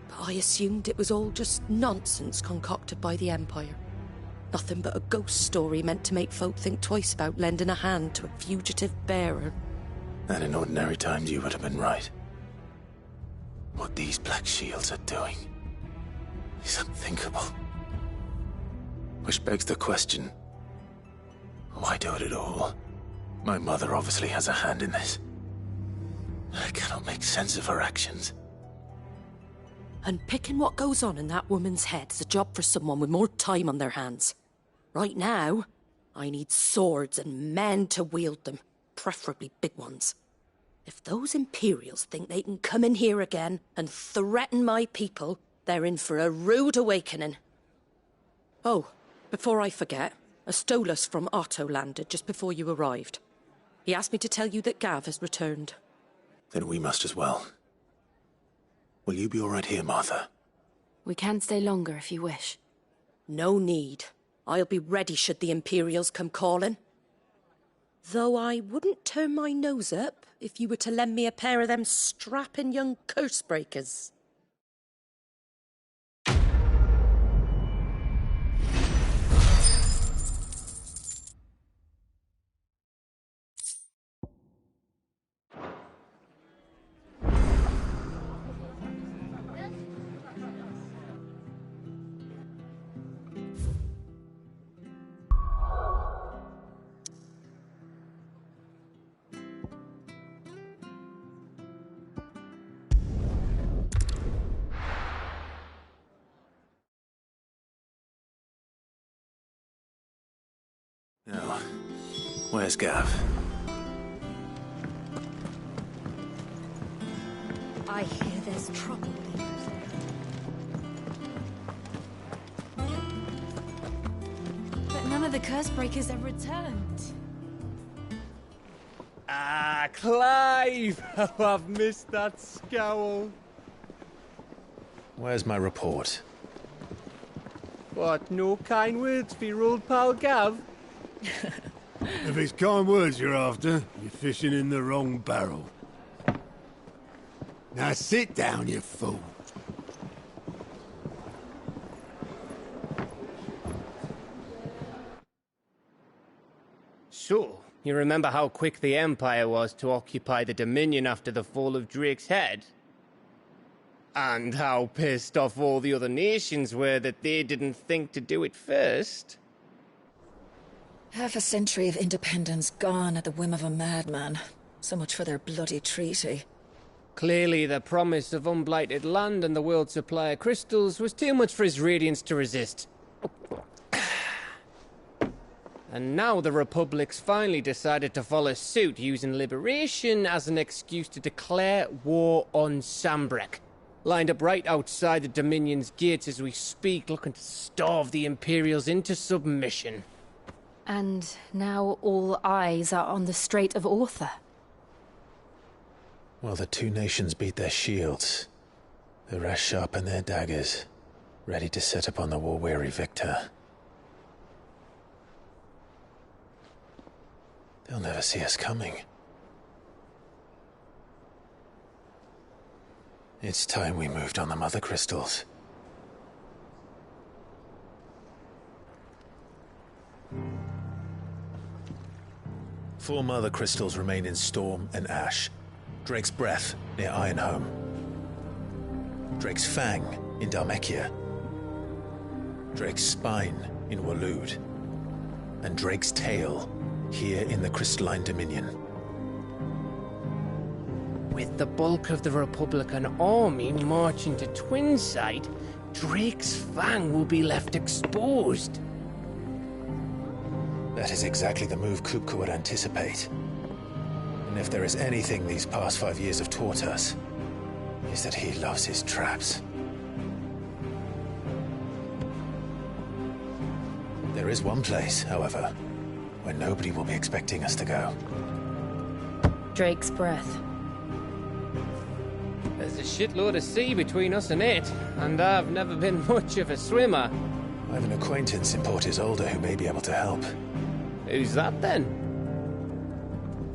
But I assumed it was all just nonsense concocted by the Empire. Nothing but a ghost story meant to make folk think twice about lending a hand to a fugitive bearer. And in ordinary times you would have been right. What these Black Shields are doing is unthinkable. Which begs the question, why do it at all? My mother obviously has a hand in this. I cannot make sense of her actions. And picking what goes on in that woman's head is a job for someone with more time on their hands. Right now, I need swords and men to wield them, preferably big ones. If those Imperials think they can come in here again and threaten my people, they're in for a rude awakening. Oh, before I forget, a Stolas from Otto landed just before you arrived. He asked me to tell you that Gav has returned. Then we must as well. Will you be all right here, Martha? We can stay longer if you wish. No need. I'll be ready should the Imperials come calling. Though I wouldn't turn my nose up if you were to lend me a pair of them strapping young curse breakers. Now, where's Gav? I hear there's trouble. But none of the curse breakers have returned. Ah, Clive! Oh, I've missed that scowl. Where's my report? What, no kind words for your old pal Gav? If it's kind words you're after, you're fishing in the wrong barrel. Now sit down, you fool. So, you remember how quick the Empire was to occupy the Dominion after the fall of Drake's head? And how pissed off all the other nations were that they didn't think to do it first? Half a century of independence gone at the whim of a madman. So much for their bloody treaty. Clearly, the promise of unblighted land and the world's supply of crystals was too much for his radiance to resist. And now the Republic's finally decided to follow suit, using liberation as an excuse to declare war on Sambrek. Lined up right outside the Dominion's gates as we speak, looking to starve the Imperials into submission. And now all eyes are on the Strait of Author. Well, the two nations beat their shields. The rest sharpen their daggers, ready to set upon the war-weary victor. They'll never see us coming. It's time we moved on the Mother Crystals. Four Mother Crystals remain in Storm and Ash. Drake's Breath near Ironhome. Drake's Fang in Dhalmekia. Drake's Spine in Waloed. And Drake's Tail here in the Crystalline Dominion. With the bulk of the Republican army marching to Twinside, Drake's Fang will be left exposed. That is exactly the move Kupka would anticipate. And if there is anything these past 5 years have taught us, is that he loves his traps. There is one place, however, where nobody will be expecting us to go. Drake's Breath. There's a shitload of sea between us and it, and I've never been much of a swimmer. I have an acquaintance in Port Isolde who may be able to help. Who's that then?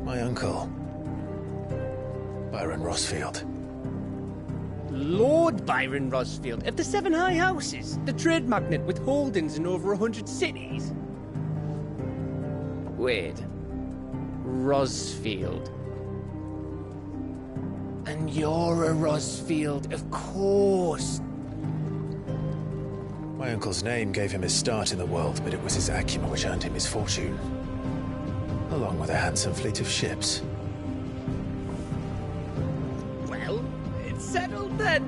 My uncle, Byron Rosfield. Lord Byron Rosfield of the Seven High Houses, the trade magnate with holdings in over 100 cities. Wait, Rosfield. And you're a Rosfield, of course. My uncle's name gave him his start in the world, but it was his acumen which earned him his fortune. Along with a handsome fleet of ships. Well, it's settled then.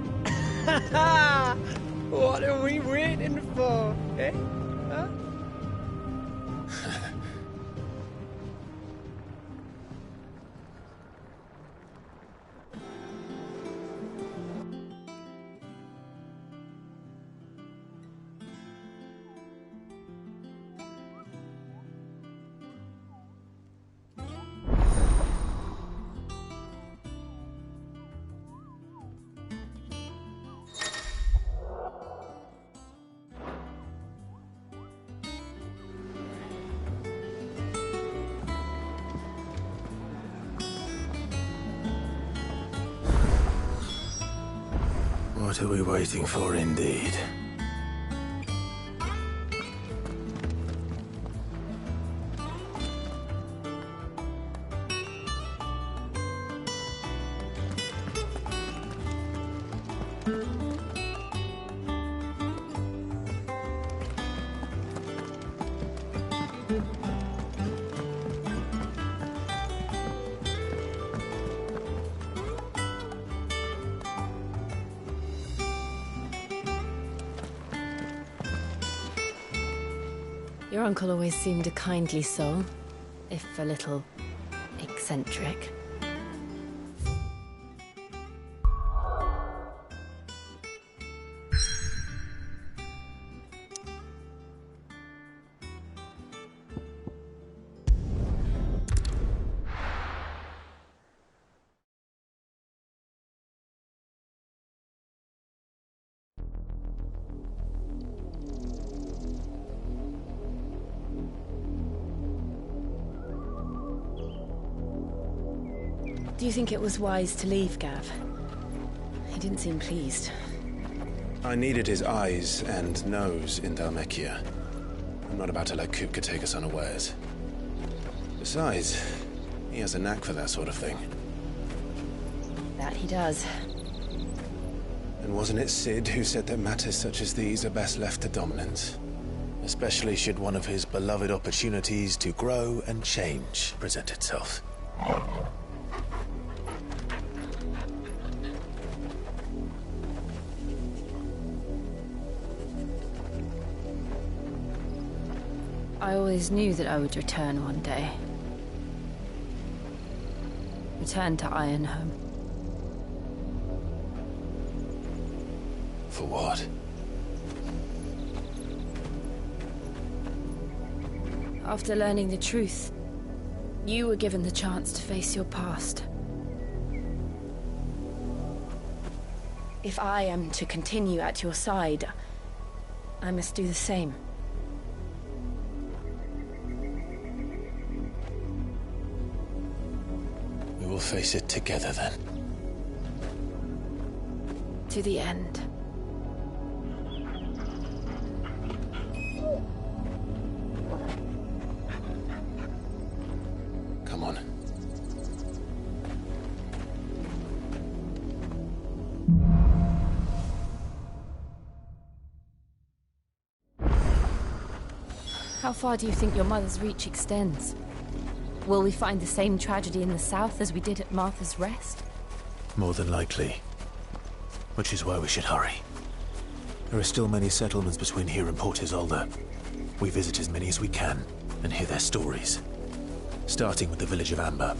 What are we waiting for, eh? Huh? What are we waiting for, indeed? Your uncle always seemed a kindly soul, if a little eccentric. Do you think it was wise to leave, Gav? He didn't seem pleased. I needed his eyes and nose in Dhalmekia. I'm not about to let Kupka take us unawares. Besides, he has a knack for that sort of thing. That he does. And wasn't it Sid who said that matters such as these are best left to dominance? Especially should one of his beloved opportunities to grow and change present itself. I always knew that I would return one day. Return to Ironhome. For what? After learning the truth, you were given the chance to face your past. If I am to continue at your side, I must do the same. We will face it together then. To the end. Come on. How far do you think your mother's reach extends? Will we find the same tragedy in the south as we did at Martha's Rest? More than likely. Which is why we should hurry. There are still many settlements between here and Port Isolde. We visit as many as we can and hear their stories. Starting with the village of Amber.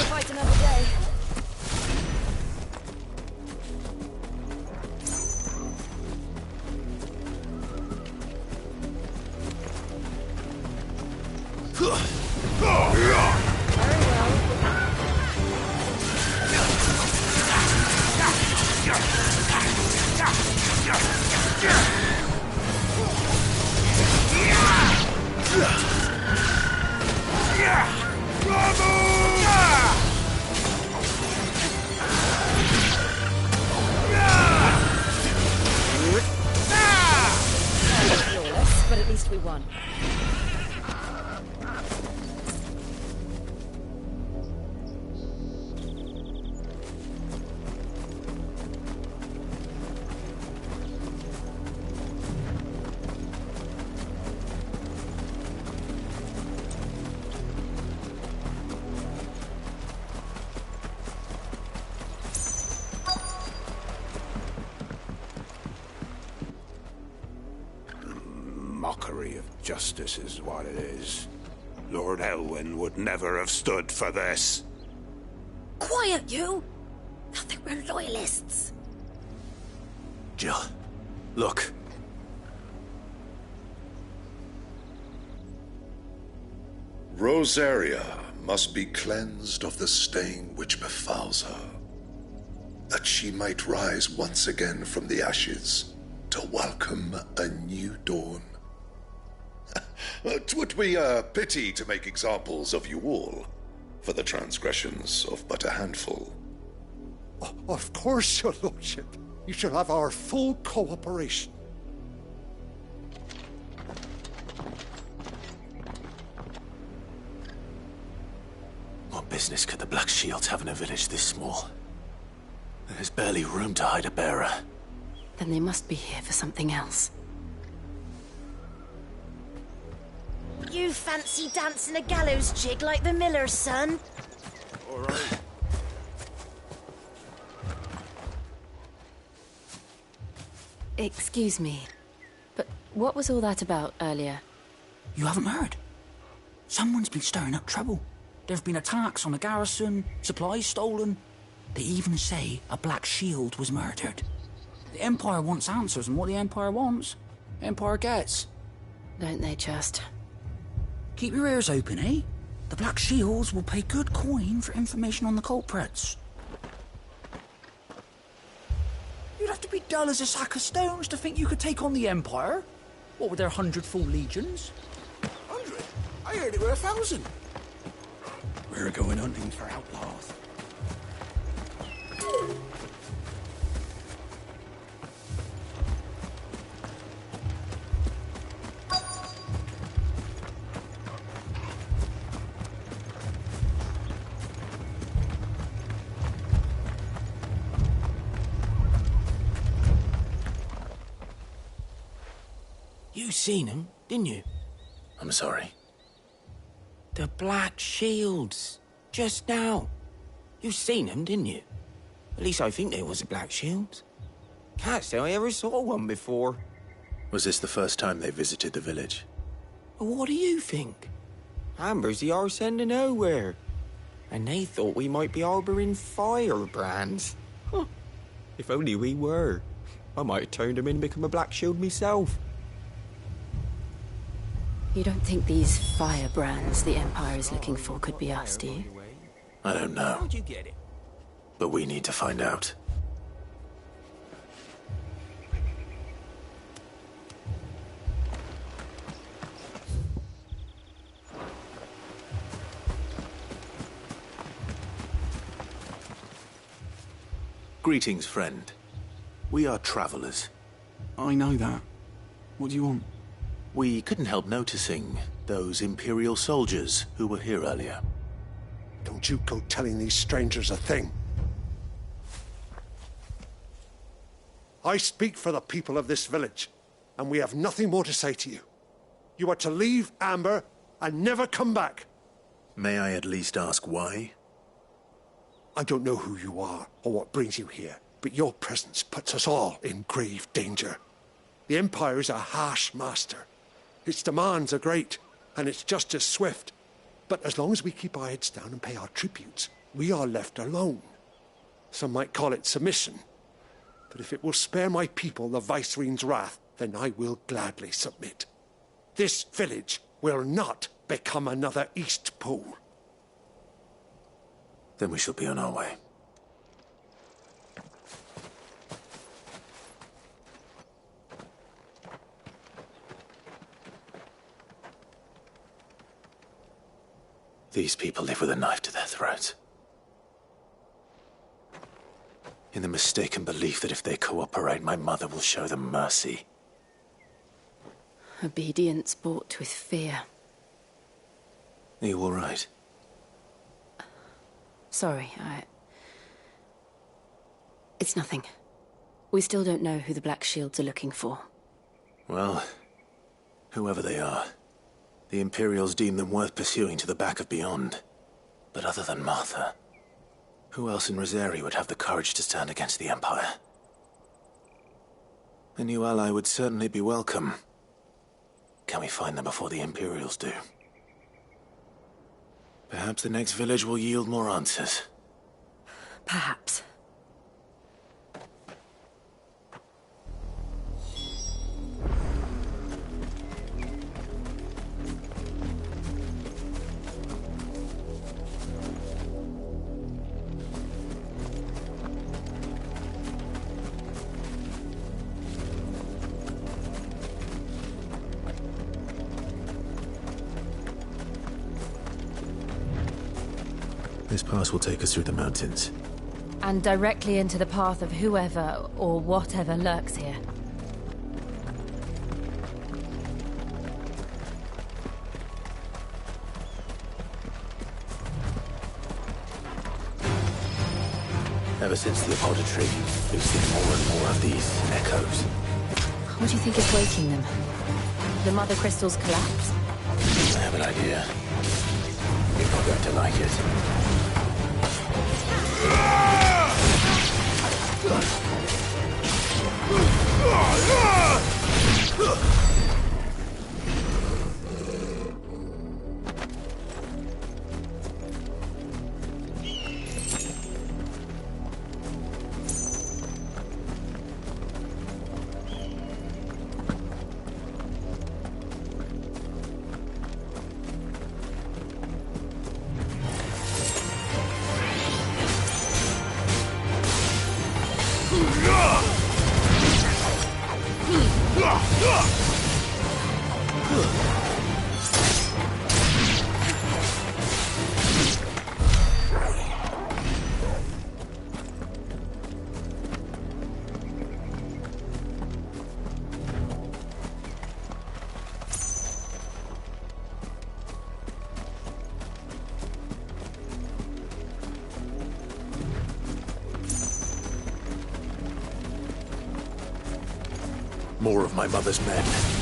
Fight another day. But at least we won. Mockery of justice is what it is. Lord Elwyn would never have stood for this. Quiet, you! Nothing, we're loyalists. Jill, look. Rosaria must be cleansed of the stain which befouls her, that she might rise once again from the ashes to welcome a new dawn. 'Twould be a pity to make examples of you all, for the transgressions of but a handful. Of course, your lordship. You shall have our full cooperation. What business could the Black Shields have in a village this small? There's barely room to hide a bearer. Then they must be here for something else. You fancy dancing a gallows jig like the miller's son? All right. Excuse me, but what was all that about earlier? You haven't heard? Someone's been stirring up trouble. There have been attacks on the garrison, supplies stolen. They even say a Black Shield was murdered. The Empire wants answers, and what the Empire wants, Empire gets. Don't they just? Keep your ears open, eh? The Black Shields will pay good coin for information on the culprits. You'd have to be dull as a sack of stones to think you could take on the Empire. What with their 100 full legions? 100? I heard it were 1,000. We're going hunting for outlaws. You seen him, didn't you? I'm sorry. The Black Shields. Just now. You seen them, didn't you? At least I think there was a Black Shield. Can't say I ever saw one before. Was this the first time they visited the village? Well, what do you think? Amber's the arse end of nowhere. And they thought we might be harbouring firebrands. Huh. If only we were. I might have turned them in and become a Black Shield myself. You don't think these firebrands the Empire is looking for could be us, do you? I don't know. How'd you get it? But we need to find out. Greetings, friend. We are travelers. I know that. What do you want? We couldn't help noticing those Imperial soldiers who were here earlier. Don't you go telling these strangers a thing. I speak for the people of this village, and we have nothing more to say to you. You are to leave Amber and never come back. May I at least ask why? I don't know who you are or what brings you here, but your presence puts us all in grave danger. The Empire is a harsh master. Its demands are great, and its justice swift. But as long as we keep our heads down and pay our tributes, we are left alone. Some might call it submission. But if it will spare my people the Viceroy's wrath, then I will gladly submit. This village will not become another Eastpool. Then we shall be on our way. These people live with a knife to their throats. In the mistaken belief that if they cooperate, my mother will show them mercy. Obedience bought with fear. Are you all right? Sorry, It's nothing. We still don't know who the Black Shields are looking for. Well, whoever they are, the Imperials deem them worth pursuing to the back of beyond. But other than Martha, who else in Rosari would have the courage to stand against the Empire? A new ally would certainly be welcome. Can we find them before the Imperials do? Perhaps the next village will yield more answers. Perhaps. This pass will take us through the mountains. And directly into the path of whoever or whatever lurks here. Ever since the apothecary, we've seen more and more of these echoes. What do you think is waking them? The Mother Crystal's collapse? I have an idea. You're not going to like it. More of my mother's men.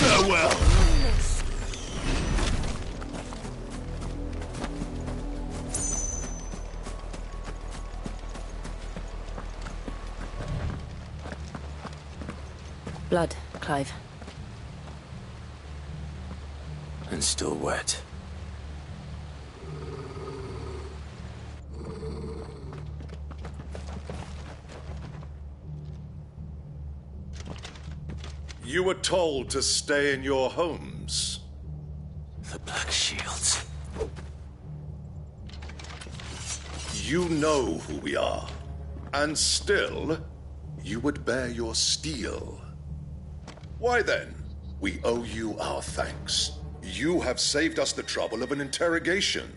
Farewell. Blood, Clive. And still wet. You were told to stay in your homes. The Black Shields. You know who we are. And still, you would bear your steel. Why then, we owe you our thanks. You have saved us the trouble of an interrogation.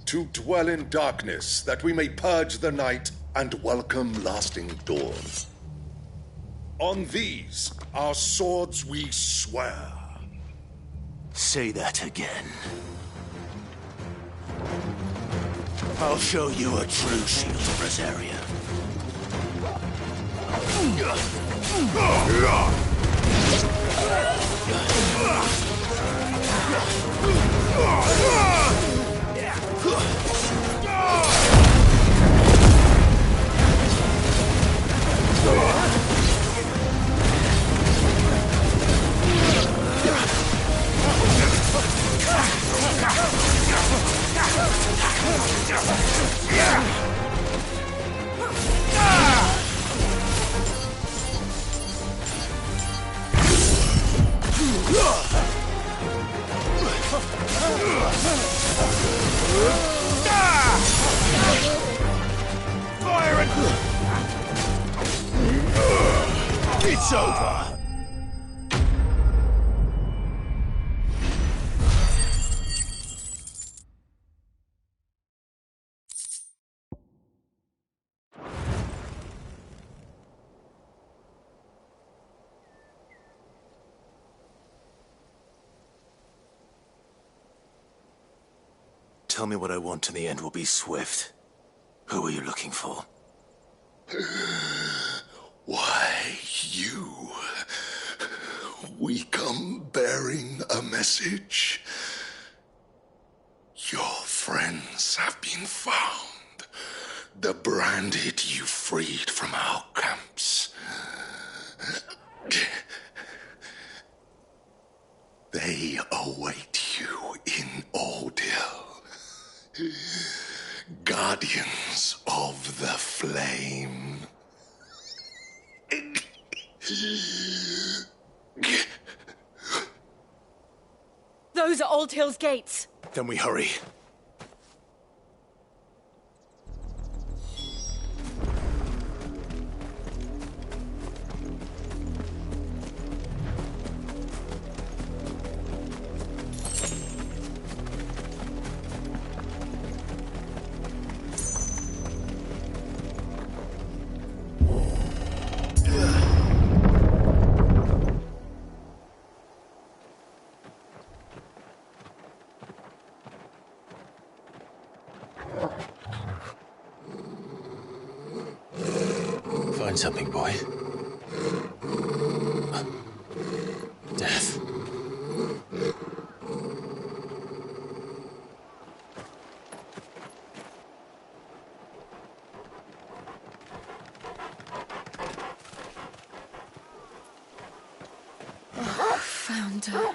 To dwell in darkness, that we may purge the night and welcome lasting dawn. On these, our swords we swear. Say that again. I'll show you a true shield of Rosaria. Fire it! It's over. Tell me what I want and the end will be swift. Who are you looking for? Why, you. We come bearing a message. Your friends have been found. The branded you freed from our camps. They await you in Ordeal. Guardians of the Flame. Those are Old Hill's gates. Then we hurry. find something, boy. Death. Oh, found her.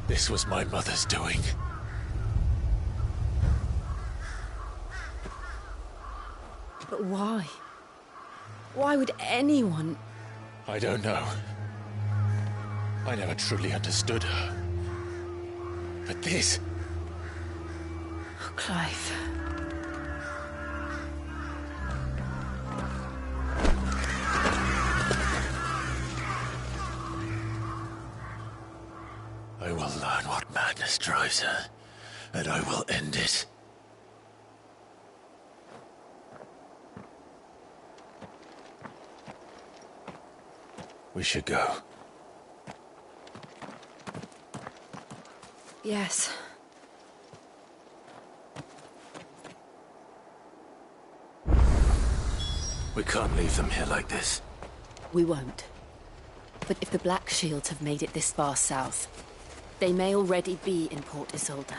This was my mother's doing. But why? Why would anyone... I don't know. I never truly understood her. But this... Oh, Clive. I will learn what madness drives her, and I will end it. We should go. Yes. We can't leave them here like this. We won't. But if the Black Shields have made it this far south, they may already be in Port Isolde.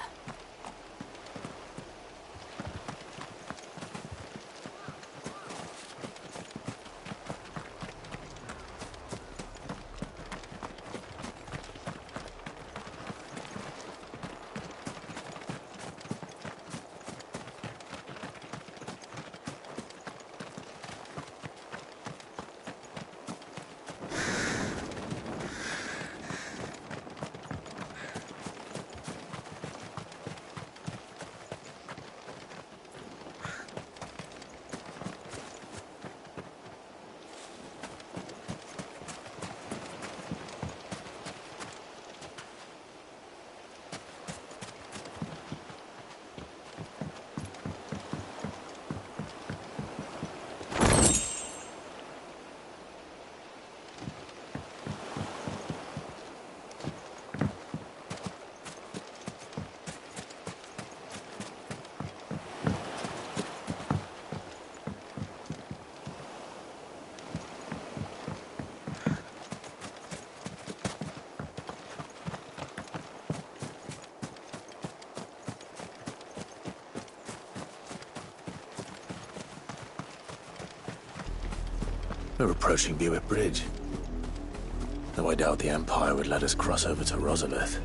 We're approaching Buick Bridge. Though I doubt the Empire would let us cross over to Rosalith.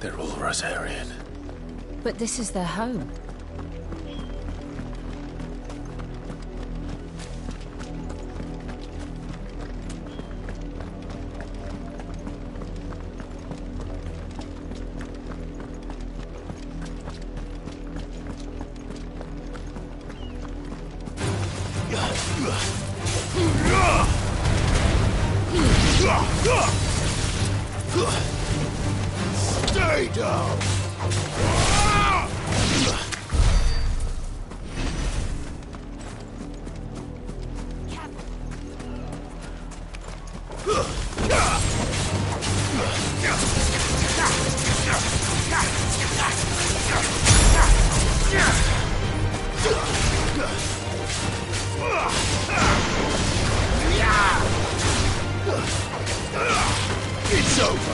They're all Rosarian. But this is their home. Stay down! It's over!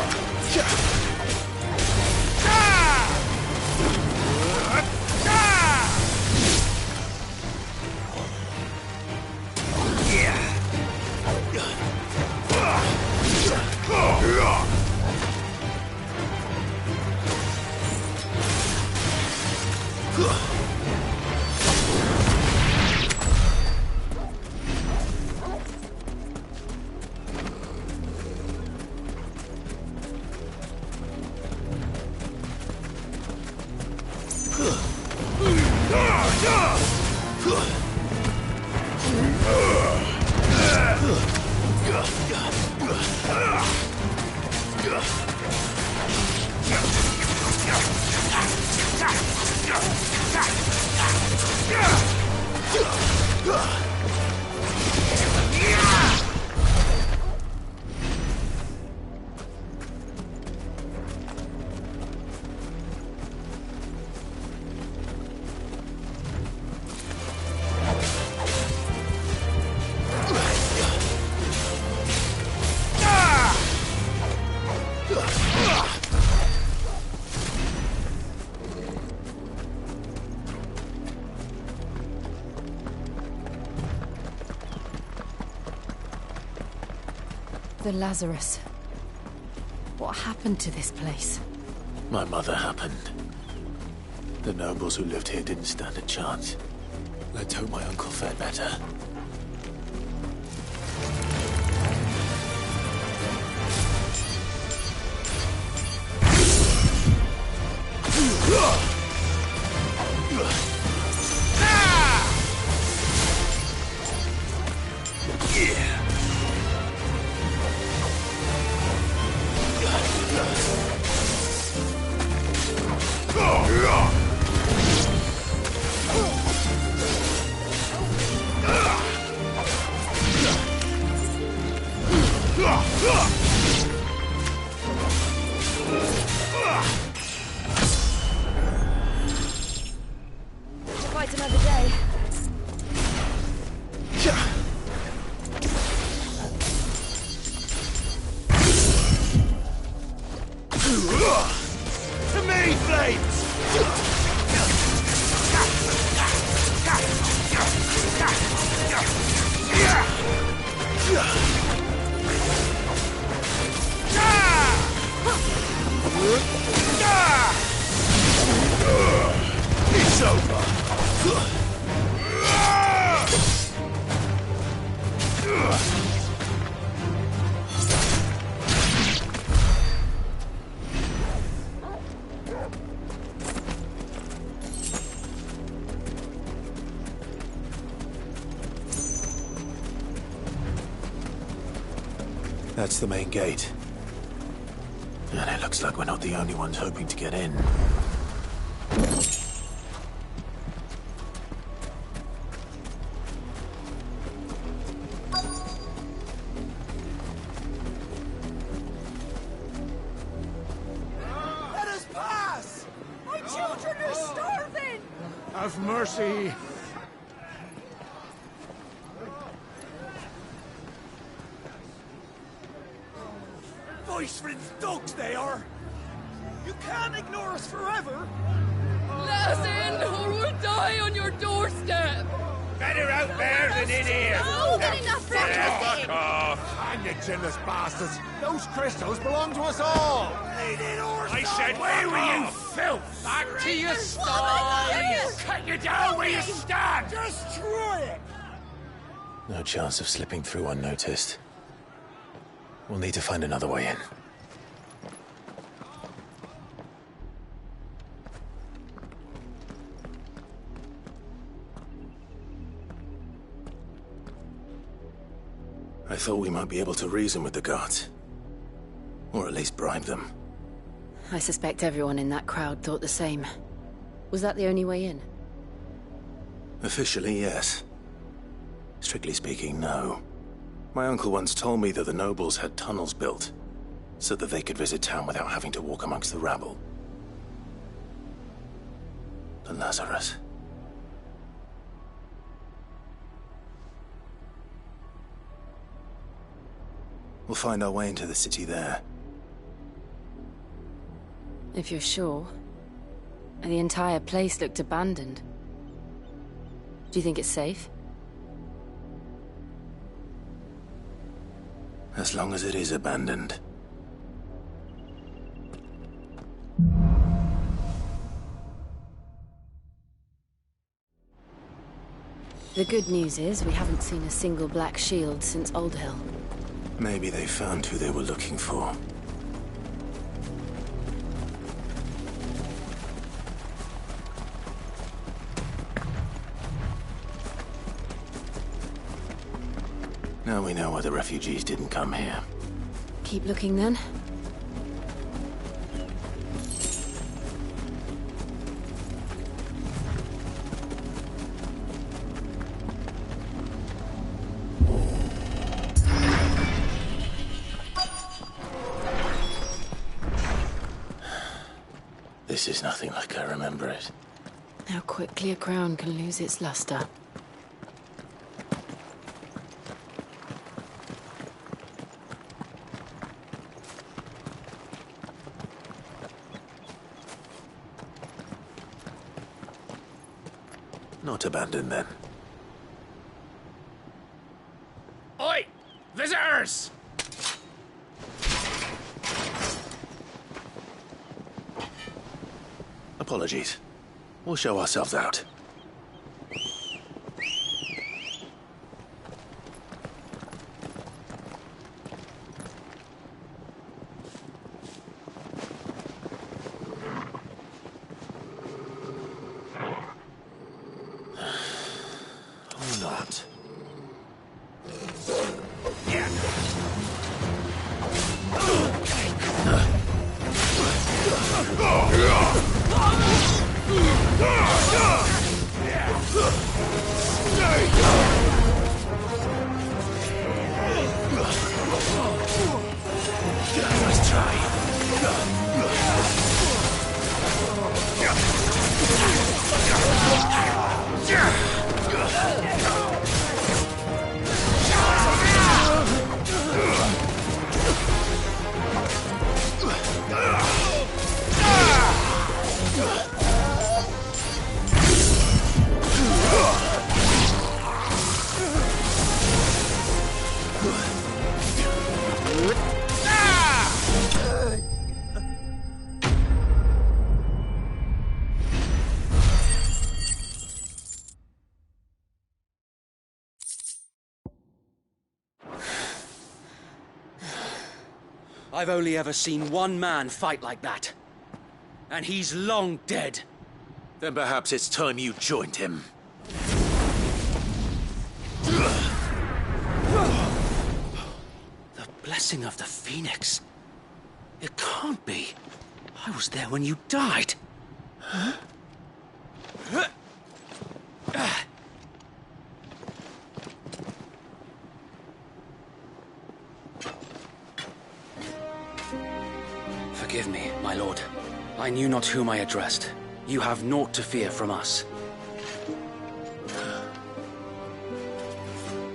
The Lazarus. What happened to this place? My mother happened. The nobles who lived here didn't stand a chance. Let's hope my uncle fared better. Quite another day. To me, flames! It's over. That's the main gate. And it looks like we're not the only ones hoping to get in. Let us pass! My children are starving! Have mercy. Voice-ridden dogs they are! You can't ignore us forever! Let us in, or we'll die on your doorstep! Better out there than in here! More than enough for Fuck off! Hang you chinless bastards! Those crystals belong to us all! I said, where were you, filth? Back to your sties! Cut you down where you stand! Destroy it! No chance of slipping through unnoticed. We'll need to find another way in. I thought we might be able to reason with the guards. Or at least bribe them. I suspect everyone in that crowd thought the same. Was that the only way in? Officially, yes. Strictly speaking, no. My uncle once told me that the nobles had tunnels built, so that they could visit town without having to walk amongst the rabble. The Lazarus. We'll find our way into the city there. If you're sure. And the entire place looked abandoned. Do you think it's safe? As long as it is abandoned. The good news is we haven't seen a single black shield since Old Hill. Maybe they found who they were looking for. Now we know why the refugees didn't come here. Keep looking then. This is nothing like I remember it. How quickly a crown can lose its luster. Not abandoned, then. Oi! Visitors! Apologies. We'll show ourselves out. Or not. Nice try. I've only ever seen one man fight like that. And he's long dead. Then perhaps it's time you joined him. The blessing of the Phoenix. It can't be. I was there when you died. Huh? Forgive me, my lord. I knew not whom I addressed. You have naught to fear from us.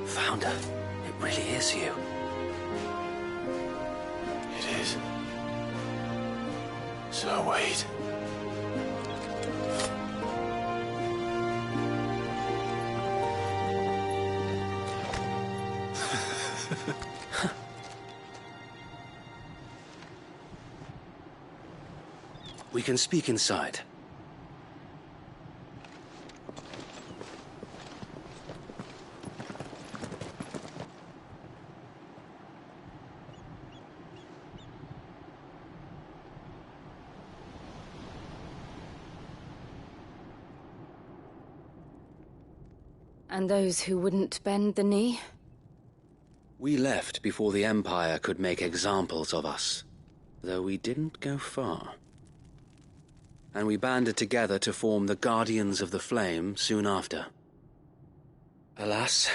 Founder, it really is you. It is. So wait. We can speak inside. And those who wouldn't bend the knee? We left before the Empire could make examples of us, though we didn't go far. And we banded together to form the Guardians of the Flame soon after. Alas,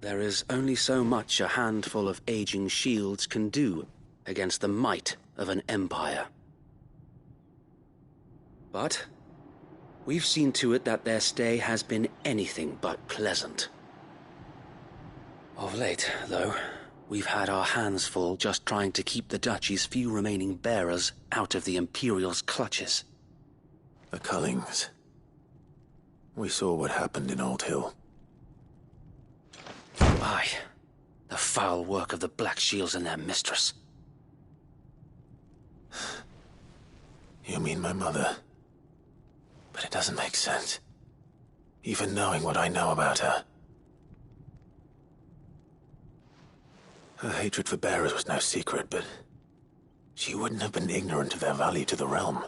there is only so much a handful of aging shields can do against the might of an empire. But we've seen to it that their stay has been anything but pleasant. Of late, though, we've had our hands full just trying to keep the Duchy's few remaining bearers out of the Imperial's clutches. The Cullings. We saw what happened in Old Hill. Aye. The foul work of the Black Shields and their mistress. You mean my mother? But it doesn't make sense. Even knowing what I know about her. Her hatred for bearers was no secret, but she wouldn't have been ignorant of their value to the realm.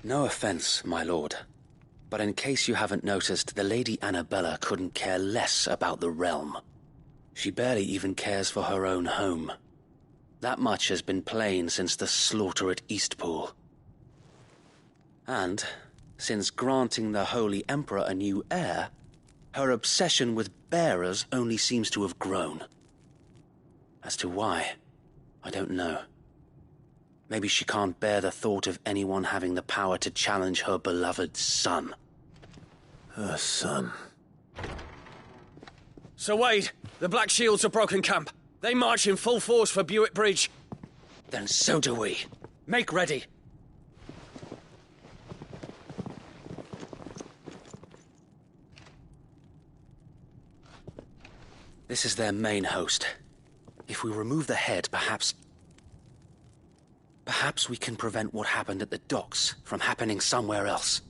No offense, my lord, But in case you haven't noticed, the Lady Annabella couldn't care less about the realm. She barely even cares for her own home. That much has been plain since the slaughter at Eastpool. And, since granting the Holy Emperor a new heir, her obsession with bearers only seems to have grown. As to why, I don't know. Maybe she can't bear the thought of anyone having the power to challenge her beloved son. Her son. Sir Wade, the Black Shields have broken camp. They march in full force for Buick Bridge. Then so do we. Make ready. This is their main host. If we remove the head, perhaps we can prevent what happened at the docks from happening somewhere else.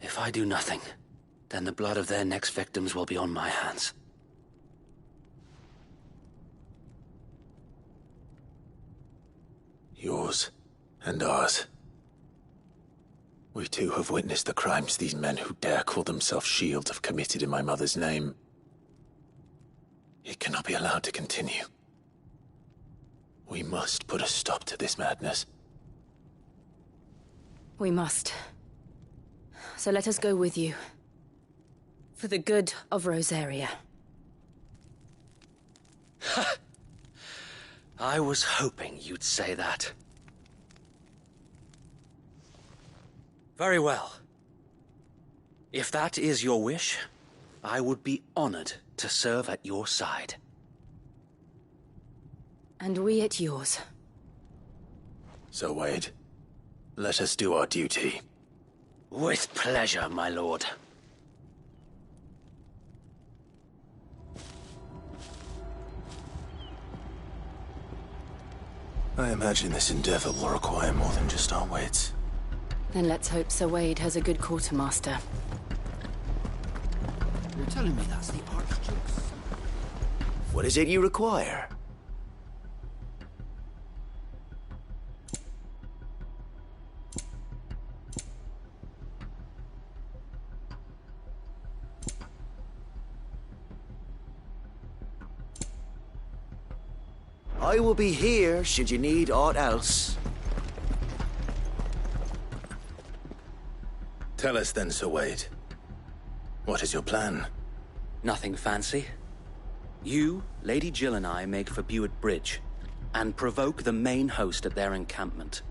If I do nothing, then the blood of their next victims will be on my hands. Yours and ours. We too have witnessed the crimes these men who dare call themselves shields have committed in my mother's name. It cannot be allowed to continue. We must put a stop to this madness. We must. So let us go with you. For the good of Rosaria. I was hoping you'd say that. Very well. If that is your wish, I would be honored to serve at your side. And we at yours. So, Wade, let us do our duty. With pleasure, my lord. I imagine this endeavor will require more than just our wits. Then let's hope Sir Wade has a good quartermaster. You're telling me that's the Archduke's? What is it you require? I will be here should you need aught else. Tell us then, Sir Wade. What is your plan? Nothing fancy. You, Lady Jill and I make for Buick Bridge, and provoke the main host at their encampment.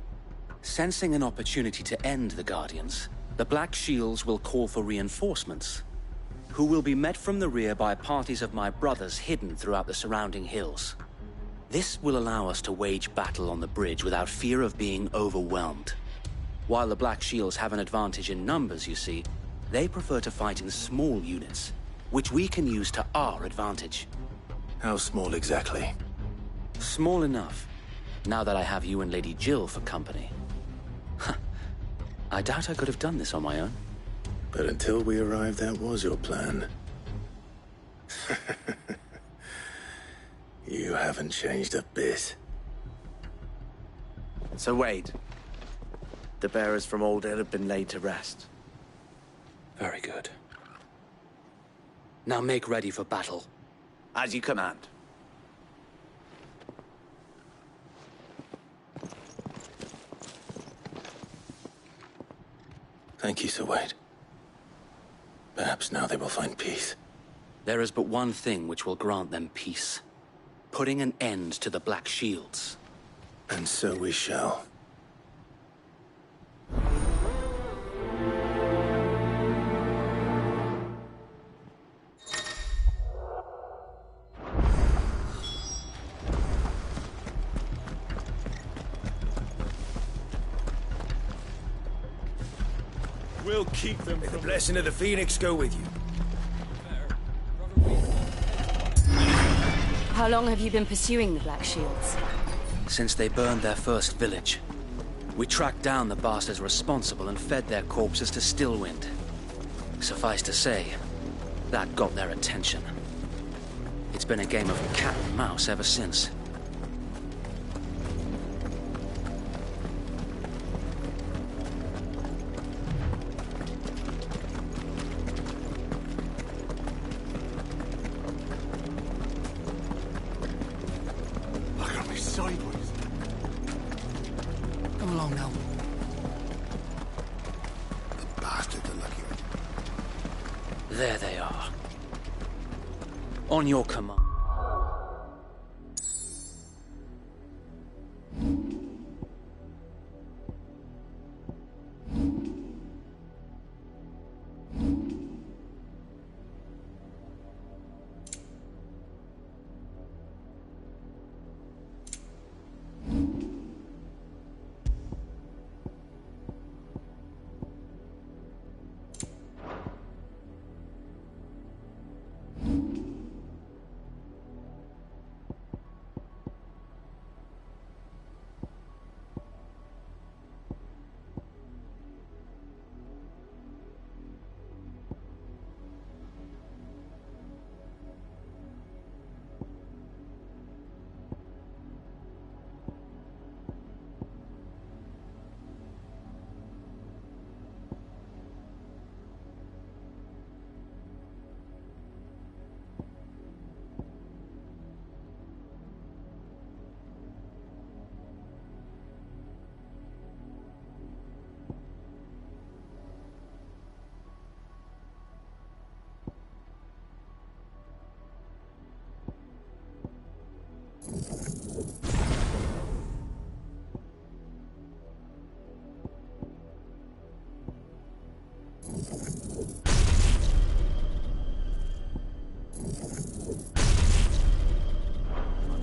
Sensing an opportunity to end the Guardians, the Black Shields will call for reinforcements, who will be met from the rear by parties of my brothers hidden throughout the surrounding hills. This will allow us to wage battle on the bridge without fear of being overwhelmed. While the Black Shields have an advantage in numbers, you see, they prefer to fight in small units, which we can use to our advantage. How small exactly? Small enough, now that I have you and Lady Jill for company. I doubt I could have done this on my own. But until we arrived, that was your plan. You haven't changed a bit. So Wade, the bearers from Oldale have been laid to rest. Very good. Now make ready for battle. As you command. Thank you, Sir Wade. Perhaps now they will find peace. There is but one thing which will grant them peace. Putting an end to the Black Shields. And so we shall. We'll keep them. May the blessing of the Phoenix go with you. How long have you been pursuing the Black Shields? Since they burned their first village. We tracked down the bastards responsible and fed their corpses to Stillwind. Suffice to say, that got their attention. It's been a game of cat and mouse ever since. There they are. On your command.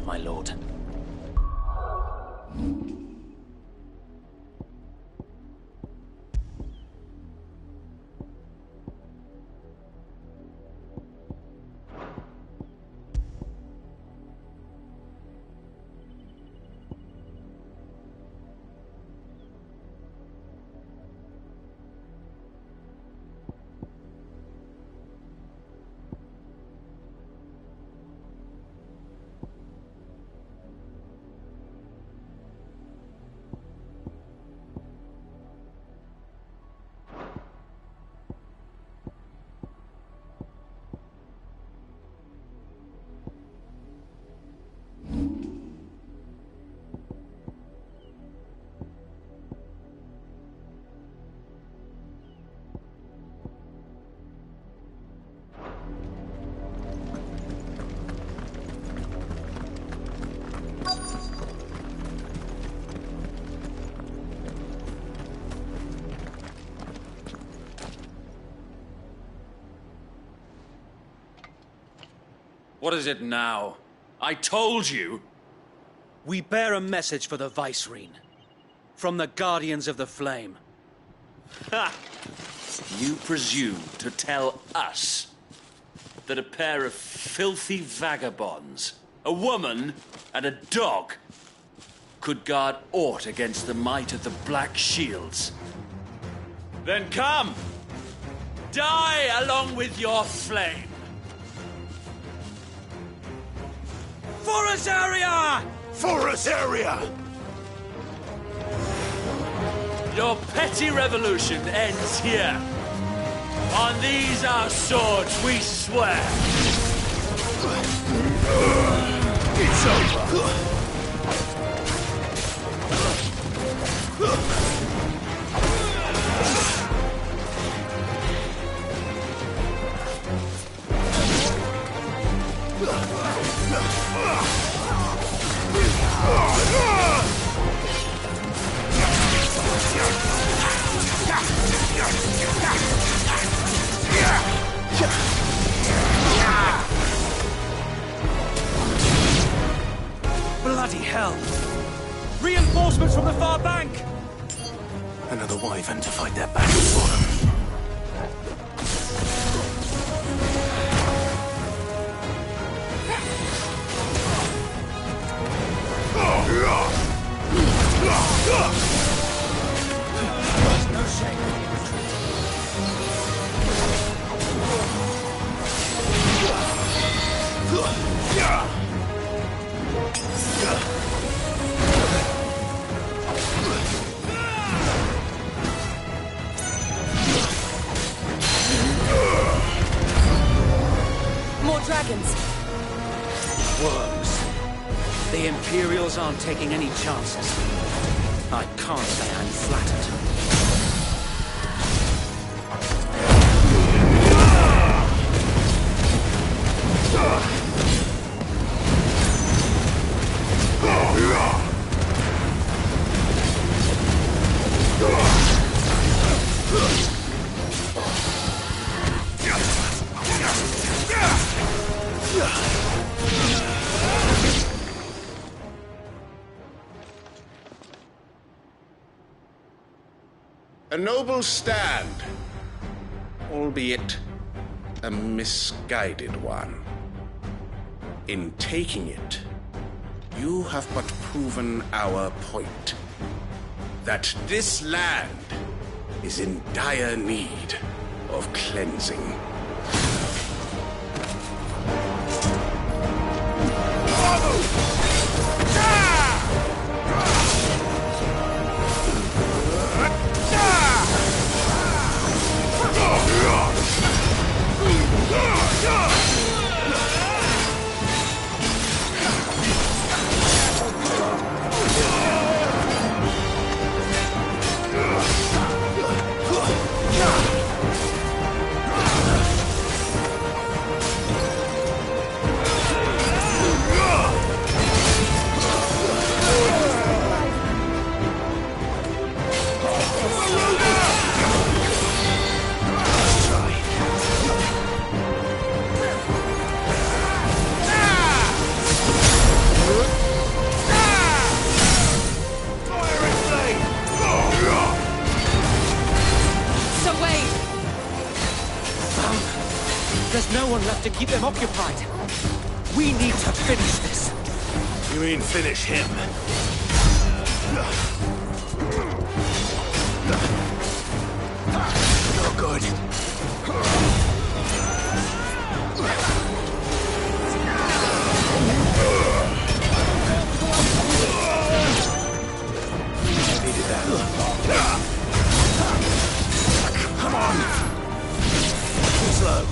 My lord. What is it now? I told you! We bear a message for the Vicereine. From the Guardians of the Flame. Ha! You presume to tell us that a pair of filthy vagabonds, a woman and a dog, could guard aught against the might of the Black Shields? Then come! Die along with your flame! For Azaria! For Azaria! Your petty revolution ends here. On these our swords we swear. It's over. Bloody hell! Reinforcements from the far bank! Another wyvern to fight their battles for them. No shame in the retreat. More dragons. Worms. The Imperials aren't taking any chances. I can't say I'm flattered. noble stand, albeit a misguided one. In taking it, you have but proven our point, that this land is in dire need of cleansing. There's no one left to keep them occupied. We need to finish this. You mean finish him? You're good. Needed that. Come on. Too slow.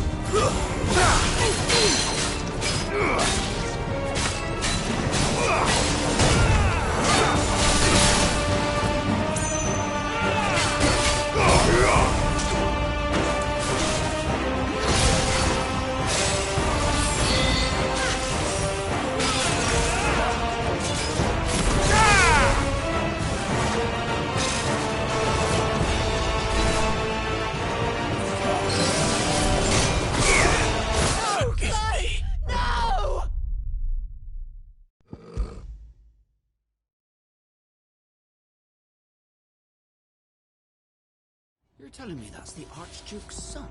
You're telling me that's the Archduke's son?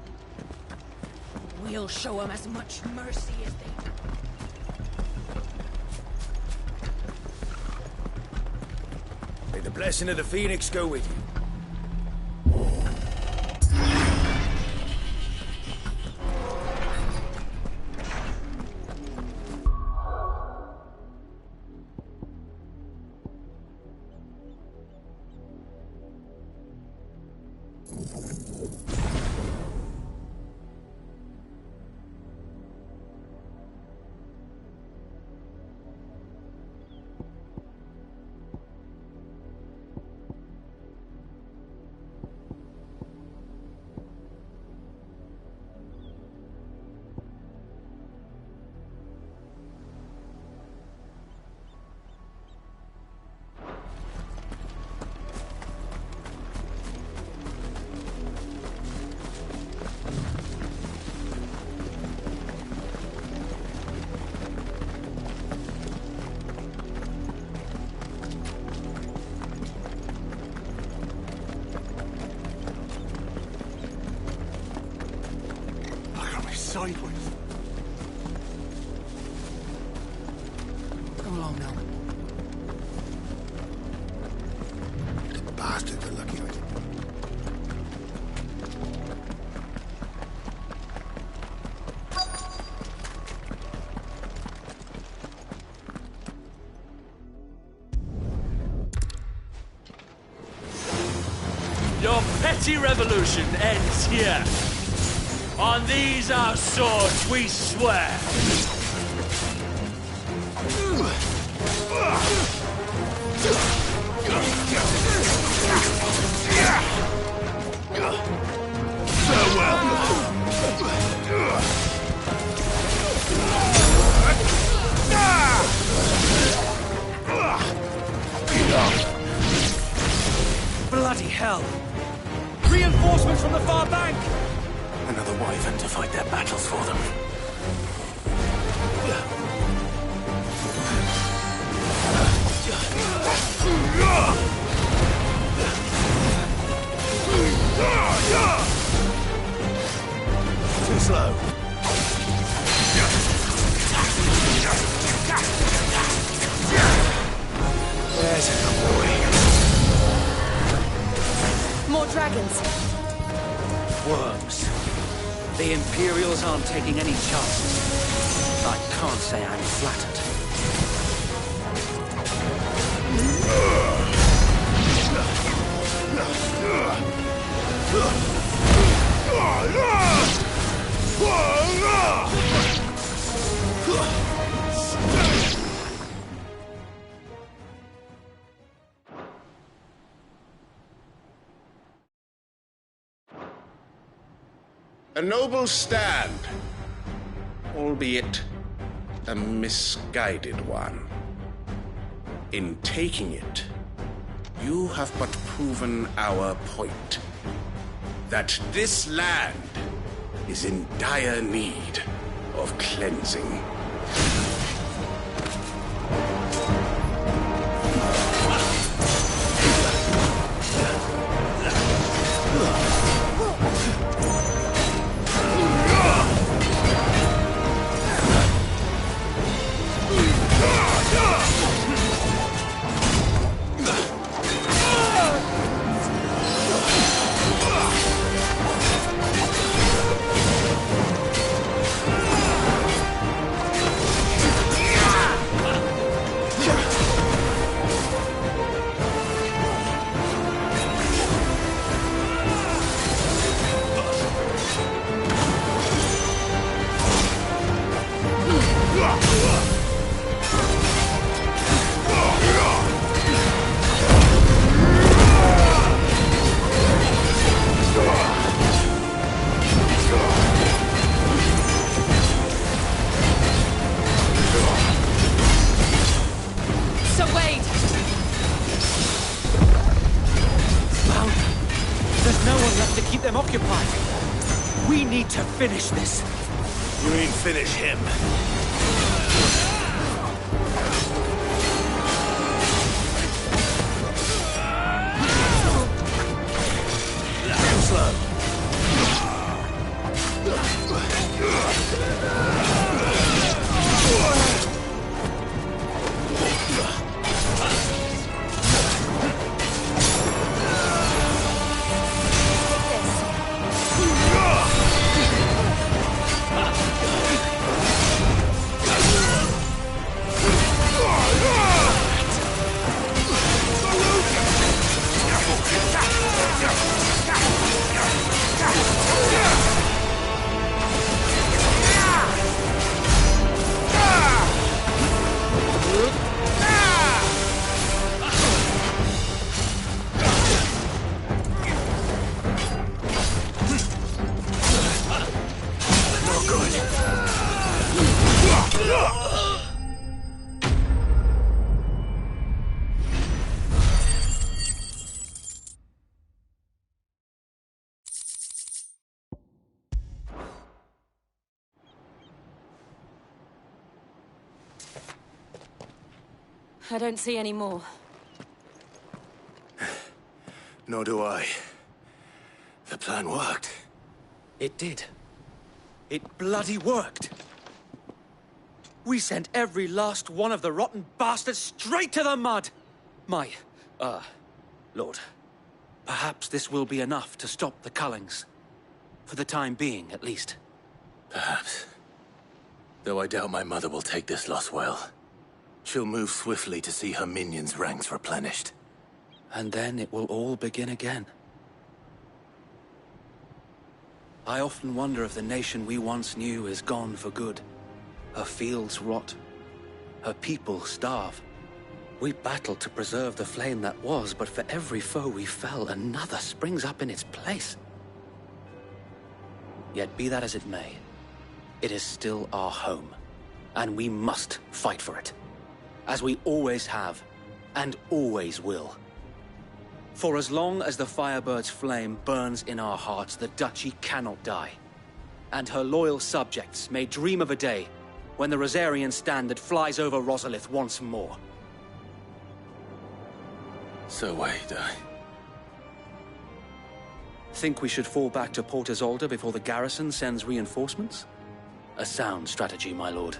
We'll show him as much mercy as they... May the blessing of the Phoenix go with you. Sideways. Come along now. The bastards are lucky with it. Your petty revolution ends here. On these our swords we swear. Bloody hell! Reinforcements from the far bank! Another wyvern to fight their battles for them. Too slow. There's a boy. More dragons. Worms. The Imperials aren't taking any chances. I can't say I'm flattered. A noble stand, albeit a misguided one. In taking it, you have but proven our point. That this land is in dire need of cleansing. Finish this. You mean finish him? Too slow. I don't see any more. Nor do I. The plan worked. It did. It bloody worked. We sent every last one of the rotten bastards straight to the mud! My, Lord, perhaps this will be enough to stop the Cullings. For the time being, at least. Perhaps. Though I doubt my mother will take this loss well. She'll move swiftly to see her minions' ranks replenished. And then it will all begin again. I often wonder if the nation we once knew is gone for good. Her fields rot. Her people starve. We battled to preserve the flame that was, but for every foe we fell, another springs up in its place. Yet be that as it may, it is still our home, and we must fight for it. As we always have, and always will. For as long as the Firebird's flame burns in our hearts, the Duchy cannot die. And her loyal subjects may dream of a day when the Rosarian standard flies over Rosalith once more. So wait, Think we should fall back to Port Isolde before the garrison sends reinforcements? A sound strategy, my lord.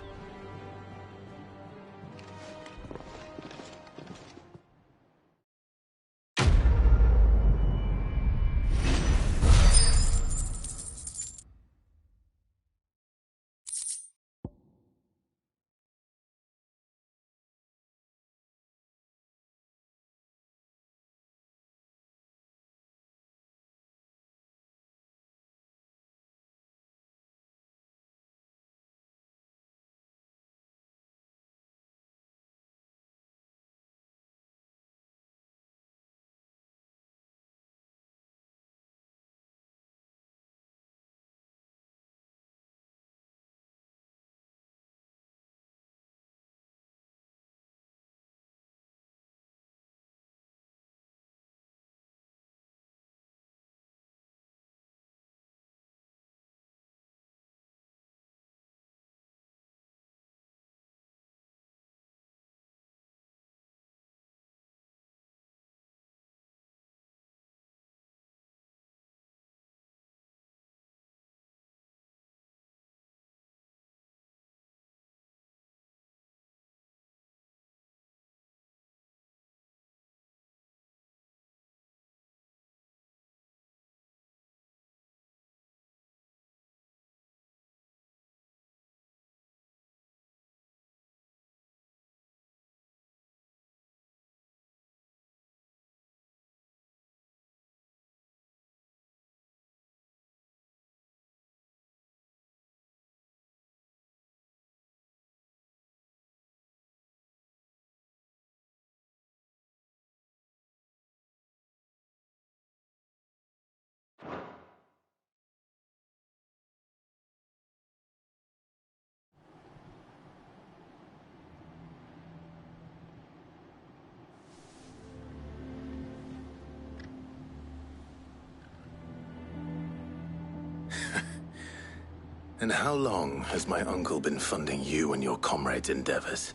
And how long has my uncle been funding you and your comrades' endeavors?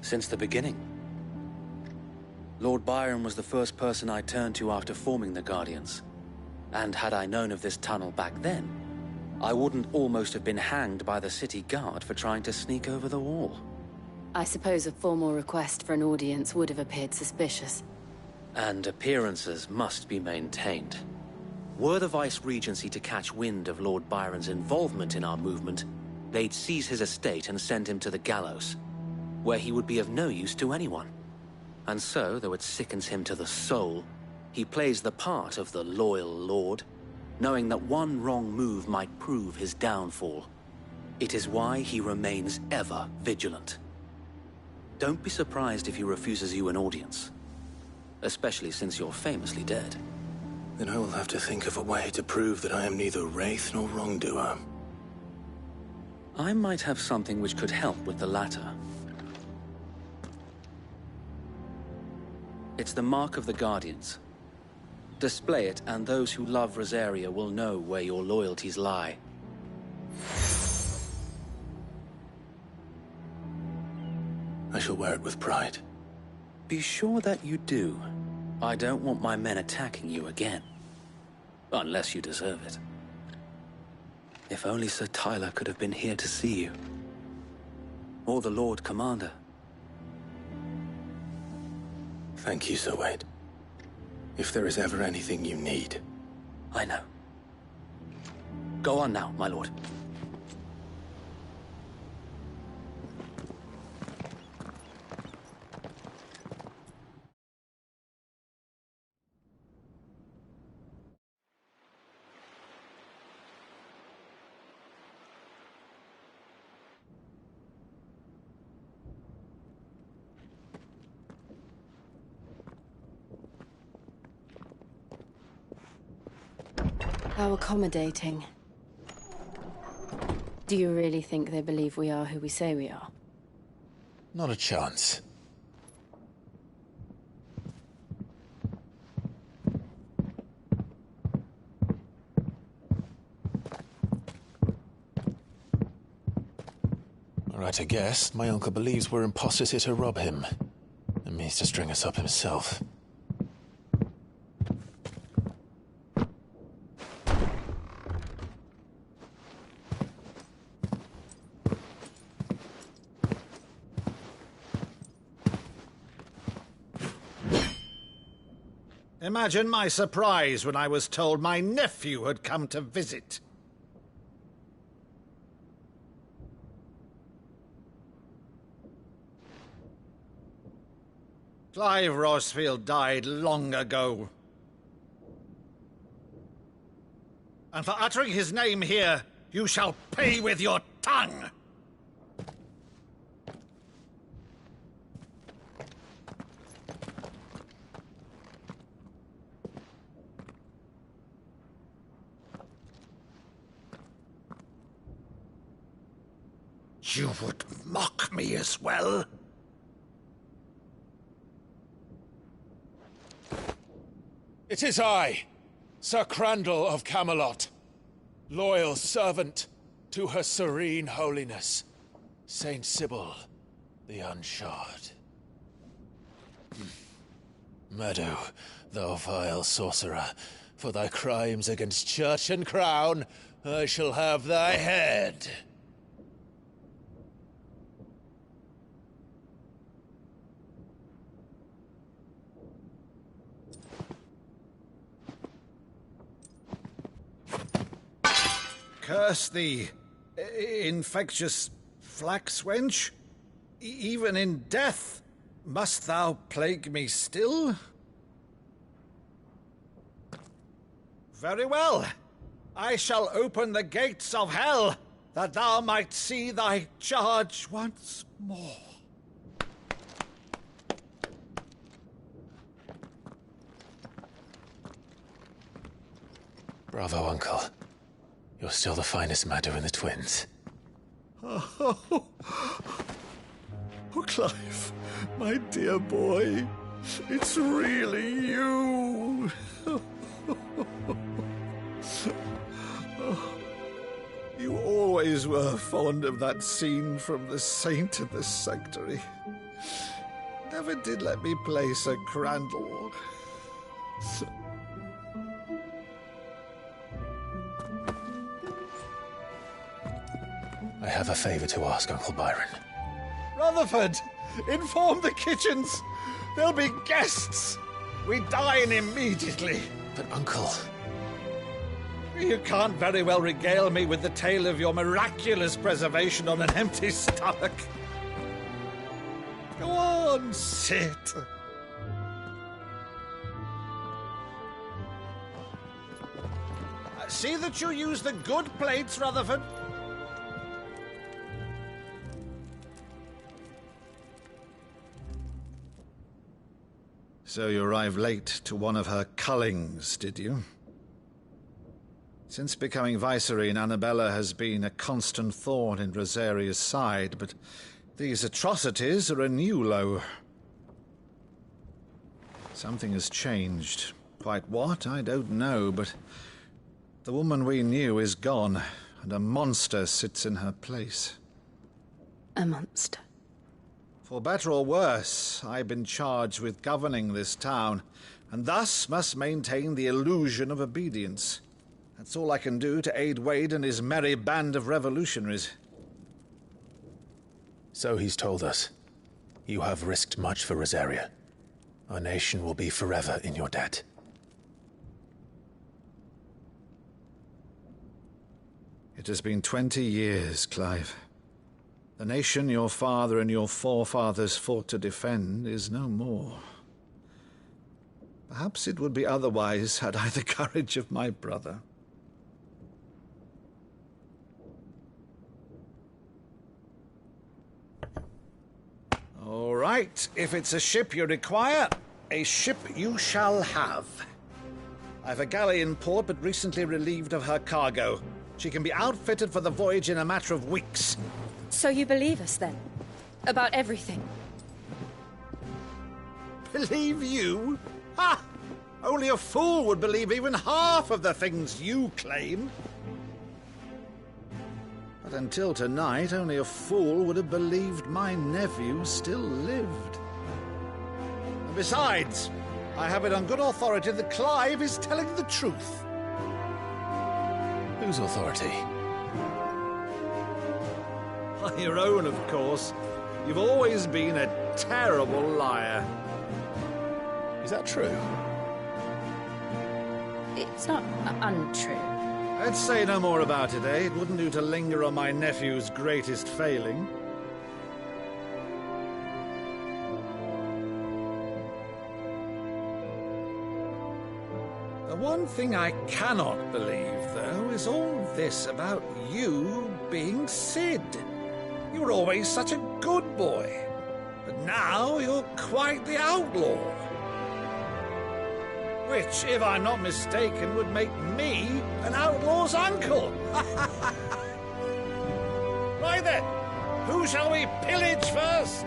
Since the beginning. Lord Byron was the first person I turned to after forming the Guardians. And had I known of this tunnel back then, I wouldn't almost have been hanged by the city guard for trying to sneak over the wall. I suppose a formal request for an audience would have appeared suspicious. And appearances must be maintained. Were the Vice-Regency to catch wind of Lord Byron's involvement in our movement, they'd seize his estate and send him to the gallows, where he would be of no use to anyone. And so, though it sickens him to the soul, he plays the part of the loyal lord, knowing that one wrong move might prove his downfall. It is why he remains ever vigilant. Don't be surprised if he refuses you an audience, especially since you're famously dead. Then I will have to think of a way to prove that I am neither wraith nor wrongdoer. I might have something which could help with the latter. It's the mark of the Guardians. Display it, and those who love Rosaria will know where your loyalties lie. I shall wear it with pride. Be sure that you do. I don't want my men attacking you again. Unless you deserve it. If only Sir Tyler could have been here to see you. Or the Lord Commander. Thank you, Sir Wade. If there is ever anything you need. I know. Go on now, my lord. How accommodating. Do you really think they believe we are who we say we are? Not a chance. All right, I guess. My uncle believes we're imposters here to rob him, and means to string us up himself. Imagine my surprise when I was told my nephew had come to visit. Clive Rosefield died long ago. And for uttering his name here, you shall pay with your tongue! You would mock me as well? It is I, Sir Crandall of Camelot, loyal servant to Her Serene Holiness, Saint Sybil the Unshod. Meadow, thou vile sorcerer, for thy crimes against church and crown, I shall have thy head. Curse thee, infectious flax wench. Even in death, must thou plague me still? Very well. I shall open the gates of hell, that thou might see thy charge once more. Bravo, Uncle. You're still the finest Meadow in the twins. Oh, Clive, my dear boy, it's really you. You always were fond of that scene from The Saint of the Sanctuary. Never did let me play Sir Crandall. I have a favor to ask, Uncle Byron. Rutherford, inform the kitchens. There'll be guests. We dine immediately. But, Uncle... You can't very well regale me with the tale of your miraculous preservation on an empty stomach. Go on, sit. See that you use the good plates, Rutherford. So you arrived late to one of her cullings, did you? Since becoming Vicereine, Annabella has been a constant thorn in Rosaria's side, but these atrocities are a new low. Something has changed. Quite what, I don't know, but the woman we knew is gone, and a monster sits in her place. A monster? For better or worse, I've been charged with governing this town, and thus must maintain the illusion of obedience. That's all I can do to aid Wade and his merry band of revolutionaries. So he's told us. You have risked much for Rosaria. Our nation will be forever in your debt. It has been 20 years, Clive. The nation your father and your forefathers fought to defend is no more. Perhaps it would be otherwise had I the courage of my brother. All right, if it's a ship you require, a ship you shall have. I've a galley in port, but recently relieved of her cargo. She can be outfitted for the voyage in a matter of weeks. So you believe us, then? About everything? Believe you? Ha! Only a fool would believe even half of the things you claim. But until tonight, only a fool would have believed my nephew still lived. And besides, I have it on good authority that Clive is telling the truth. Whose authority? Your own, of course. You've always been a terrible liar. Is that true? It's not untrue. Let's say no more about it, eh? It wouldn't do to linger on my nephew's greatest failing. The one thing I cannot believe, though, is all this about you being Sid. You were always such a good boy, but now you're quite the outlaw. Which, if I'm not mistaken, would make me an outlaw's uncle. Right then, who shall we pillage first?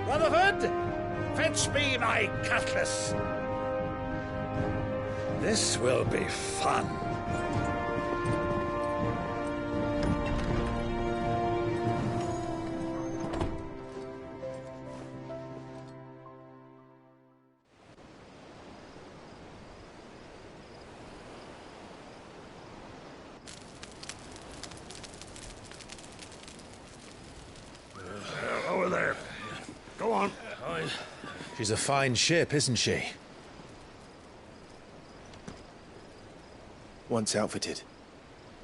Rutherford, fetch me my cutlass. This will be fun. Over there. Go on. She's a fine ship, isn't she? Once outfitted,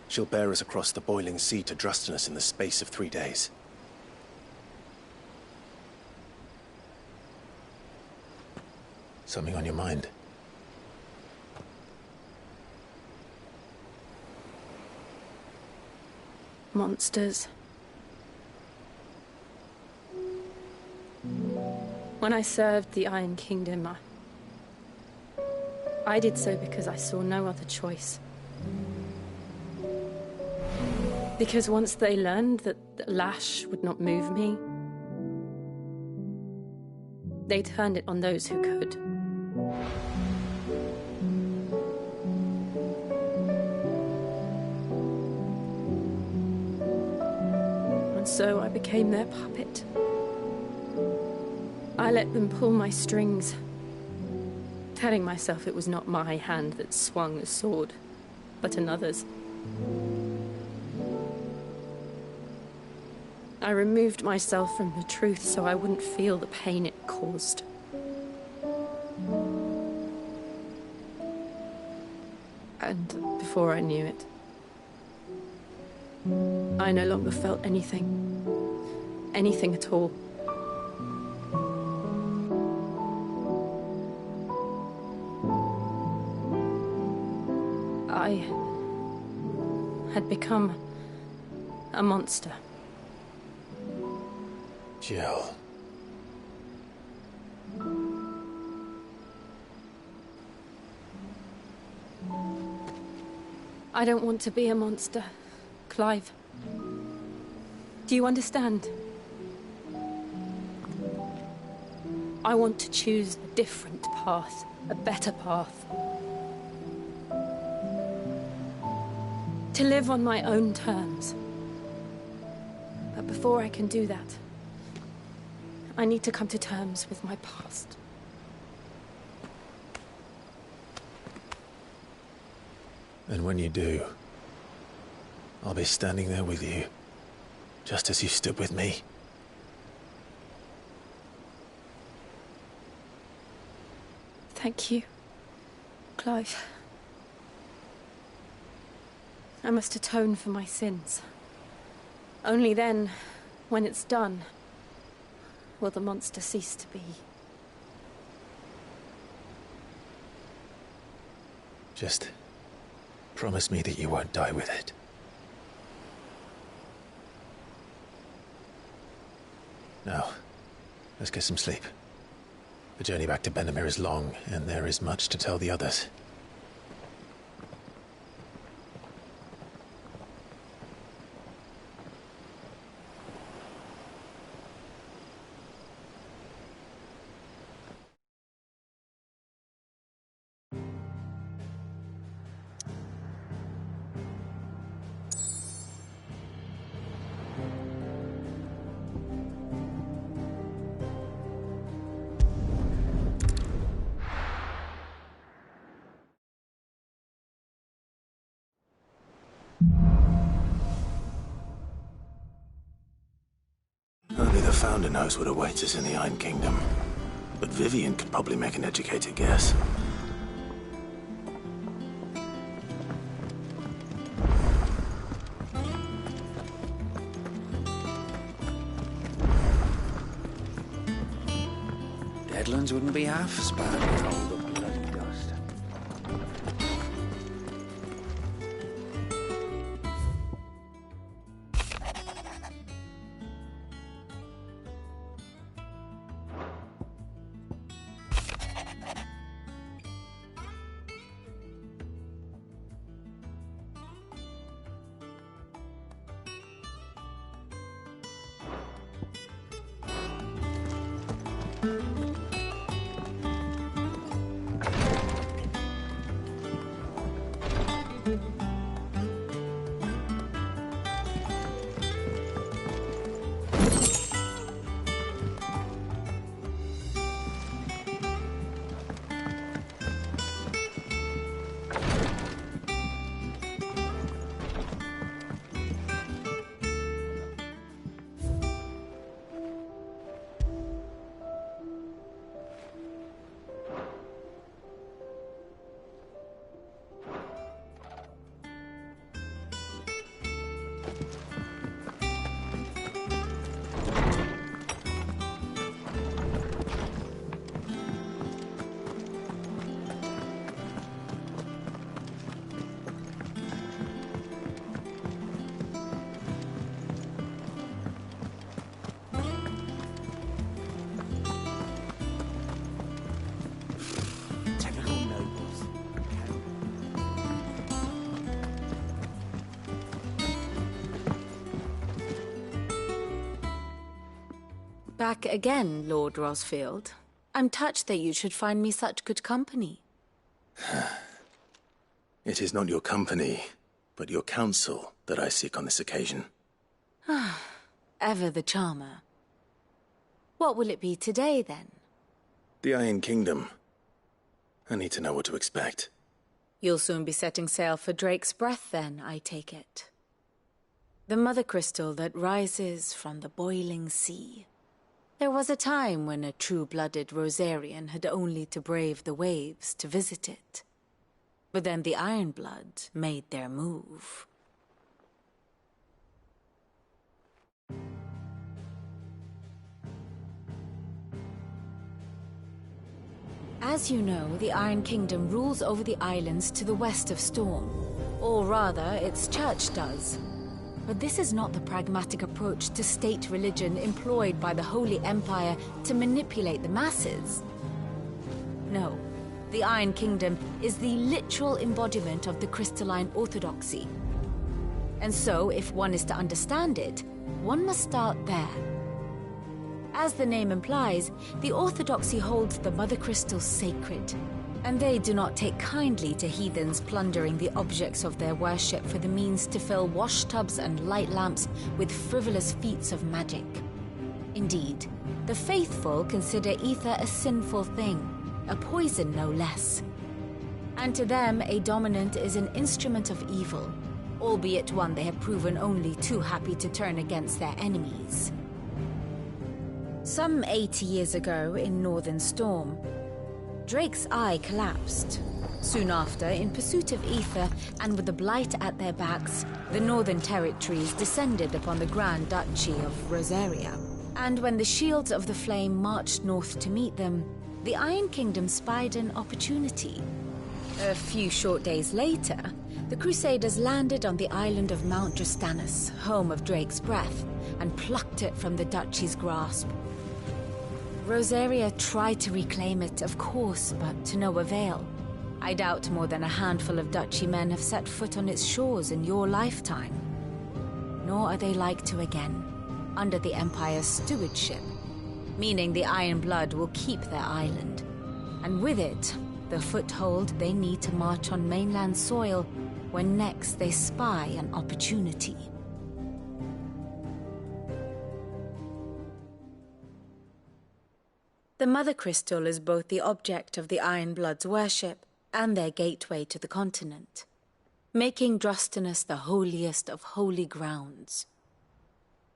she'll bear us across the boiling sea to Drustinus in the space of 3 days. Something on your mind? Monsters. When I served the Iron Kingdom, I did so because I saw no other choice. Because once they learned that the lash would not move me, they turned it on those who could. And so I became their puppet. I let them pull my strings, telling myself it was not my hand that swung the sword, but another's. I removed myself from the truth so I wouldn't feel the pain it caused. And before I knew it, I no longer felt anything. Anything at all. I had become a monster. Jill. I don't want to be a monster, Clive. Do you understand? I want to choose a different path, a better path. To live on my own terms. But before I can do that, I need to come to terms with my past. And when you do, I'll be standing there with you, just as you stood with me. Thank you, Clive. I must atone for my sins. Only then, when it's done, will the monster cease to be. Just promise me that you won't die with it. Now, let's get some sleep. The journey back to Benamir is long, and there is much to tell the others. Only the Founder knows what awaits us in the Iron Kingdom. But Vivian could probably make an educated guess. Woodlands wouldn't be half as bad with all the bloody dust. Back again, Lord Rosfield. I'm touched that you should find me such good company. It is not your company, but your counsel that I seek on this occasion. Ever the charmer. What will it be today, then? The Iron Kingdom. I need to know what to expect. You'll soon be setting sail for Drake's Breath, then, I take it. The mother crystal that rises from the boiling sea. There was a time when a true-blooded Rosarian had only to brave the waves to visit it. But then the Ironblood made their move. As you know, the Iron Kingdom rules over the islands to the west of Storm. Or rather, its church does. But this is not the pragmatic approach to state religion employed by the Holy Empire to manipulate the masses. No, the Iron Kingdom is the literal embodiment of the crystalline orthodoxy. And so, if one is to understand it, one must start there. As the name implies, the orthodoxy holds the mother crystal sacred, and they do not take kindly to heathens plundering the objects of their worship for the means to fill washtubs and light lamps with frivolous feats of magic. Indeed, the faithful consider ether a sinful thing, a poison no less. And to them, a dominant is an instrument of evil, albeit one they have proven only too happy to turn against their enemies. Some 80 years ago, in Northern Storm, Drake's eye collapsed. Soon after, in pursuit of ether and with the Blight at their backs, the Northern Territories descended upon the Grand Duchy of Rosaria. And when the Shields of the Flame marched north to meet them, the Iron Kingdom spied an opportunity. A few short days later, the Crusaders landed on the island of Mount Drastanus, home of Drake's Breath, and plucked it from the Duchy's grasp. Rosaria tried to reclaim it, of course, but to no avail. I doubt more than a handful of Duchy men have set foot on its shores in your lifetime. Nor are they like to again, under the Empire's stewardship, meaning the Iron Blood will keep their island, and with it, the foothold they need to march on mainland soil when next they spy an opportunity. The Mother Crystal is both the object of the Iron Blood's worship and their gateway to the continent, making Drastanus the holiest of holy grounds,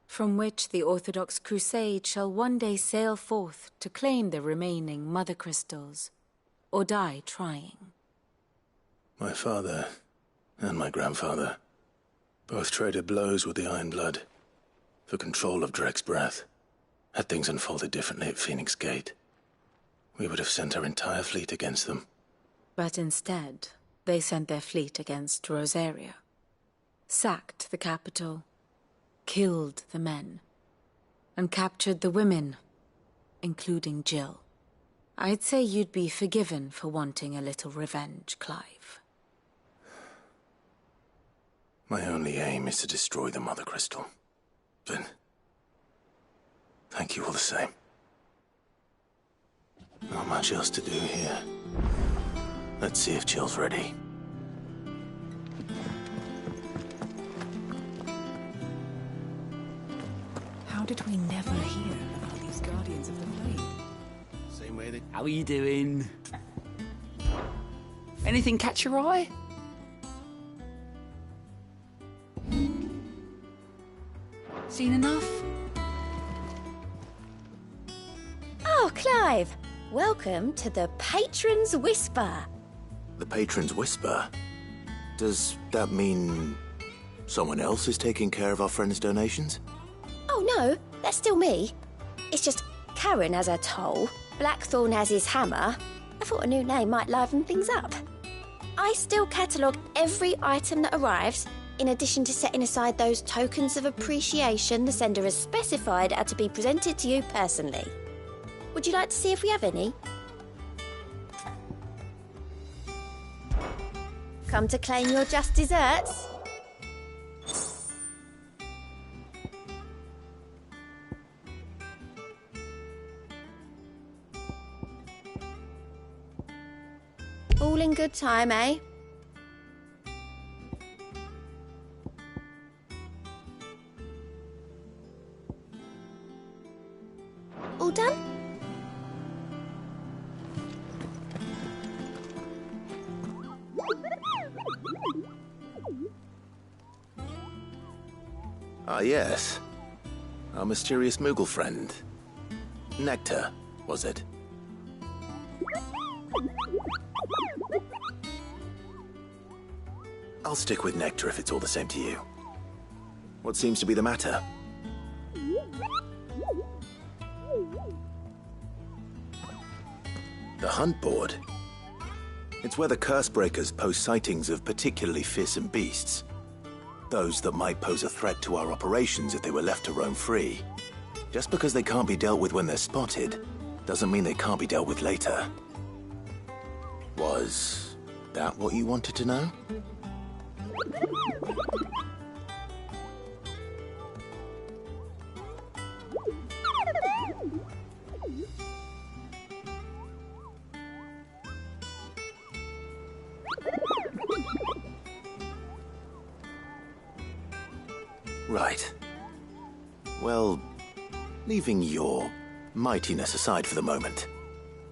from which the Orthodox Crusade shall one day sail forth to claim the remaining Mother Crystals, or die trying. My father and my grandfather both traded blows with the Iron Blood for control of Drake's Breath. Had things unfolded differently at Phoenix Gate, we would have sent our entire fleet against them. But instead, they sent their fleet against Rosaria. Sacked the capital, killed the men, and captured the women, including Jill. I'd say you'd be forgiven for wanting a little revenge, Clive. My only aim is to destroy the Mother Crystal. But thank you all the same. Not much else to do here. Let's see if Jill's ready. How did we never hear about these Guardians of the Flame? Same way they... How are you doing? Anything catch your eye? Seen enough? Oh, Clive! Welcome to the Patron's Whisper. The Patron's Whisper? Does that mean someone else is taking care of our friends' donations? Oh no, that's still me. It's just Karen has her toll, Blackthorn has his hammer. I thought a new name might liven things up. I still catalogue every item that arrives, in addition to setting aside those tokens of appreciation the sender has specified are to be presented to you personally. Would you like to see if we have any? Come to claim your just desserts? All in good time, eh? All done? Ah, yes. Our mysterious Moogle friend. Nectar, was it? I'll stick with Nectar if it's all the same to you. What seems to be the matter? The Hunt Board? It's where the Cursebreakers post sightings of particularly fearsome beasts. Those that might pose a threat to our operations if they were left to roam free. Just because they can't be dealt with when they're spotted, doesn't mean they can't be dealt with later. Was that what you wanted to know? Right. Well, leaving your mightiness aside for the moment,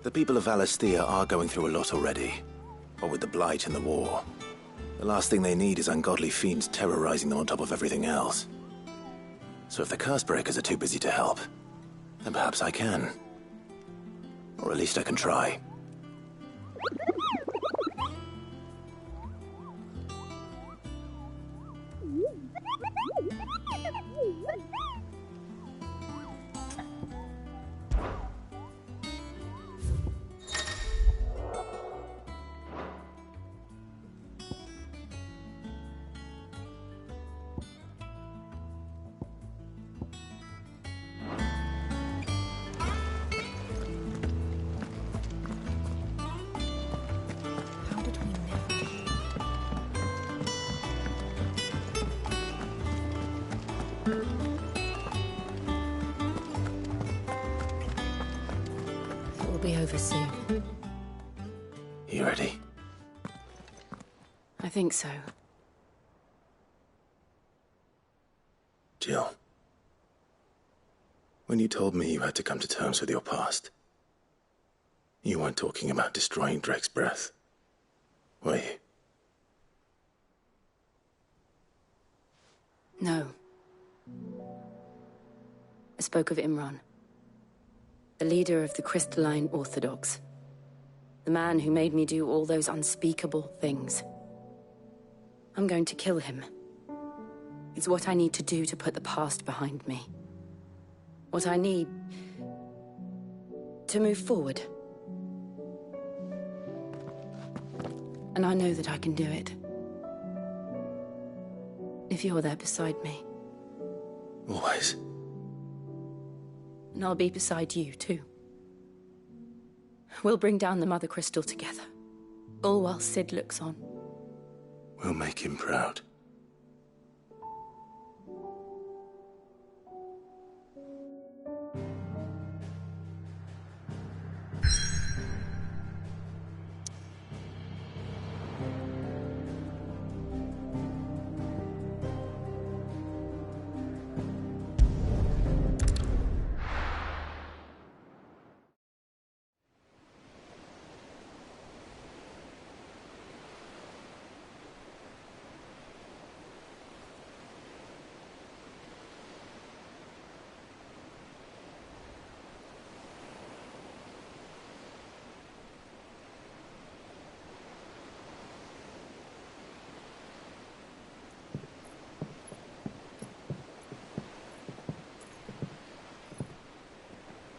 the people of Valisthea are going through a lot already. What with the Blight and the war. The last thing they need is ungodly fiends terrorizing them on top of everything else. So if the Cursebreakers are too busy to help, then perhaps I can. Or at least I can try. It will be over soon. You ready? I think so. Jill. When you told me you had to come to terms with your past, you weren't talking about destroying Drake's breath, were you? No. I spoke of Imran, the leader of the Crystalline Orthodox. The man who made me do all those unspeakable things. I'm going to kill him. It's what I need to do to put the past behind me. What I need to move forward. And I know that I can do it. If you're there beside me. Always. And I'll be beside you, too. We'll bring down the Mother Crystal together. All while Sid looks on. We'll make him proud.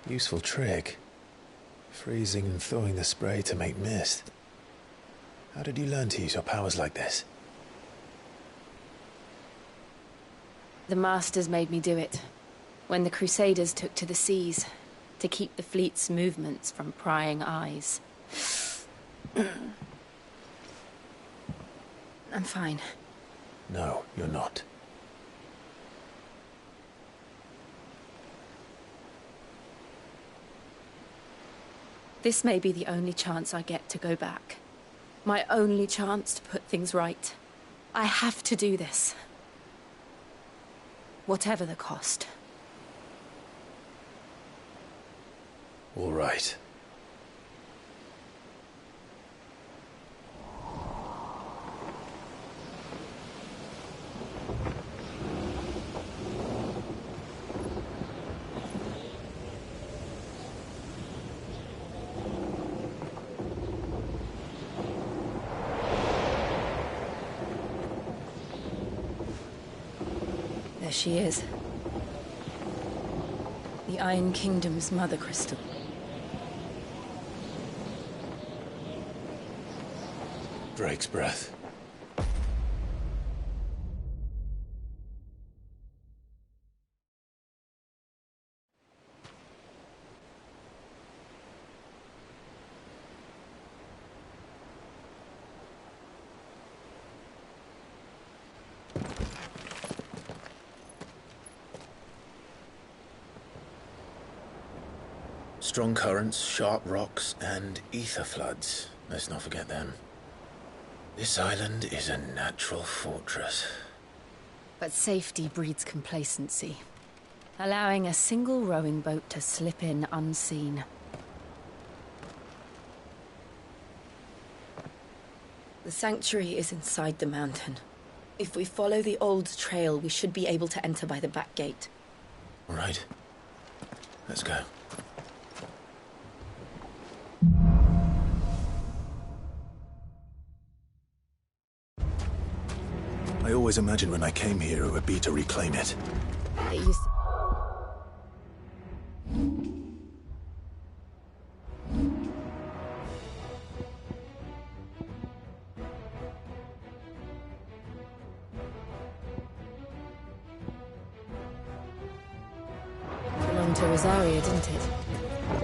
Useful trick. Freezing and thawing the spray to make mist. How did you learn to use your powers like this? The Masters made me do it. When the Crusaders took to the seas, to keep the fleet's movements from prying eyes. I'm fine. No, you're not. This may be the only chance I get to go back. My only chance to put things right. I have to do this. Whatever the cost. All right. There she is. The Iron Kingdom's Mother Crystal. Drake's breath. Strong currents, sharp rocks, and ether floods. Let's not forget them. This island is a natural fortress. But safety breeds complacency, allowing a single rowing boat to slip in unseen. The sanctuary is inside the mountain. If we follow the old trail, we should be able to enter by the back gate. All right. Let's go. I always imagined when I came here it would be to reclaim it. It used to... belonged to Rosaria, didn't it?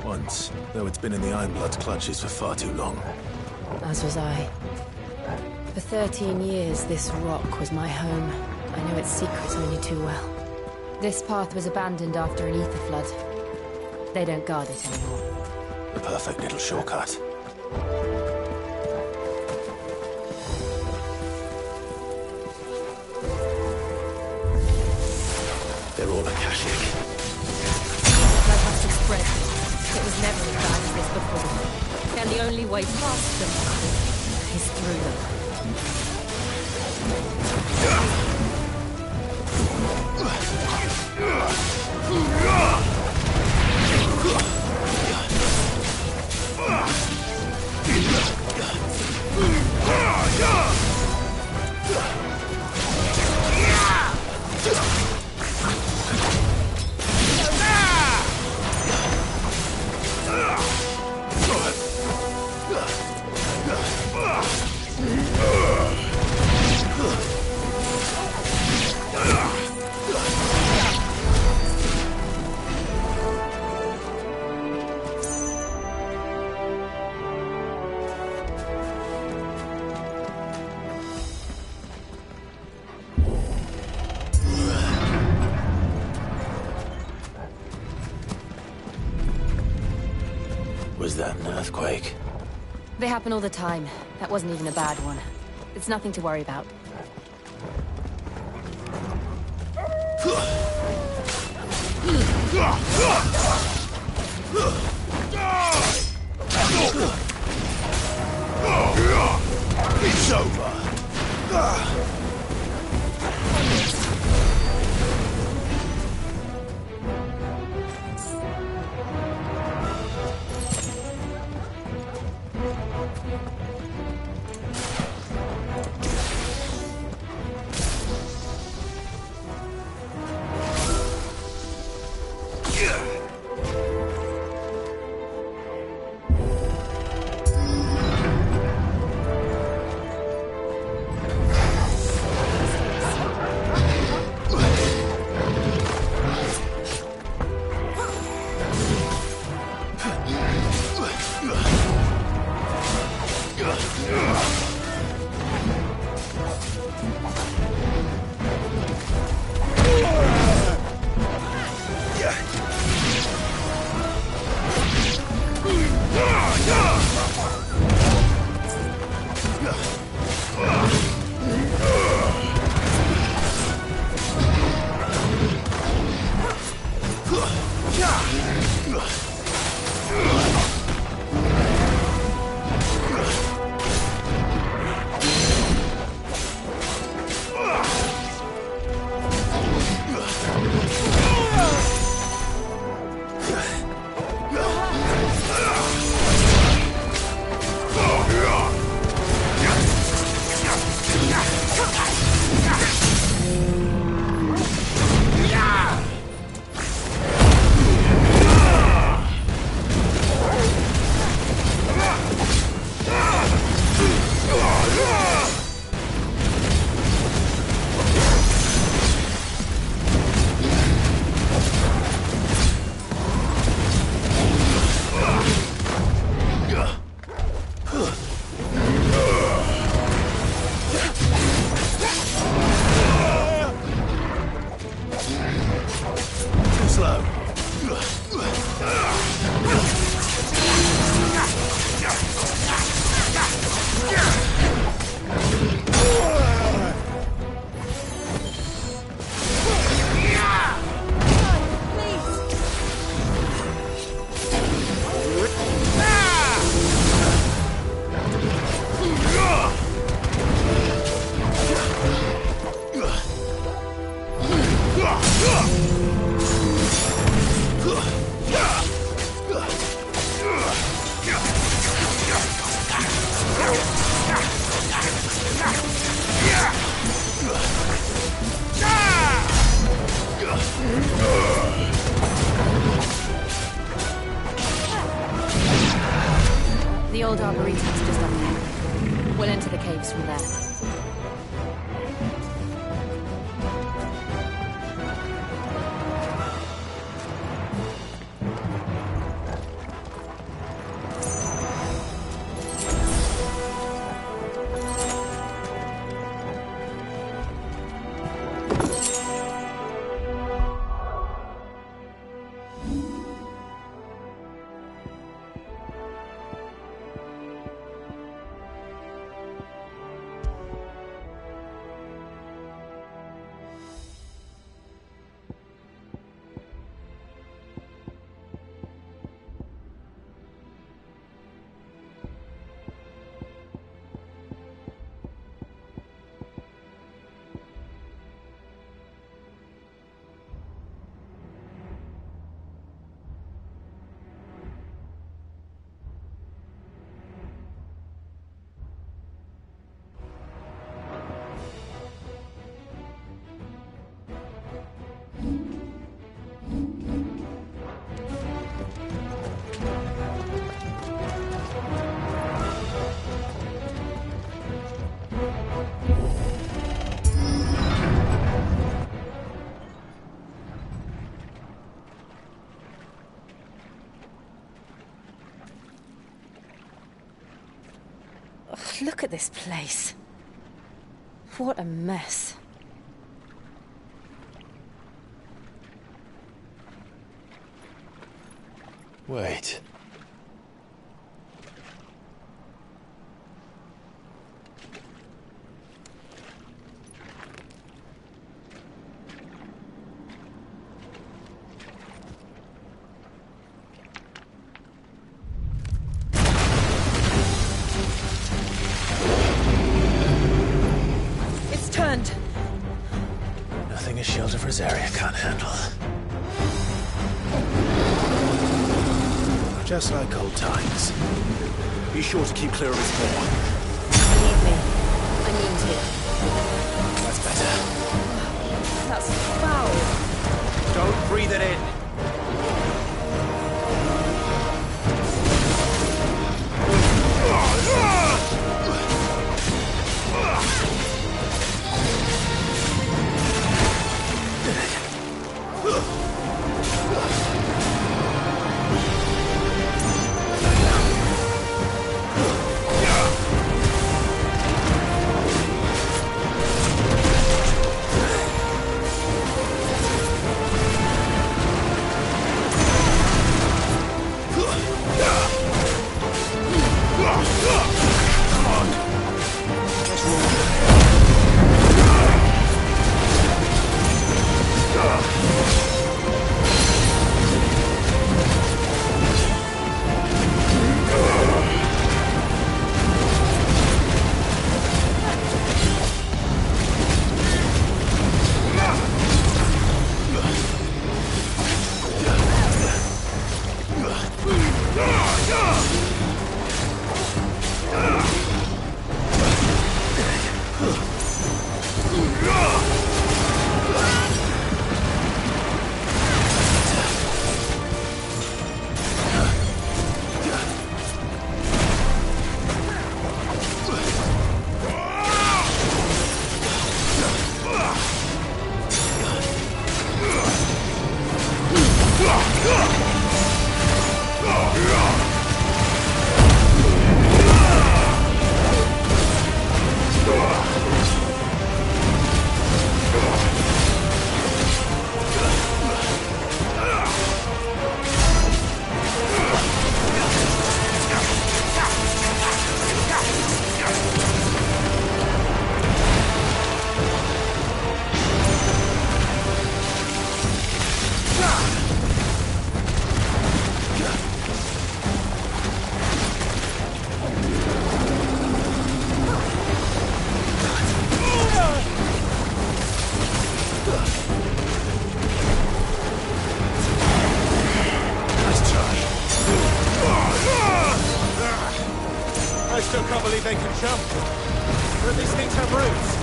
Once, though it's been in the Ironblood's clutches for far too long. As was I. For 13 years, this rock was my home. I know its secrets only too well. This path was abandoned after an ether flood. They don't guard it anymore. The perfect little shortcut. They're all Akashic. Like must have spread. It was never as bad as this before. And the only way past them is through them. Was that an earthquake? They happen all the time. That wasn't even a bad one. It's nothing to worry about. It's over. The old arboretum's just up there. We'll enter the caves from there. Look at this place. What a mess. Wait. nothing a shield of Rosaria can't handle. Just like old times. Be sure to keep clear of his paw. Believe me, I mean to. That's better. That's foul. Don't breathe it in. They can jump, but these things have roots.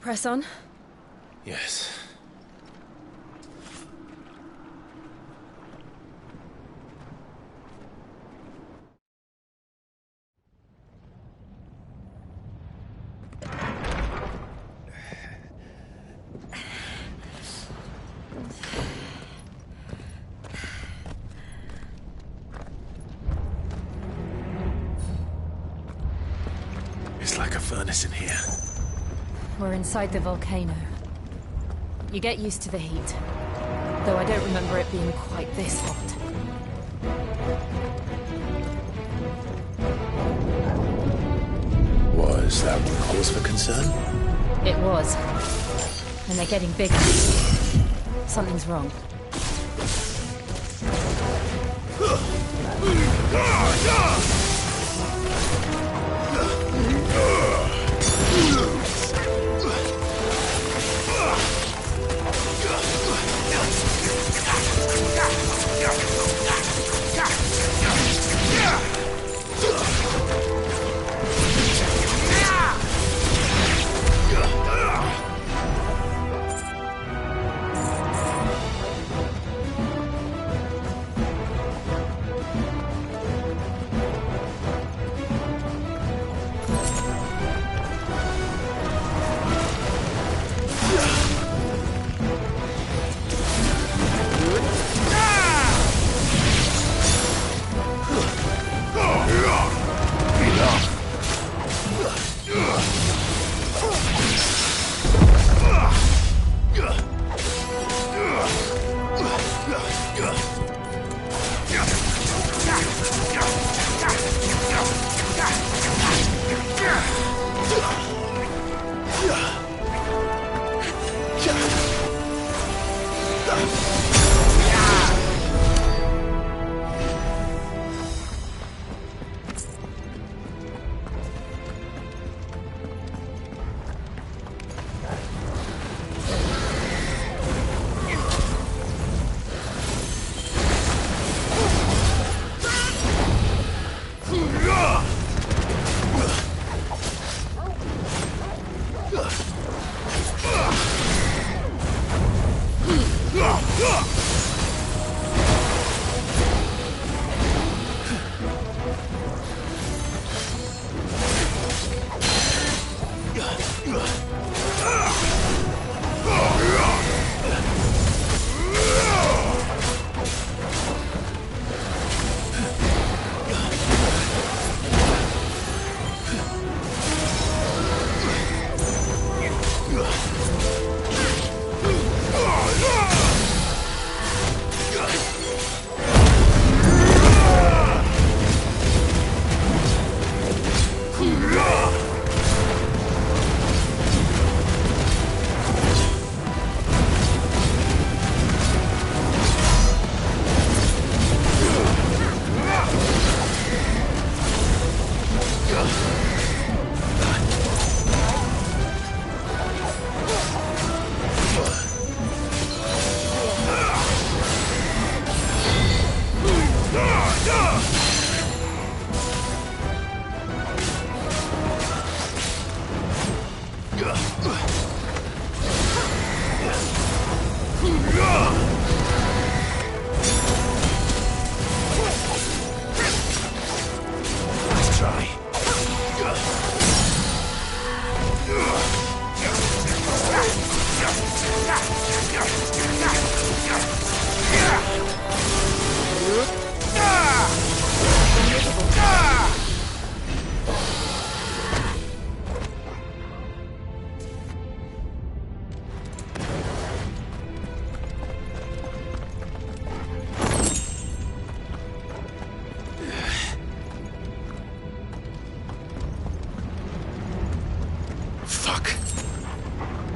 Press on. Yes. It's like a furnace in here. We're inside the volcano. You get used to the heat. Though I don't remember it being quite this hot. Was that cause for concern? It was. And they're getting bigger. Something's wrong.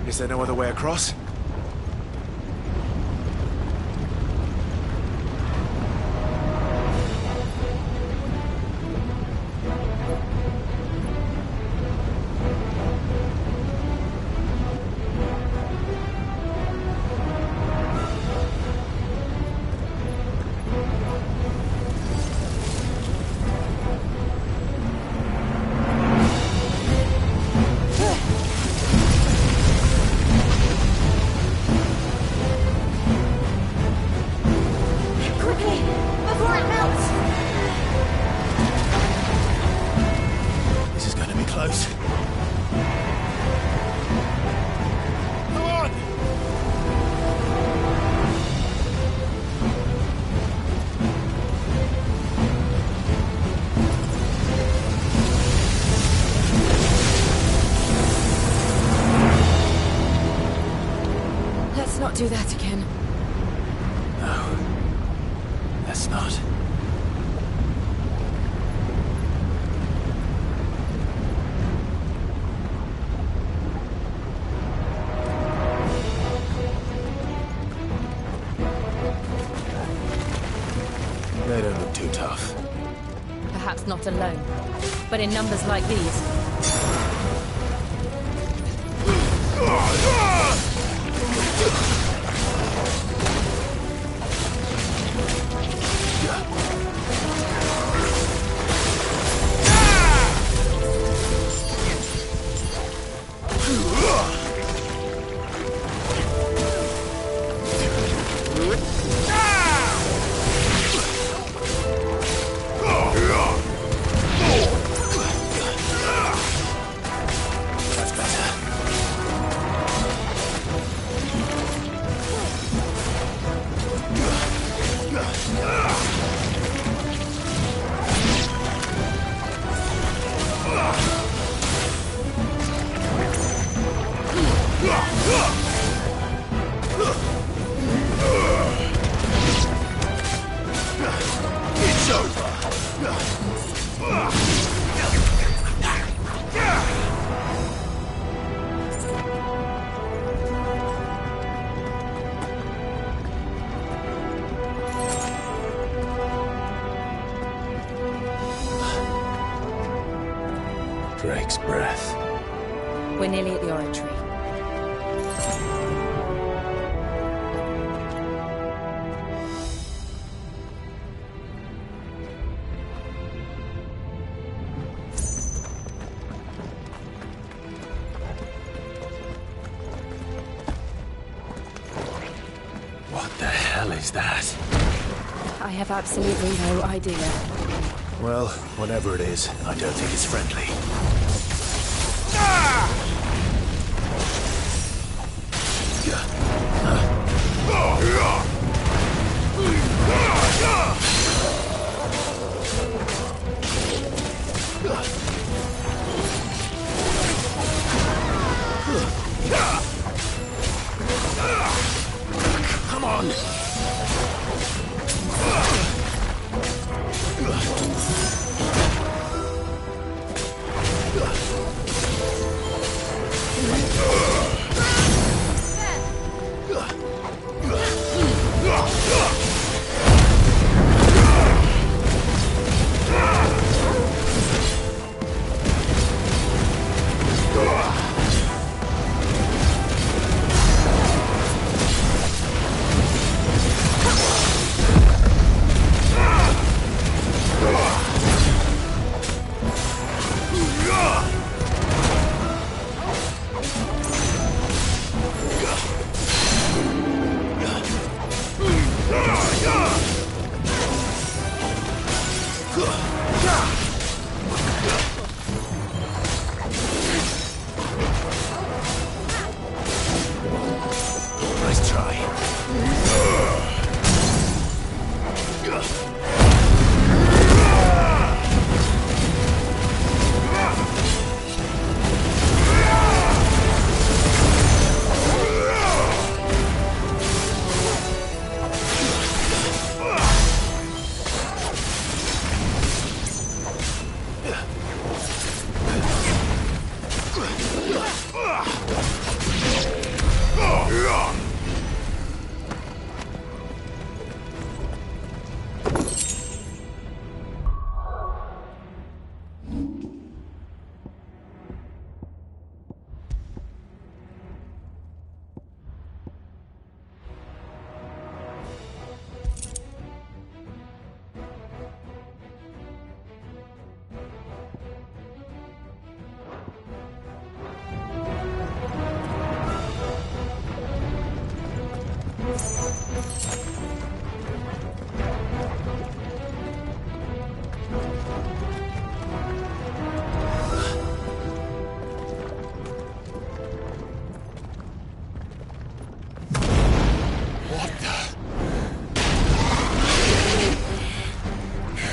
Is there no other way across? Let's not do that again. No. Let's not. They don't look too tough. Perhaps not alone, but in numbers like these. Drake's breath. We're nearly at the oratory. What the hell is that? I have absolutely no idea. Well, whatever it is, I don't think it's friendly. Come on! Nice try.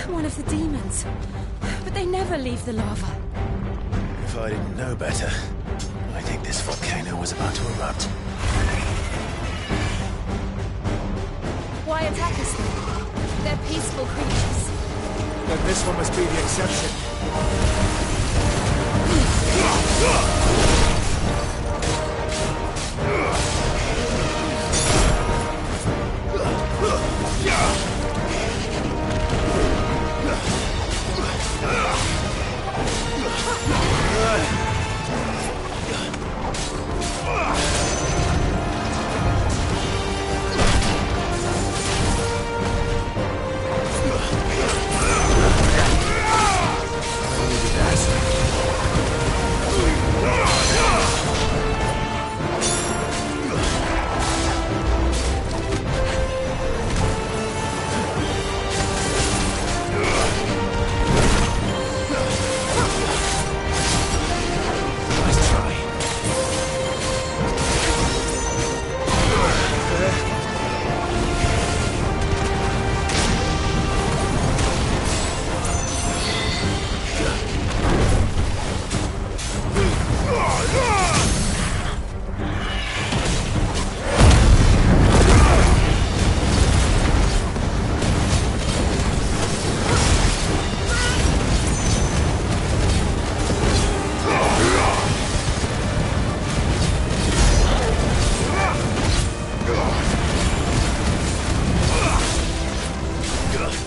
One of the demons. But they never leave the lava. If I didn't know better, I think this volcano was about to erupt. This one must be the exception.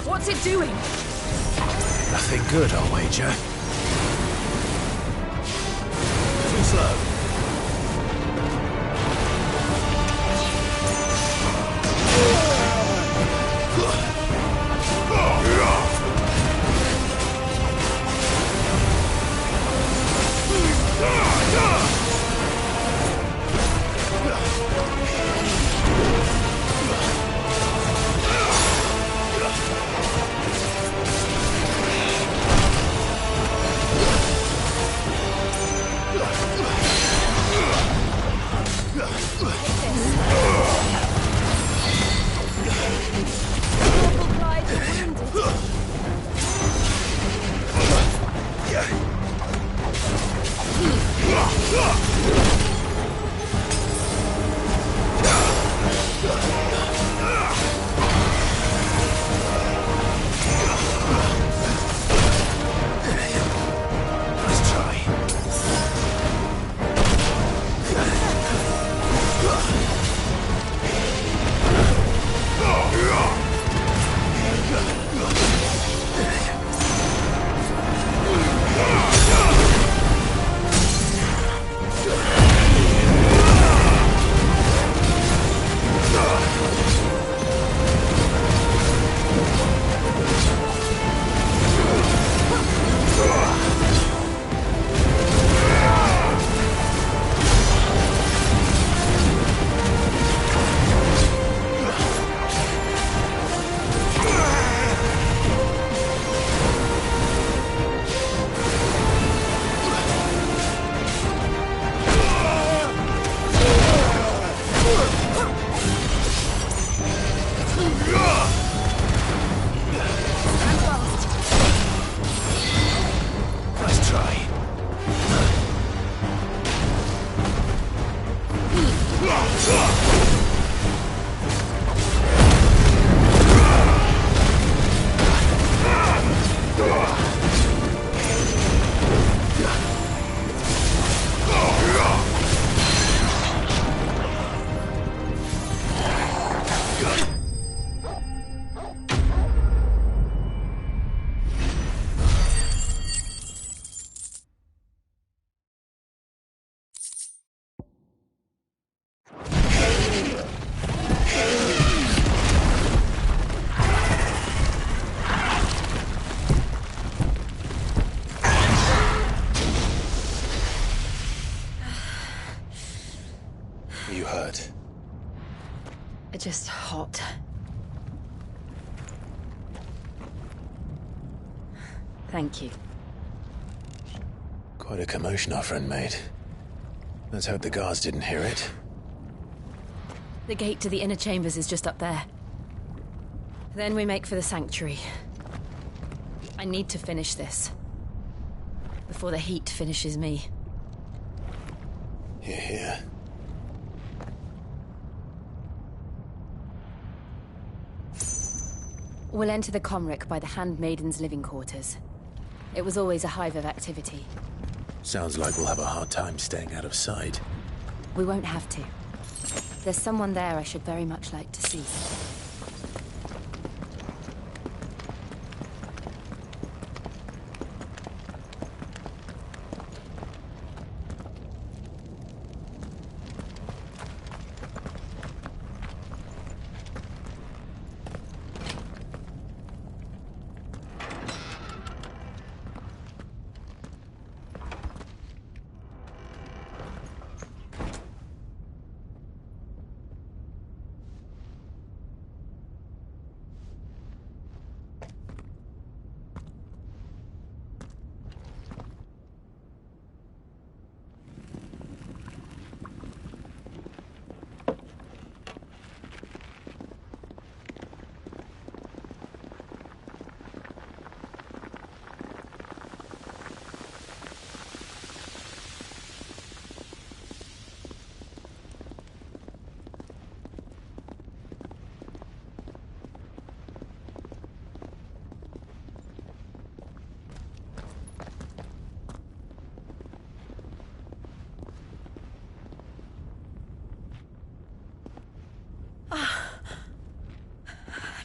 What's it doing? Nothing good, I'll wager. Too slow. You hurt? Just hot. Thank you. Quite a commotion our friend made. Let's hope the guards didn't hear it. The gate to the inner chambers is just up there. Then we make for the sanctuary. I need to finish this. Before the heat finishes me. Hear, hear. We'll enter the Comric by the Handmaiden's living quarters. It was always a hive of activity. Sounds like we'll have a hard time staying out of sight. We won't have to. There's someone there I should very much like to see.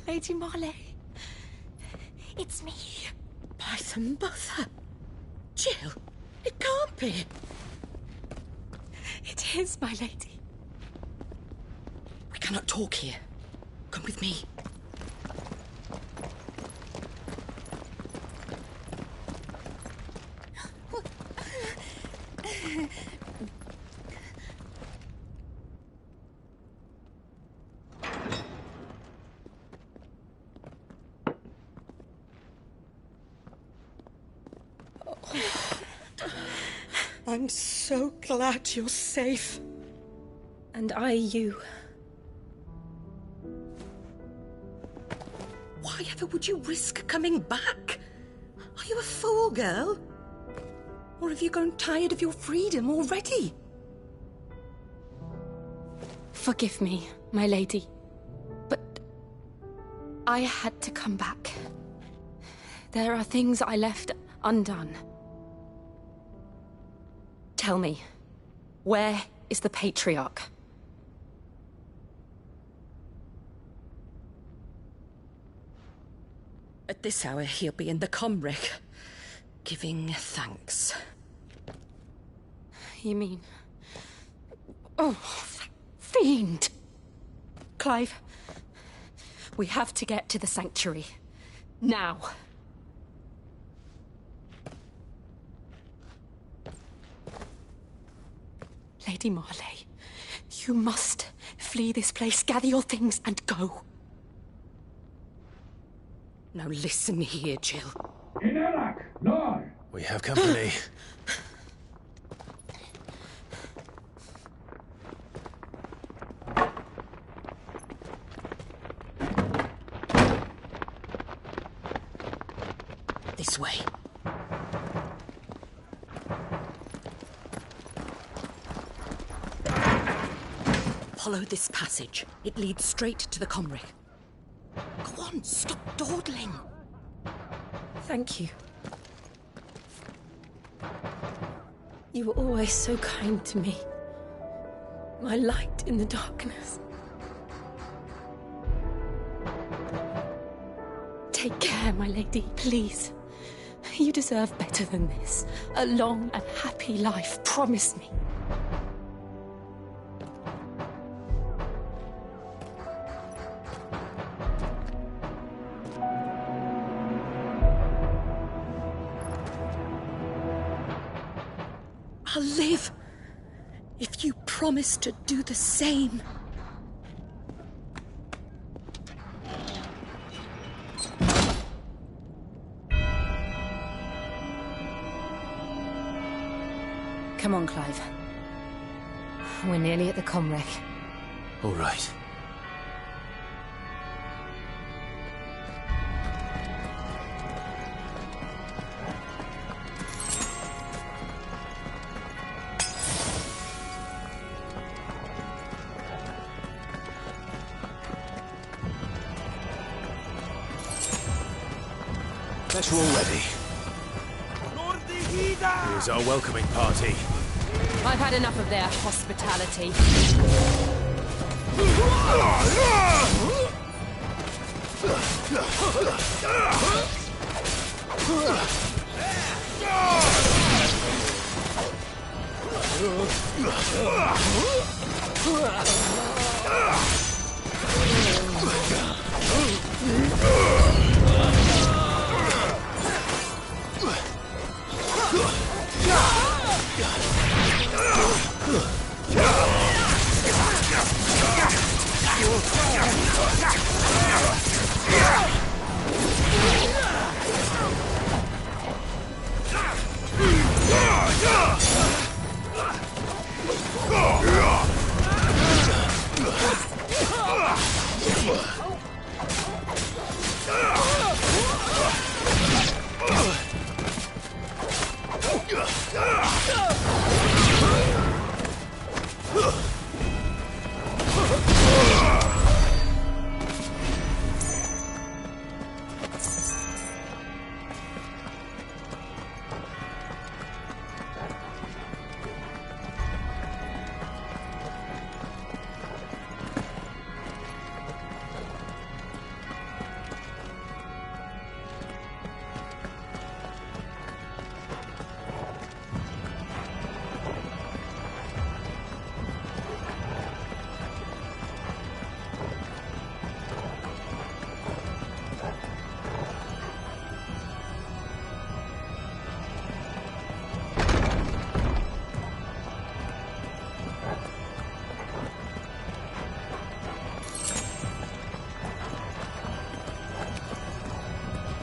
Lady Marley. It's me. By the mother. Jill, it can't be. It is, my lady. We cannot talk here. Come with me. I'm so glad you're safe. And I you. Why ever would you risk coming back? Are you a fool, girl? Or have you grown tired of your freedom already? Forgive me, my lady. But I had to come back. There are things I left undone. Tell me, where is the Patriarch? At this hour, he'll be in the Comric, giving thanks. You mean... Oh, fiend! Clive, we have to get to the Sanctuary. Now. Lady Marley, you must flee this place, gather your things, and go. Now listen here, Jill. We have company. This way. Follow this passage. It leads straight to the Comric. Go on, stop dawdling. Thank you. You were always so kind to me. My light in the darkness. Take care, my lady, please. You deserve better than this. A long and happy life, promise me. I'll live if you promise to do the same. Come on, Clive. We're nearly at the Comric. All right. Guess we're all ready. Here's our welcoming party. I've had enough of their hospitality.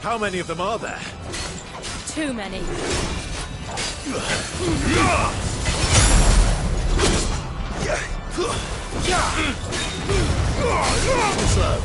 How many of them are there? Too many. Slow.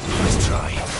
Nice try.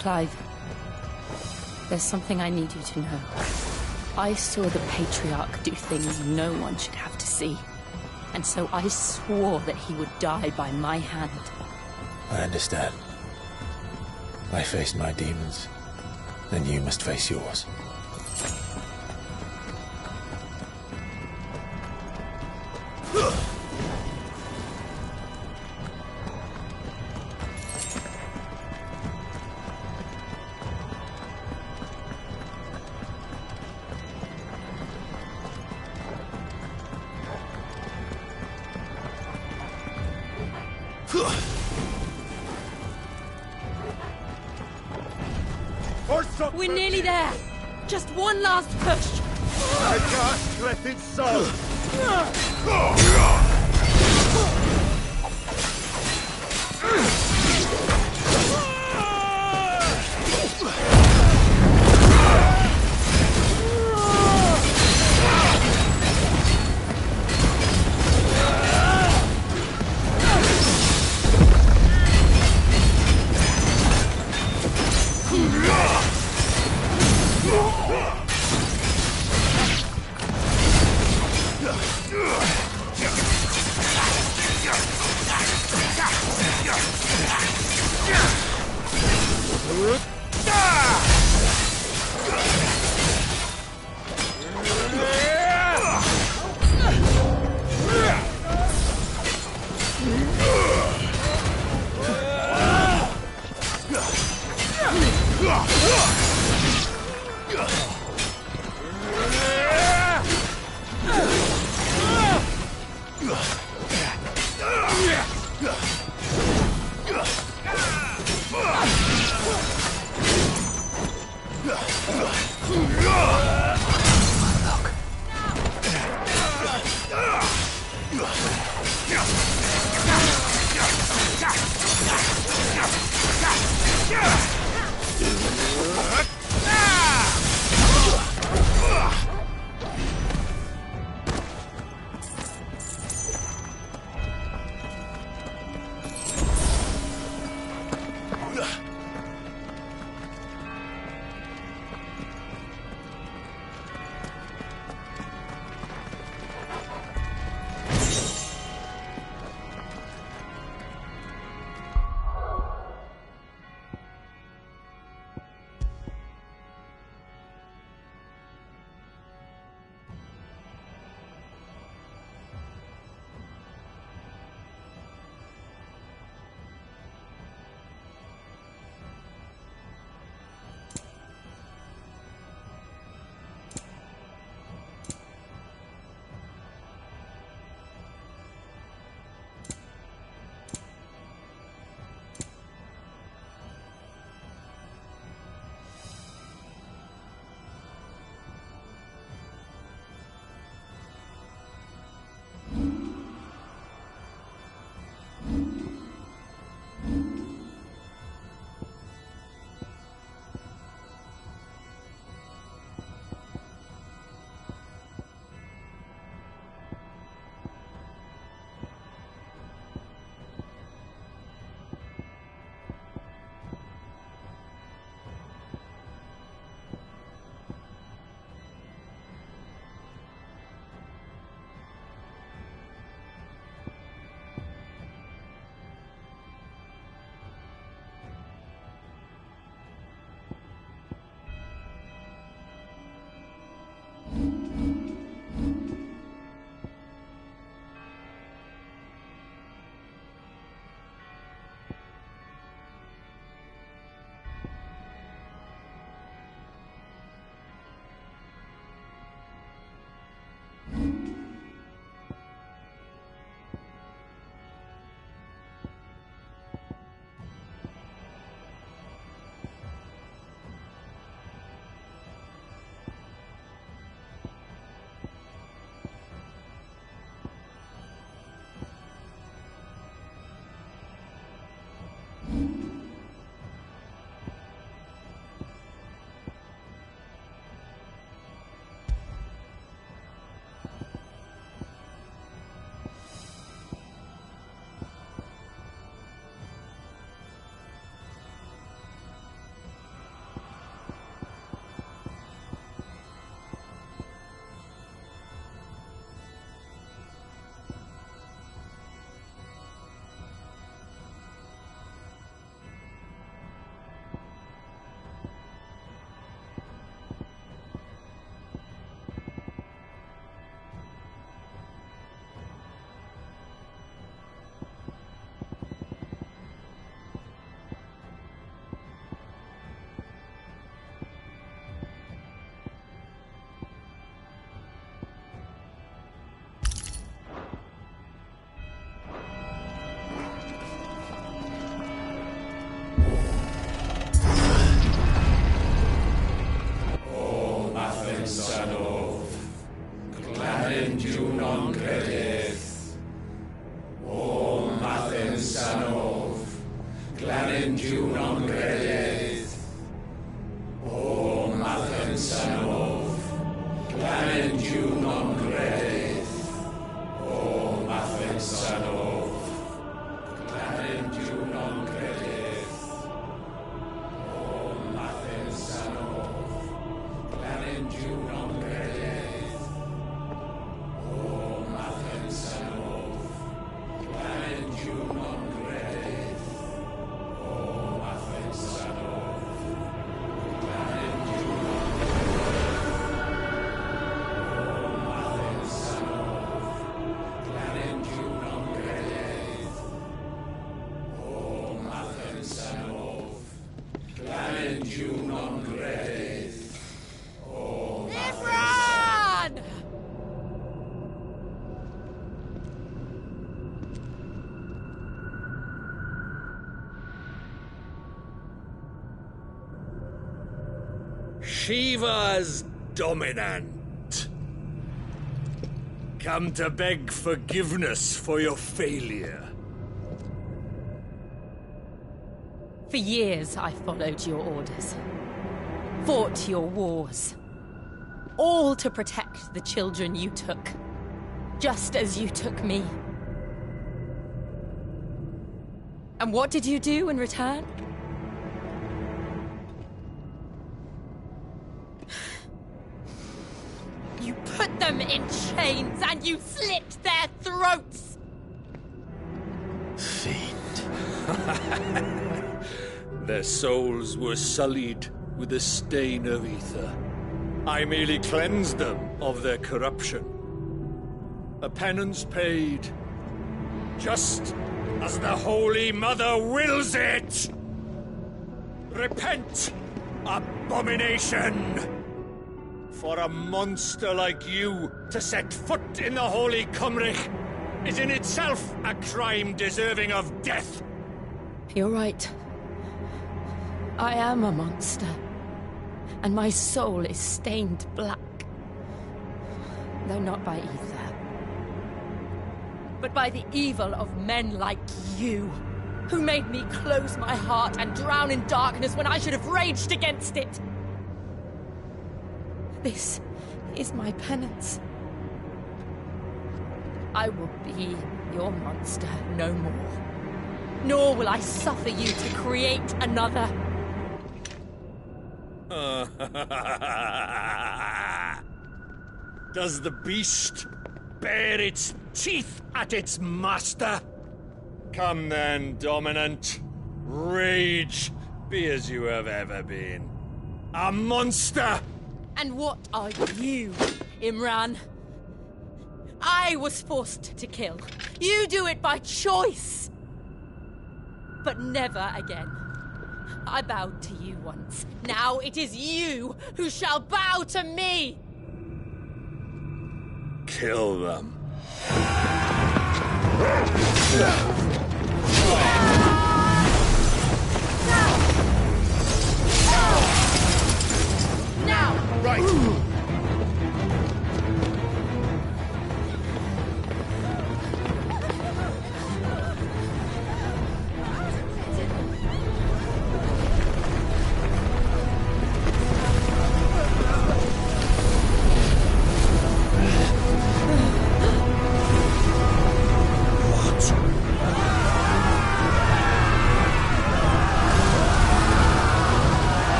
Clive, there's something I need you to know. I saw the Patriarch do things no one should have to see. And so I swore that he would die by my hand. I understand. I faced my demons. Then you must face yours. We're nearly there. Just one last push. I can't let it so. Clemenju non credeth. O Mathen Sanov. Clemenju non credeth. O Mathen Sanov. Clemenju non credeth. O Mathen Sanov. Clemenju non credeth. O Mathen Sanov. Clemenju non credeth. O Mathen Sanov. Clemenju non credeth. O Mathen Sanov. Clemenju non credeth. O Imran! Shiva's dominant. Come to beg forgiveness for your failure. For years I followed your orders. Fought your wars. All to protect the children you took. Just as you took me. And what did you do in return? You put them in chains and you slit their throats! Their souls were sullied with the stain of ether. I merely cleansed them of their corruption. A penance paid, just as the Holy Mother wills it! Repent, abomination! For a monster like you to set foot in the Holy Cymric is in itself a crime deserving of death. You're right. I am a monster. And my soul is stained black. Though not by ether. But by the evil of men like you, who made me close my heart and drown in darkness when I should have raged against it. This is my penance. I will be your monster no more. Nor will I suffer you to create another. Does the beast bare its teeth at its master? Come then, dominant. Rage, be as you have ever been. A monster! And what are you, Imran? I was forced to kill. You do it by choice. But never again. I bowed to you once. Now it is you who shall bow to me! Kill them. Now! Right!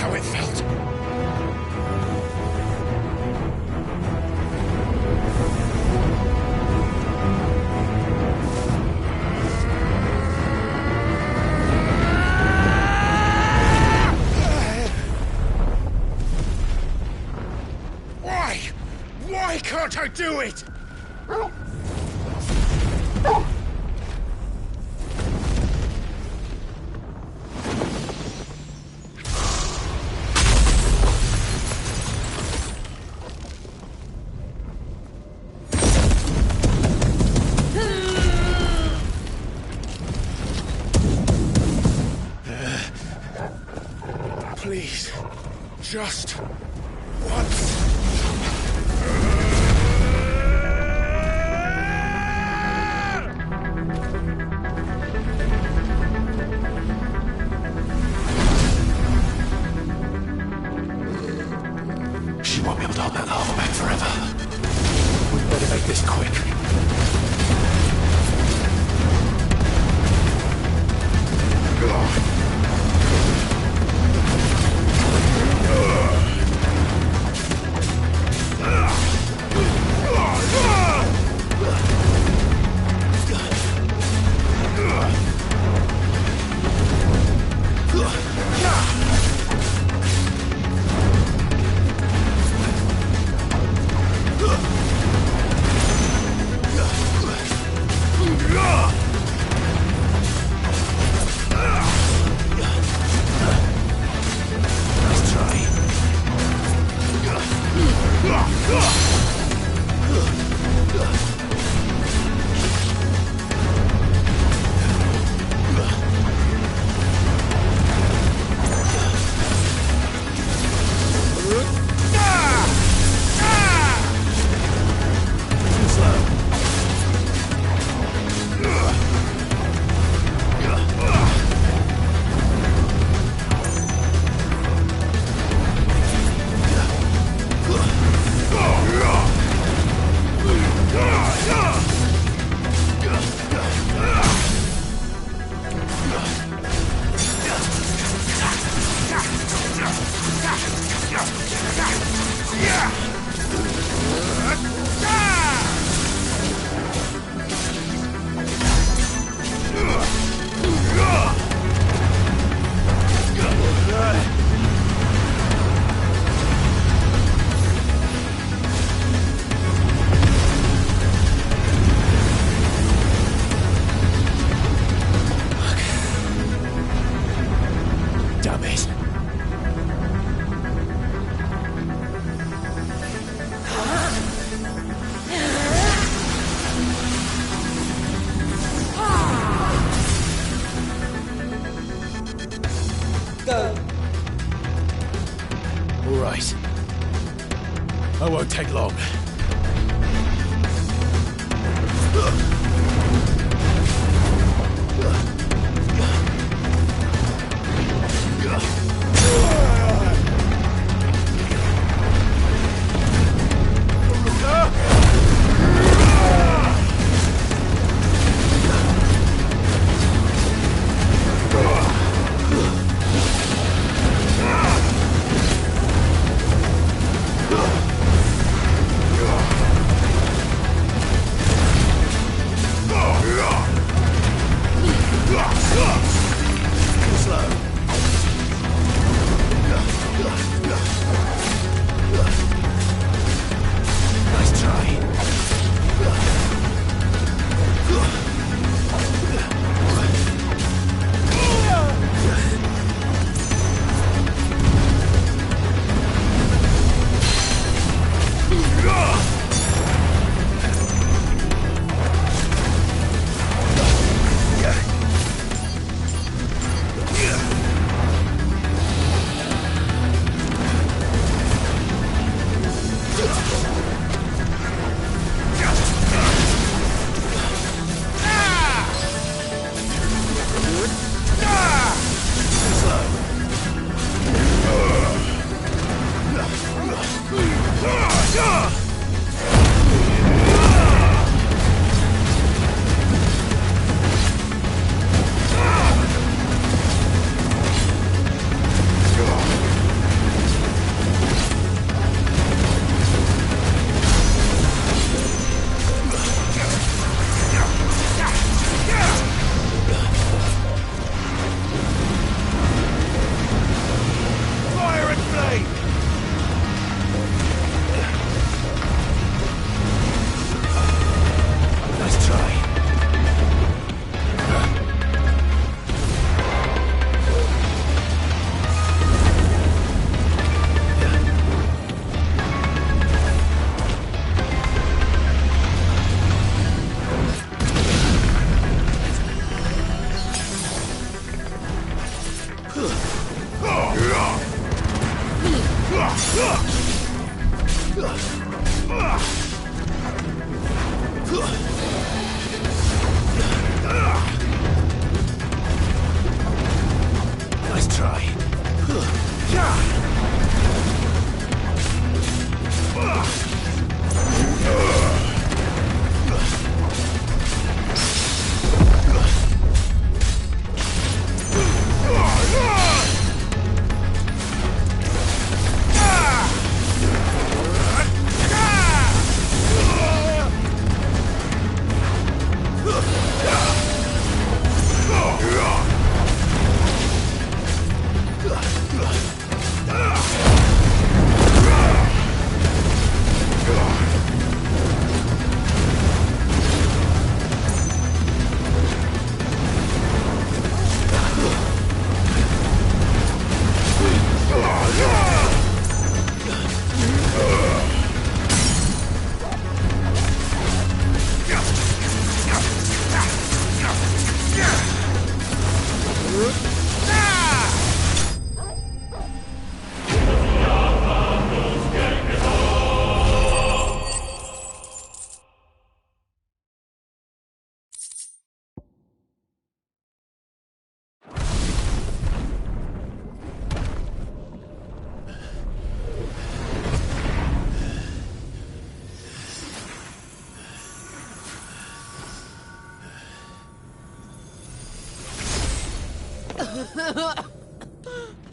how it felt. Why can't I do it? Please, just once. She won't be able to hold that lava back forever. We'd better make this quick. I won't take long. Nice try.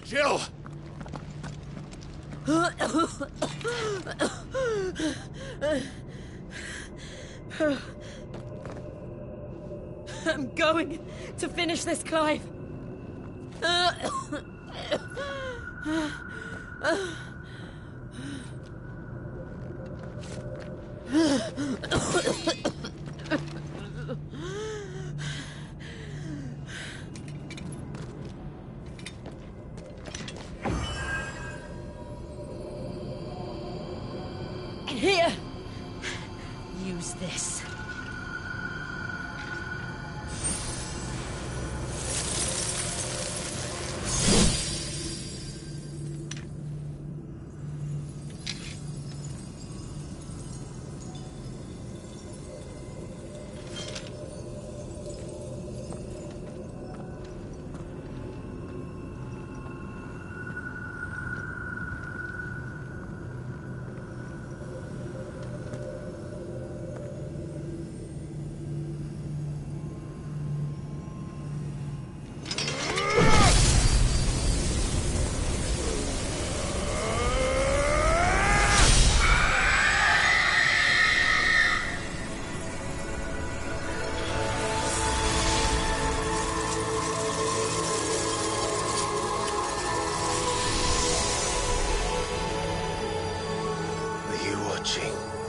Jill! I'm going to finish this, Clive. Here, use this.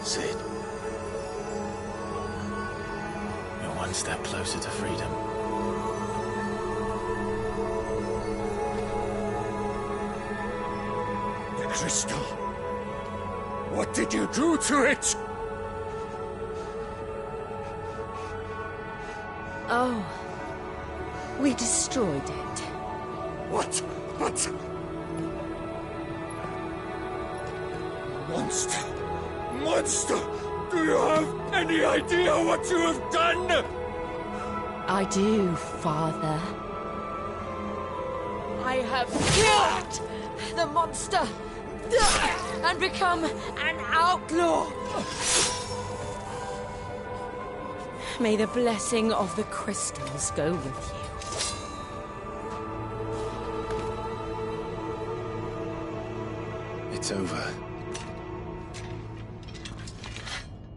Sid. You're one step closer to freedom. The crystal. What did you do to it? Oh. We destroyed it. What? But... Monster! Monster! Do you have any idea what you have done? I do, Father. I have killed the monster and become an outlaw. May the blessing of the crystals go with you. It's over.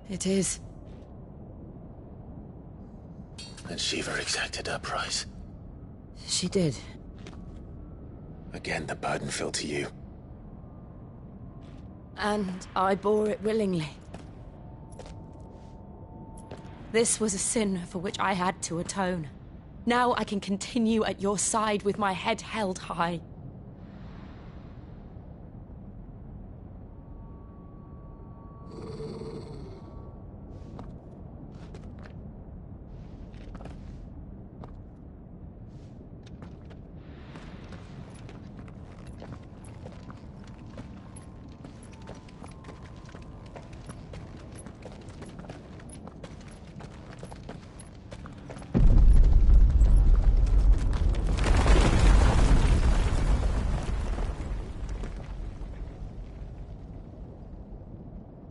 It is. And Shiva exacted her price. She did. Again, the burden fell to you. And I bore it willingly. This was a sin for which I had to atone. Now I can continue at your side with my head held high.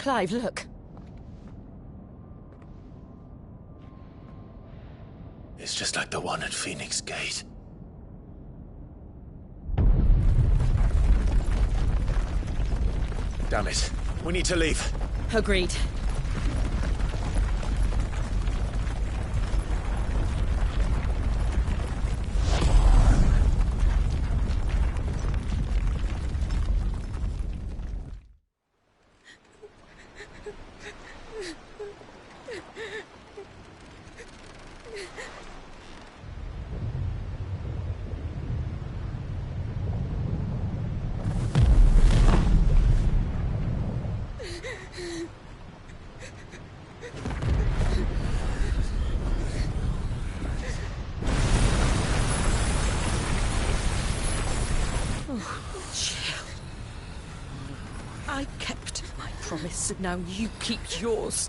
Clive, look. It's just like the one at Phoenix Gate. Damn it. We need to leave. Agreed. I kept my promise, and now you keep yours.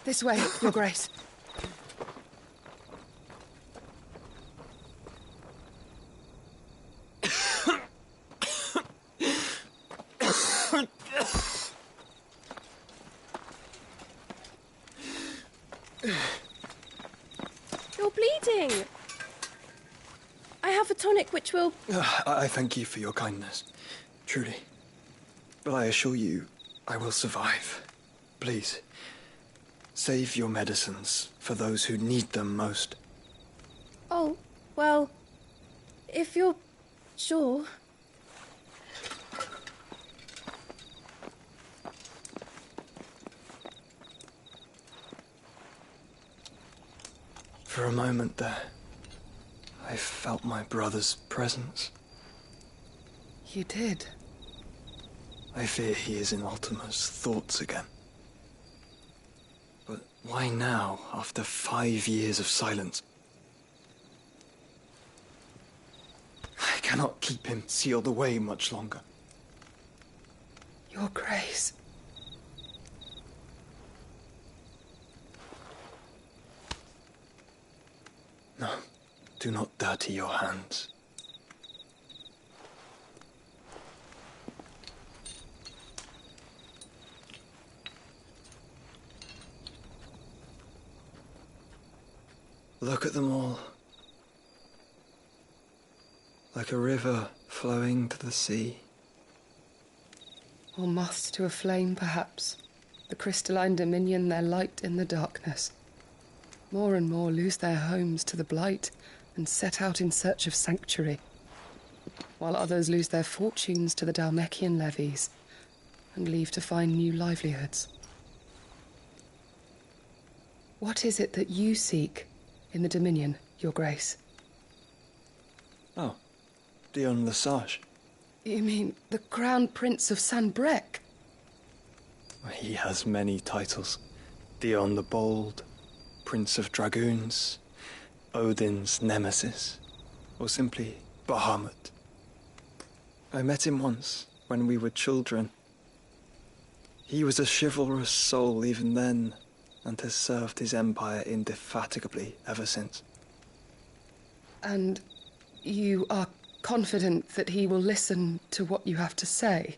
This way, Your Grace. You're bleeding. I have a tonic which will... I thank you for your kindness, truly. But I assure you, I will survive. Please, save your medicines for those who need them most. Oh, well, if you're sure. For a moment there, I felt my brother's presence. You did? I fear he is in Ultima's thoughts again. But why now, after 5 years of silence? I cannot keep him sealed away much longer. Your Grace. No, do not dirty your hands. Look at them all. Like a river flowing to the sea. Or moths to a flame, perhaps. The crystalline dominion their light in the darkness. More and more lose their homes to the blight and set out in search of sanctuary, while others lose their fortunes to the Dalmekian levies and leave to find new livelihoods. What is it that you seek in the Dominion, Your Grace? Oh, Dion Lesage. You mean the Crown Prince of Sanbrec? He has many titles. Dion the Bold, Prince of Dragoons, Odin's Nemesis, or simply Bahamut. I met him once, when we were children. He was a chivalrous soul even then, and has served his empire indefatigably ever since. And you are confident that he will listen to what you have to say?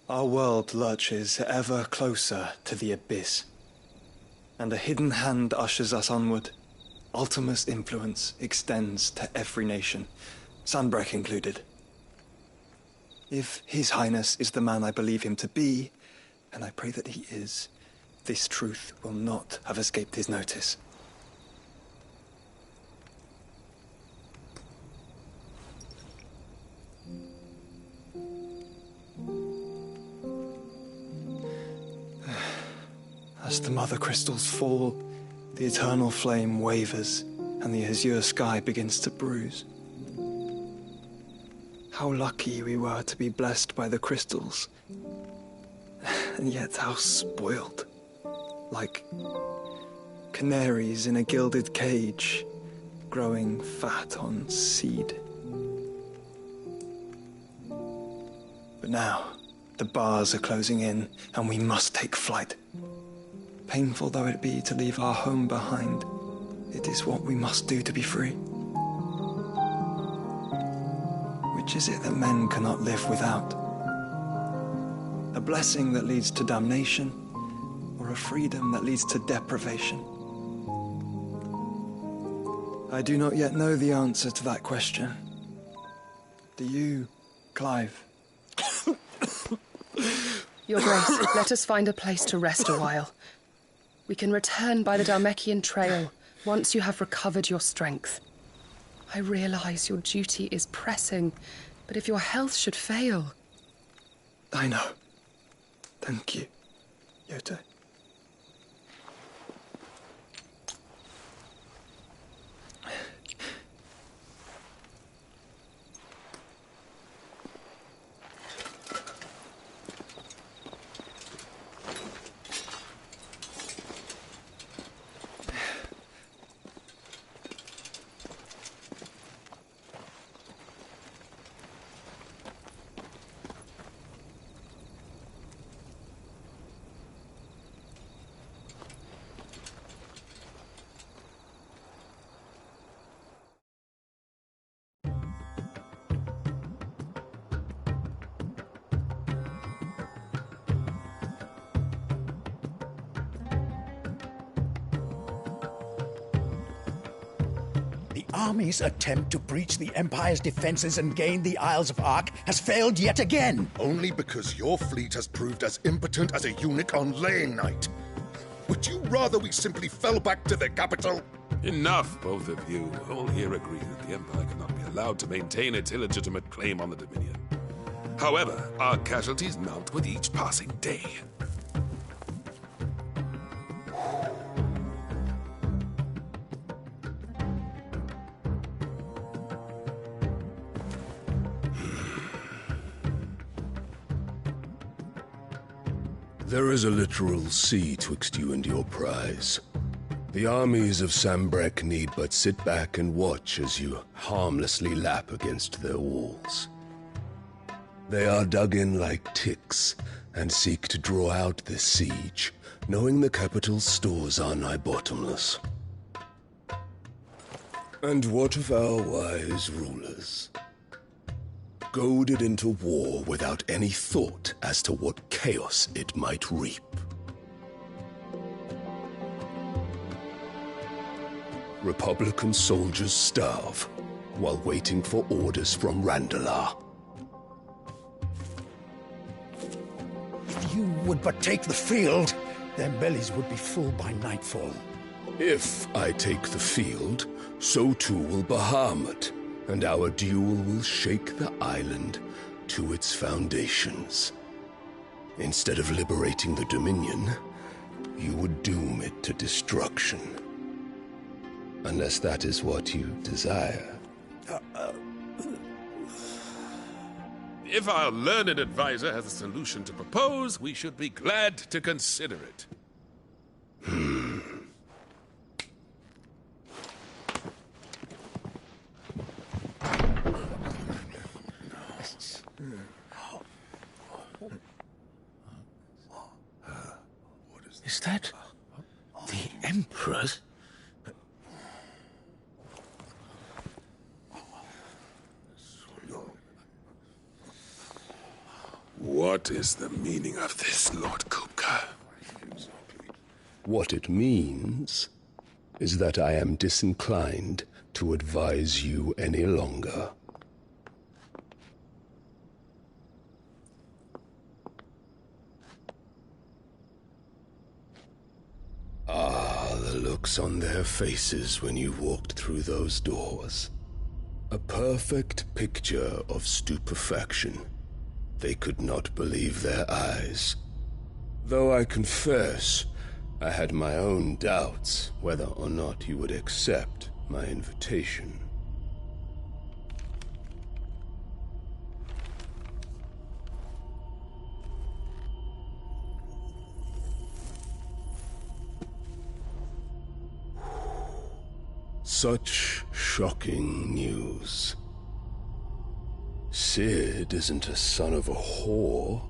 Our world lurches ever closer to the abyss, and a hidden hand ushers us onward. Ultima's influence extends to every nation, Sanbrec included. If His Highness is the man I believe him to be, and I pray that he is, this truth will not have escaped his notice. As the mother crystals fall, the eternal flame wavers, and the azure sky begins to bruise. How lucky we were to be blessed by the crystals. And yet how spoiled. Like canaries in a gilded cage, growing fat on seed. But now, the bars are closing in, and we must take flight. Painful though it be to leave our home behind, it is what we must do to be free. Which is it that men cannot live without? A blessing that leads to damnation, or a freedom that leads to deprivation? I do not yet know the answer to that question. Do you, Clive? Your Grace, let us find a place to rest a while. We can return by the Dalmekian trail once you have recovered your strength. I realize your duty is pressing, but if your health should fail... I know. Thank you, Yote. The army's attempt to breach the Empire's defenses and gain the Isles of Ark has failed yet again. Only because your fleet has proved as impotent as a eunuch on laying night. Would you rather we simply fell back to the capital? Enough, both of you. All here agree that the Empire cannot be allowed to maintain its illegitimate claim on the Dominion. However, our casualties mount with each passing day. There is a literal sea twixt you and your prize. The armies of Sambrek need but sit back and watch as you harmlessly lap against their walls. They are dug in like ticks and seek to draw out this siege, knowing the capital's stores are nigh bottomless. And what of our wise rulers? Goaded into war without any thought as to what chaos it might reap. Republican soldiers starve while waiting for orders from Randalar. If you would but take the field, their bellies would be full by nightfall. If I take the field, so too will Bahamut, and our duel will shake the island to its foundations. Instead of liberating the Dominion, you would doom it to destruction. Unless that is what you desire. If our learned advisor has a solution to propose, we should be glad to consider it. Is that the Emperor's? What is the meaning of this, Lord Kupka? What it means is that I am disinclined to advise you any longer. Ah, the looks on their faces when you walked through those doors. A perfect picture of stupefaction. They could not believe their eyes. Though I confess, I had my own doubts whether or not you would accept my invitation. Such shocking news. Sid isn't a son of a whore.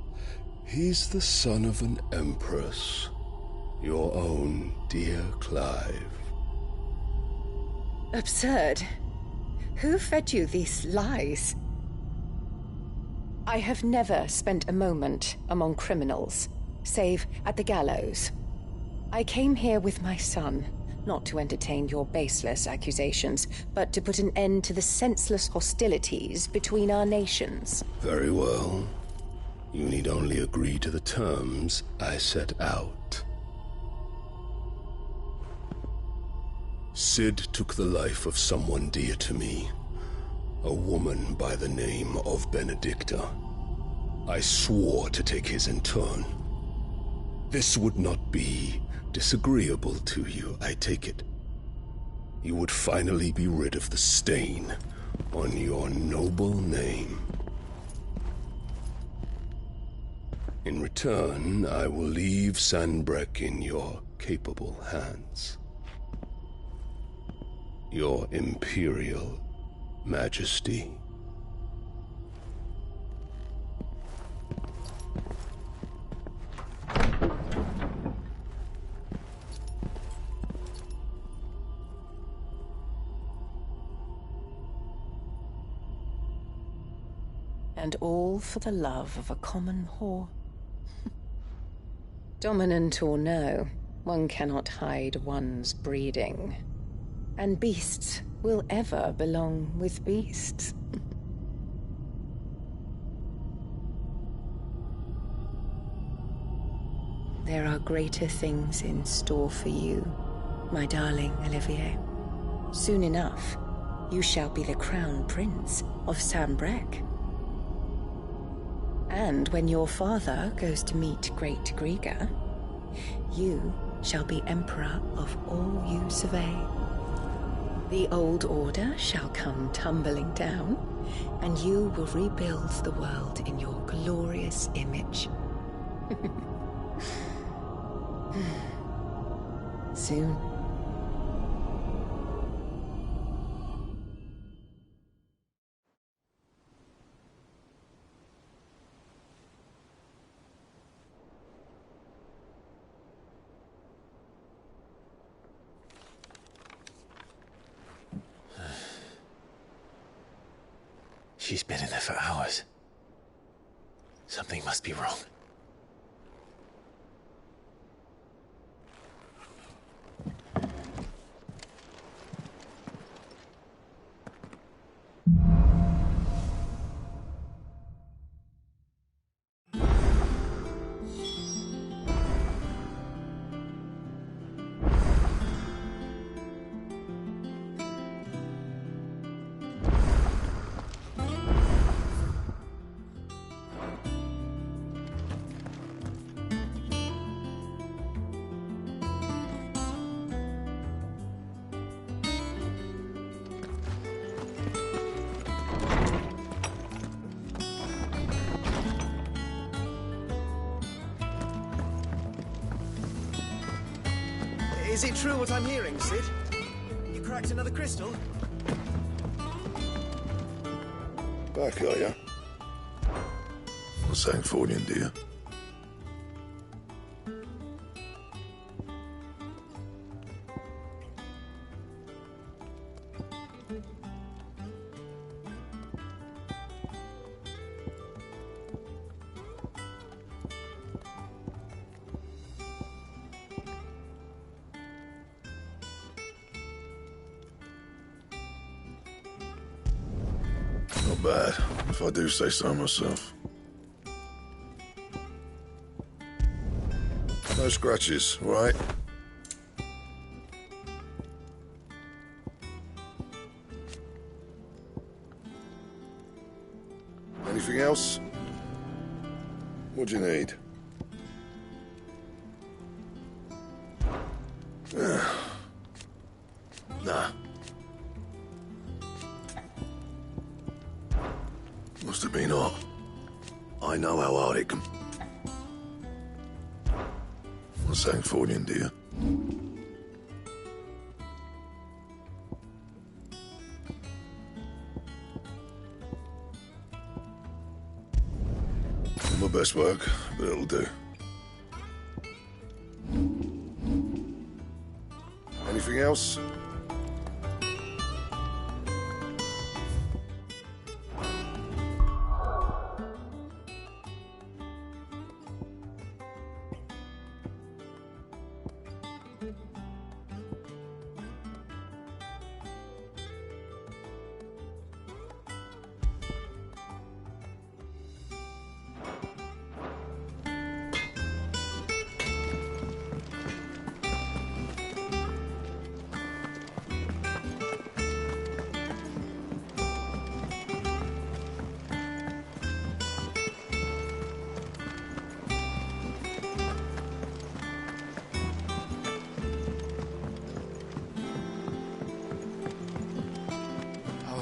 He's the son of an empress. Your own dear Clive. Absurd. Who fed you these lies? I have never spent a moment among criminals, save at the gallows. I came here with my son, not to entertain your baseless accusations, but to put an end to the senseless hostilities between our nations. Very well. You need only agree to the terms I set out. Sid took the life of someone dear to me, a woman by the name of Benedicta. I swore to take his in turn. This would not be disagreeable to you, I take it. You would finally be rid of the stain on your noble name. In return, I will leave Sanbreque in your capable hands. Your Imperial Majesty. And all for the love of a common whore. Dominant or no, one cannot hide one's breeding. And beasts will ever belong with beasts. There are greater things in store for you, my darling Olivier. Soon enough, you shall be the crown prince of Sanbreque. And when your father goes to meet Great Griga, you shall be emperor of all you survey. The old order shall come tumbling down, and you will rebuild the world in your glorious image. Soon. She's been in there for hours. Something must be wrong. Is it true what I'm hearing, Sid? You cracked another crystal? Back, are ya? What's Sanfordine, dear? Not bad, if I do say so myself. No scratches, all right? Anything else? What do you need? Nah. Must have been hot. I know how hard it can... What's Sanfordine, dear? Not my best work, but it'll do. Anything else?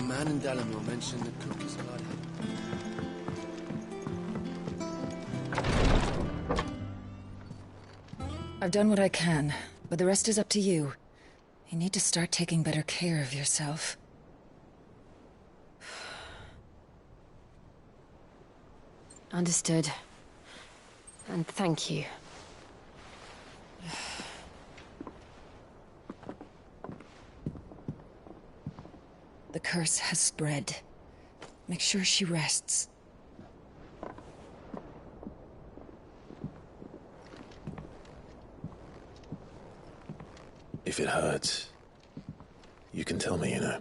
Man and Delamore mentioned the cook is bloody. I've done what I can, but the rest is up to you. You need to start taking better care of yourself. Understood. And thank you. The curse has spread. Make sure she rests. If it hurts, you can tell me, you know.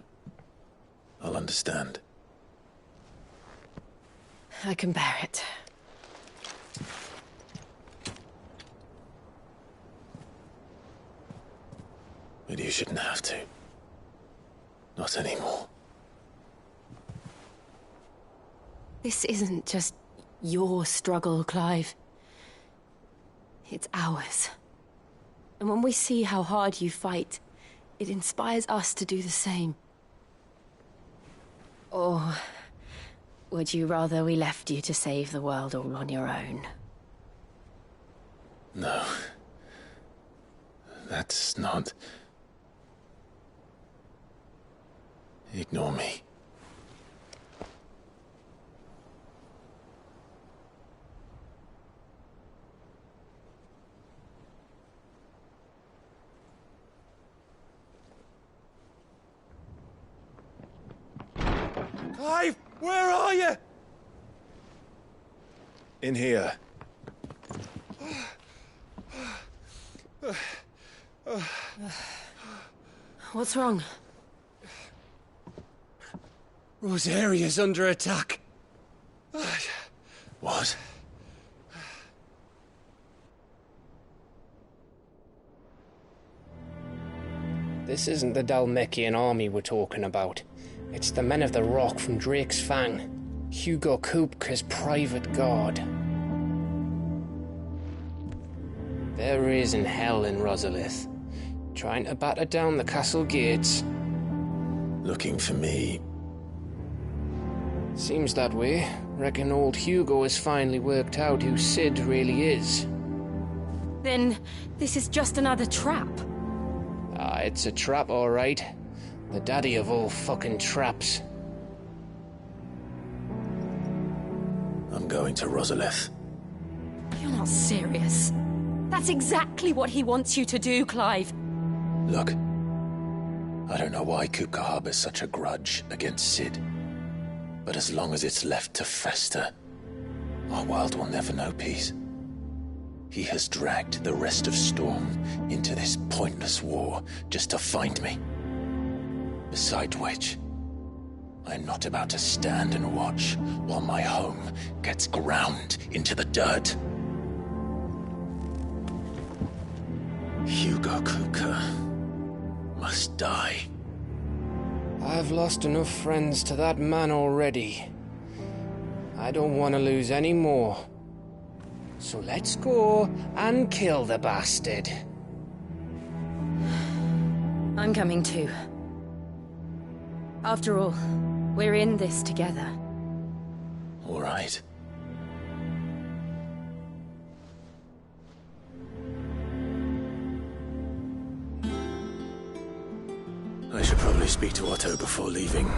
I'll understand. I can bear it. But you shouldn't have to. Not anymore. This isn't just your struggle, Clive. It's ours. And when we see how hard you fight, it inspires us to do the same. Or would you rather we left you to save the world all on your own? No. That's not... Ignore me. Clive, where are you? In here. What's wrong? Rosaria's under attack. What? This isn't the Dalmekian army we're talking about. It's the men of the Rock from Drake's Fang. Hugo Kupka's private guard. There is in hell in Rosalith, trying to batter down the castle gates. Looking for me. Seems that way. Reckon old Hugo has finally worked out who Sid really is. Then this is just another trap. Ah, it's a trap, all right. The daddy of all fucking traps. I'm going to Rosalith. You're not serious. That's exactly what he wants you to do, Clive. Look, I don't know why Kupka harbors such a grudge against Sid. But as long as it's left to fester, our world will never know peace. He has dragged the rest of Storm into this pointless war just to find me. Besides which, I'm not about to stand and watch while my home gets ground into the dirt. Hugo Kupka must die. I've lost enough friends to that man already. I don't want to lose any more. So let's go and kill the bastard. I'm coming too. After all, we're in this together. All right. I should probably speak to Otto before leaving.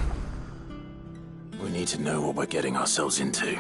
We need to know what we're getting ourselves into.